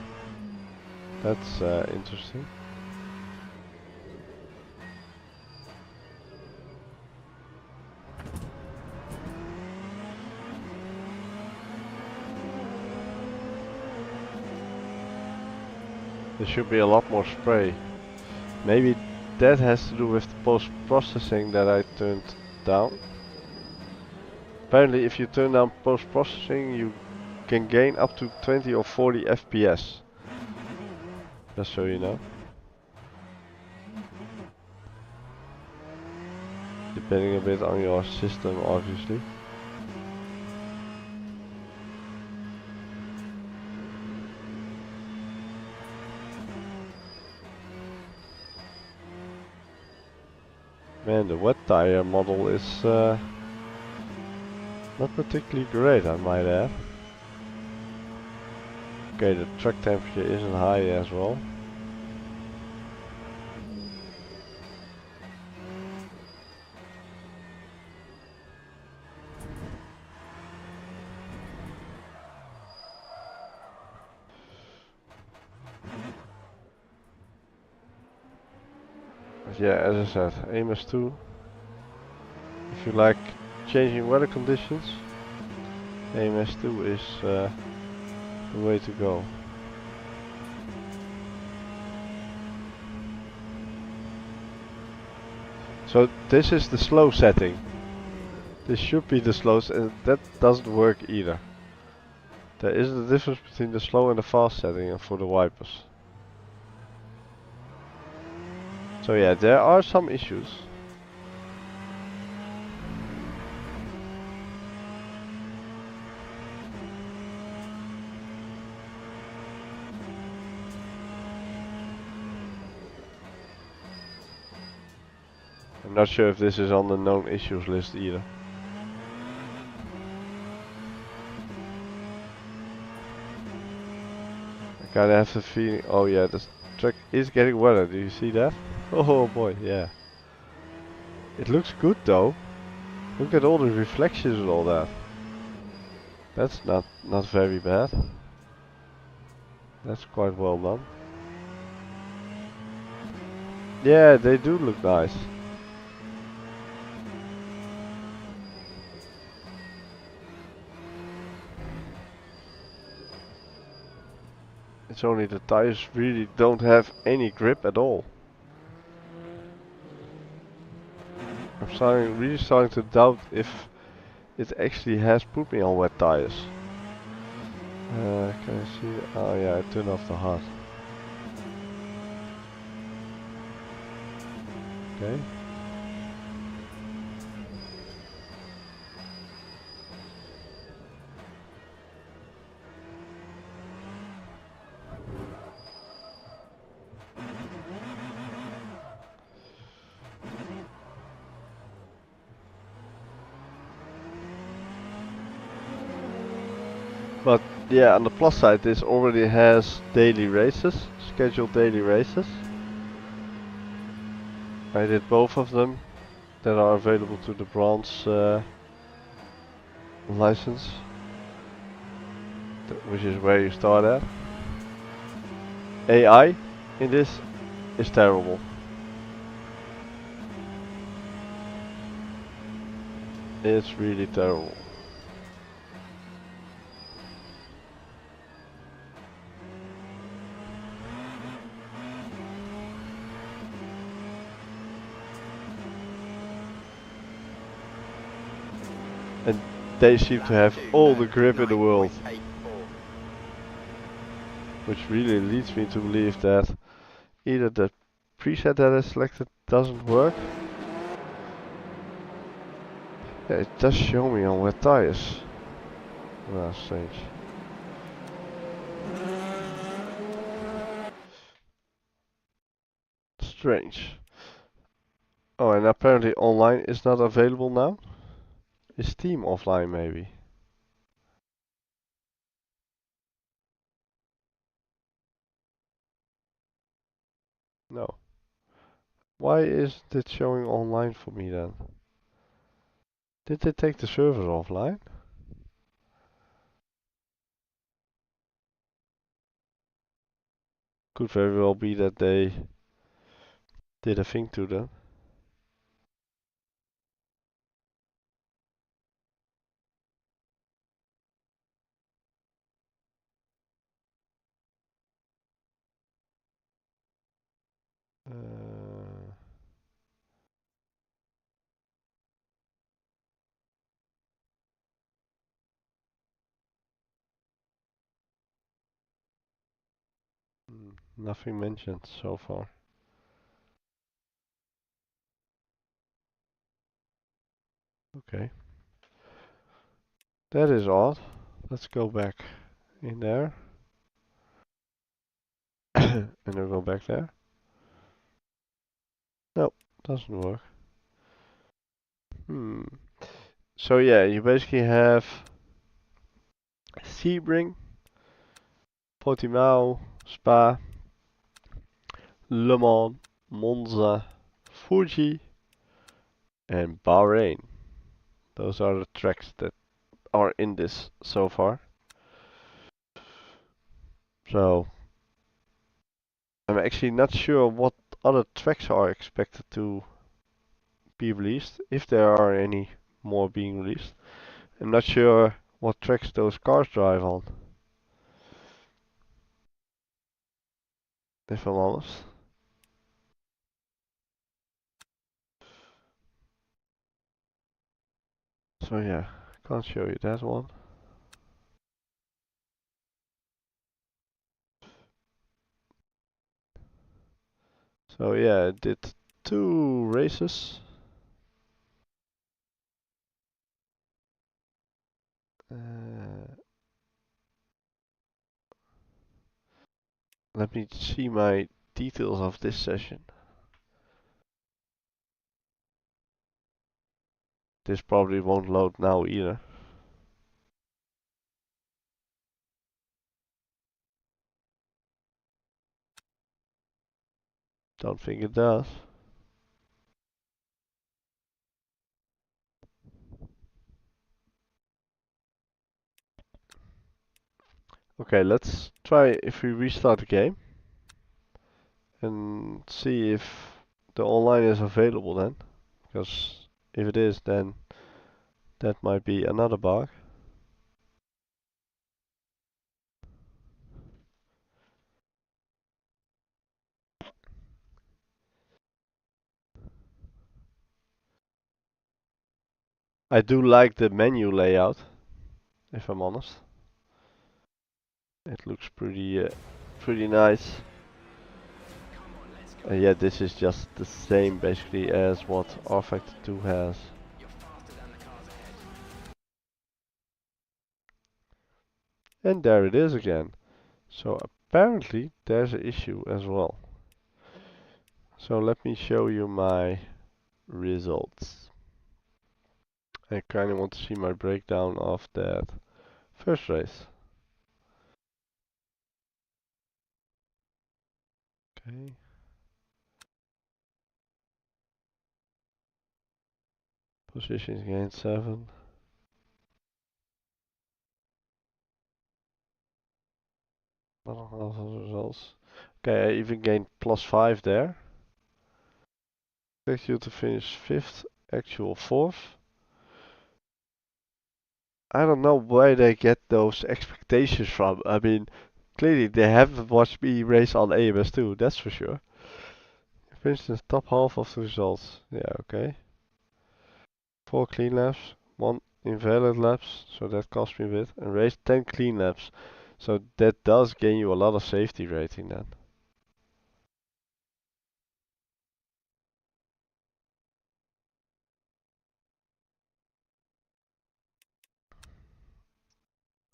That's interesting. There should be a lot more spray. Maybe that has to do with the post-processing that I turned down. Apparently if you turn down post-processing you can gain up to 20 or 40 FPS. Just so you know. Depending a bit on your system obviously. Man, the wet tire model is not particularly great, I might add. Okay, the track temperature isn't high as well. But yeah, as I said, MS2. If you like changing weather conditions, MS2 is the way to go. So this is the slow setting. This should be the slowest, and that doesn't work either. There is a difference between the slow and the fast setting for the wipers. So yeah, there are some issues. I'm not sure if this is on the known issues list either. I kinda have the feeling, oh yeah, this track is getting wetter, do you see that? Oh boy, yeah. It looks good though. Look at all the reflections and all that. That's not very bad. That's quite well done. Yeah, they do look nice. It's only the tires really don't have any grip at all. I'm really starting to doubt if it actually has put me on wet tires. Can I see? Oh yeah, I turned off the HUD. Okay. But yeah, on the plus side, this already has daily races, scheduled daily races. I did both of them that are available to the bronze license, which is where you start at. AI in this is terrible. It's really terrible. And they seem to have all the grip in the world. Which really leads me to believe that either the preset that is selected doesn't work. Yeah, it does show me on wet tires. Well, strange. Strange. Oh, and apparently online is not available now. Is Steam offline maybe? No. Why isn't it showing online for me then? Did they take the server offline? Could very well be that they did a thing to them. Uh, Nothing mentioned so far. Okay. That is odd. Let's go back in there. And then go back there. Nope, doesn't work. So yeah, you basically have Sebring, Portimao, Spa, Le Mans, Monza, Fuji, and Bahrain. Those are the tracks that are in this so far. So I'm actually not sure what other tracks are expected to be released, if there are any more being released. I'm not sure what tracks those cars drive on, if I'm honest. So yeah, can't show you that one. So yeah, I did 2 races. Let me see my details of this session. This probably won't load now either. Don't think it does. Okay, let's try if we restart the game and see if the online is available then. Because if it is, then that might be another bug. I do like the menu layout, if I'm honest. It looks pretty nice. Yeah, this is just the same basically as what R-Factor 2 has. And there it is again. So apparently there's an issue as well. So let me show you my results. I kinda want to see my breakdown of that first race. Okay. Positions gained 7. Half of the results. Okay, I even gained +5 there. Expect you to finish 5th, actual 4th. I don't know where they get those expectations from. I mean, clearly they haven't watched me race on AMS2, that's for sure. For instance, top half of the results. Yeah, okay. 4 clean laps, 1 invalid laps, so that cost me a bit. And race 10 clean laps. So that does gain you a lot of safety rating then.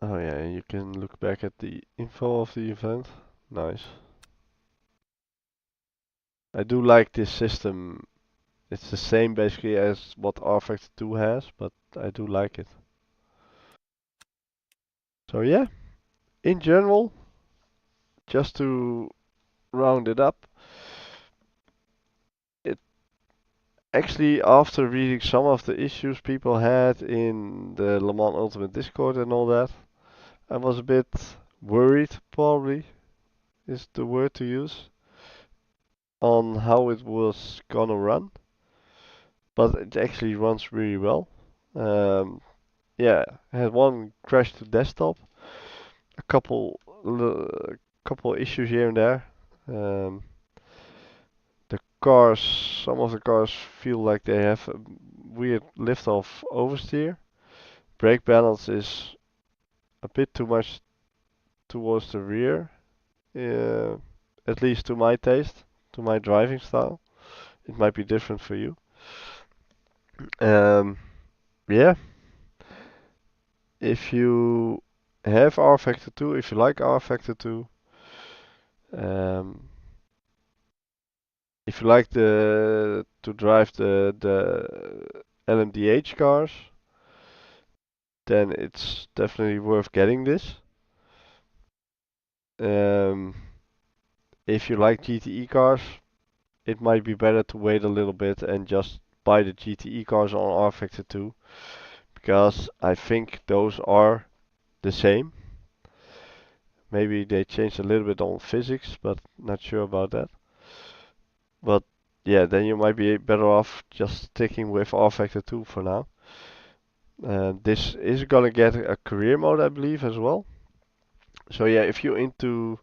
Oh yeah, you can look back at the info of the event. Nice. I do like this system. It's the same basically as what rFactor 2 has, but I do like it. So yeah, in general, just to round it up, it actually, after reading some of the issues people had in the Le Mans Ultimate Discord and all that, I was a bit worried, probably is the word to use, on how it was gonna run. But it actually runs really well. Um, yeah, I had one crash to desktop, a couple issues here and there. Um, the cars, some of the cars feel like they have a weird lift-off oversteer. Brake balance is a bit too much towards the rear, uh, at least to my taste, to my driving style. It might be different for you. Yeah, if you have rFactor 2, if you like rFactor 2, um, if you like to drive the LMDH cars, then it's definitely worth getting this. Um, if you like GTE cars, it might be better to wait a little bit and just buy the GTE cars on rFactor 2, because I think those are the same. Maybe they changed a little bit on physics, but not sure about that. But yeah, then you might be better off just sticking with rFactor 2 for now. This is gonna get a career mode, I believe, as well. So yeah, if you're into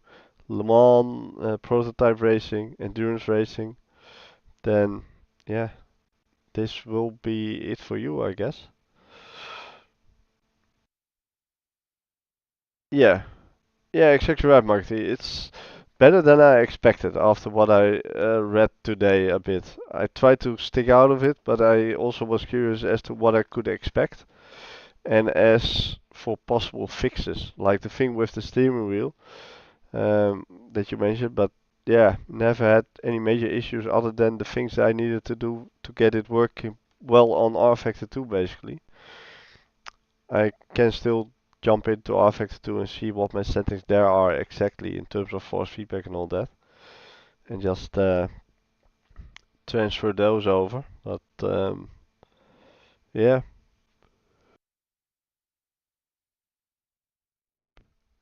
Le Mans, prototype racing, endurance racing, then yeah, this will be it for you, I guess. Yeah, yeah, exactly right, Marty. It's better than I expected after what I read today a bit. I tried to stick out of it, but I also was curious as to what I could expect. And as for possible fixes, like the thing with the steering wheel that you mentioned, but yeah, never had any major issues other than the things I needed to do to get it working well on rFactor 2 basically. I can still jump into rFactor 2 and see what my settings there are exactly in terms of force feedback and all that, and just transfer those over. But yeah,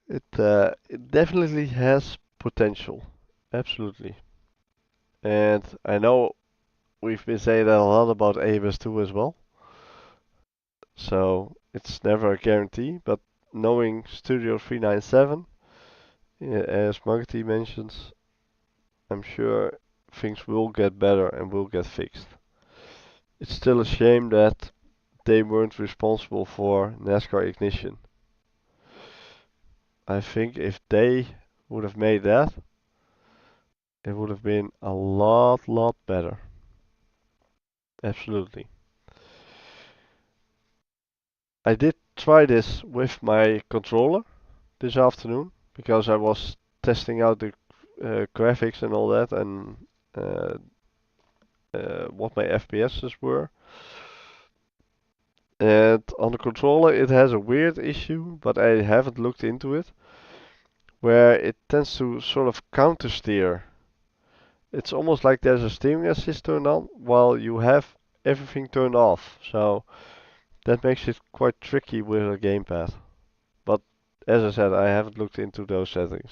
it definitely has potential, absolutely. And I know we've been saying that a lot about ABS 2 as well, so it's never a guarantee. But knowing Studio 397, as Marty mentions, I'm sure things will get better and will get fixed. It's still a shame that they weren't responsible for NASCAR Ignition. I think if they would have made that, it would have been a lot better. Absolutely. I did try this with my controller this afternoon because I was testing out the graphics and all that, and uh, what my FPSs were. And on the controller it has a weird issue, but I haven't looked into it, where it tends to sort of counter steer. It's almost like there's a steering assist turned on while you have everything turned off. So that makes it quite tricky with a gamepad. But as I said, I haven't looked into those settings,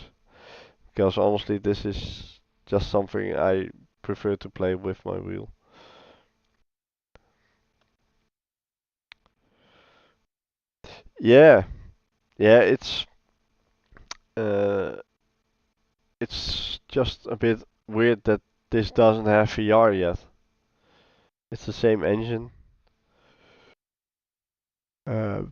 because honestly this is just something I prefer to play with my wheel. Yeah, yeah, uh, it's just a bit weird that this doesn't have VR yet. It's the same engine. Uh,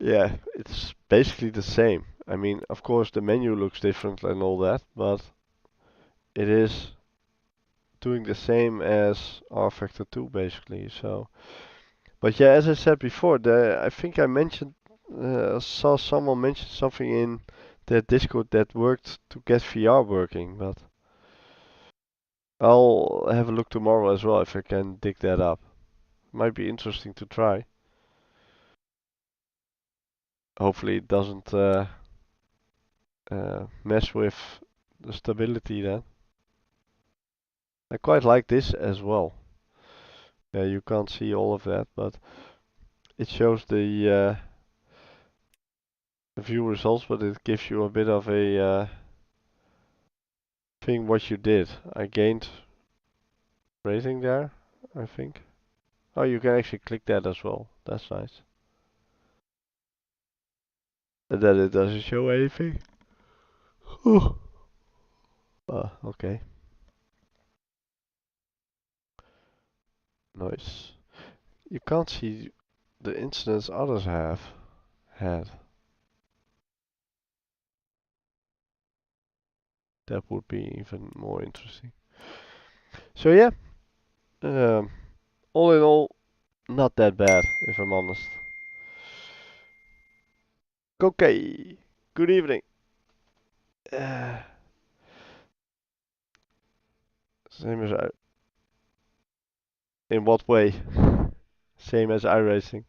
yeah, it's basically the same. I mean, of course the menu looks different and all that, but it is doing the same as rFactor 2 basically. So, But yeah, as I said before, I think I mentioned, saw someone mention something in the Discord that worked to get VR working, but I'll have a look tomorrow as well if I can dig that up. Might be interesting to try. Hopefully it doesn't mess with the stability then. I quite like this as well. Yeah, you can't see all of that, but it shows the view results, but it gives you a bit of a thing what you did. I gained rating there, I think. Oh, you can actually click that as well. That's nice. And then it doesn't show anything. Okay. Nice. You can't see the incidents others have had. That would be even more interesting. So yeah, um, all in all, not that bad, if I'm honest. Okay, good evening. Uh, Same as I. In what way? Same as iRacing.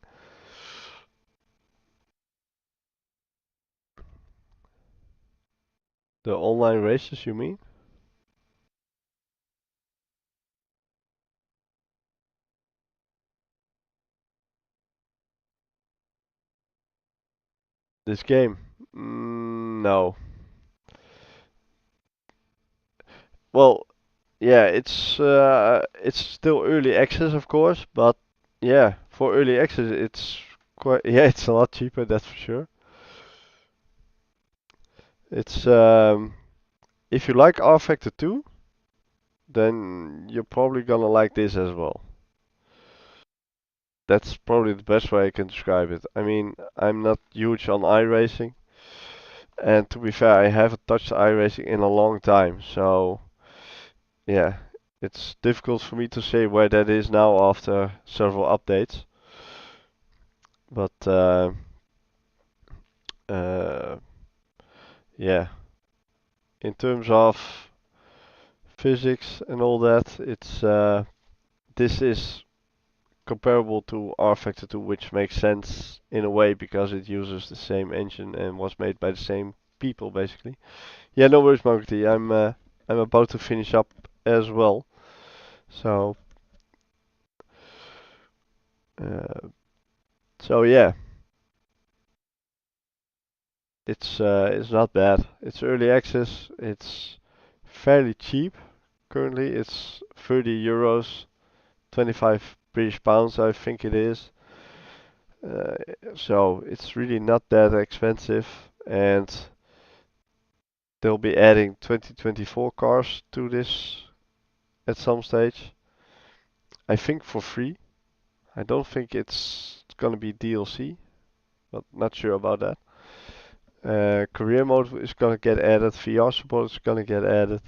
The online races, you mean? This game? No. Well, yeah, it's still early access, of course, but yeah, for early access, it's quite yeah, it's a lot cheaper, that's for sure. It's if you like R Factor 2, then you're probably gonna like this as well. That's probably the best way I can describe it. I mean, I'm not huge on iRacing, and to be fair, I haven't touched iRacing in a long time, so yeah, it's difficult for me to say where that is now after several updates. But uh, yeah, in terms of physics and all that, it's this is comparable to R Factor 2, which makes sense in a way because it uses the same engine and was made by the same people, basically. Yeah, no worries, Marty. I'm about to finish up as well. So uh, so yeah, it's not bad. It's early access. It's fairly cheap. Currently, it's 30 euros, 25 British pounds, I think it is. Uh, so it's really not that expensive, and they'll be adding 2024 cars to this at some stage. I think for free. I don't think it's gonna be DLC, but not sure about that. Career mode is gonna get added. VR support is gonna get added.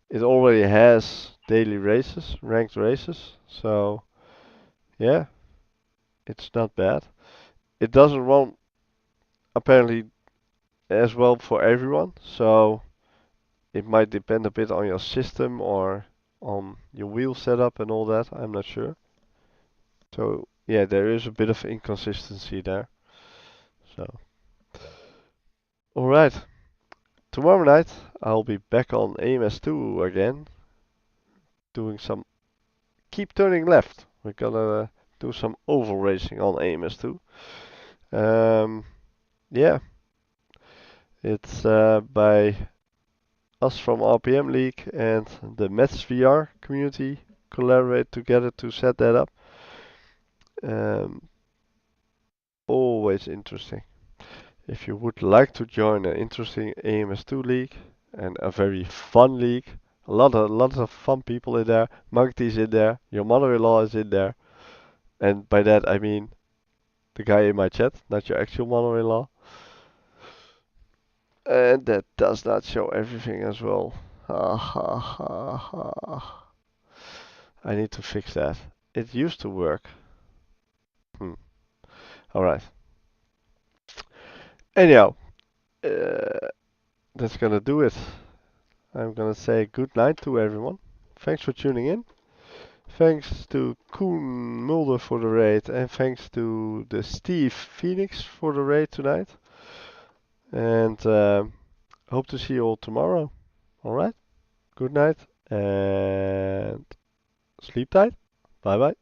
It already has daily races, ranked races, so yeah, it's not bad. It doesn't run apparently as well for everyone, so it might depend a bit on your system or on your wheel setup and all that. I'm not sure. So yeah, there is a bit of inconsistency there. So alright, tomorrow night I'll be back on AMS2 again, doing some keep turning left. We're gonna do some oval racing on AMS2. Yeah, it's by us from RPM League and the Mets VR community collaborate together to set that up. Um, Always interesting. If you would like to join an interesting AMS2 league and a very fun league, lots of fun people in there. Magdi's in there, your mother-in-law is in there, and by that I mean the guy in my chat, not your actual mother-in-law. And that does not show everything as well. Ha ha ha ha. I need to fix that. It used to work. Alright. Anyhow, that's gonna do it. I'm gonna say good night to everyone. Thanks for tuning in. Thanks to Koen Mulder for the raid, and thanks to the Steve Phoenix for the raid tonight. And hope to see you all tomorrow. Alright? Good night and sleep tight. Bye bye.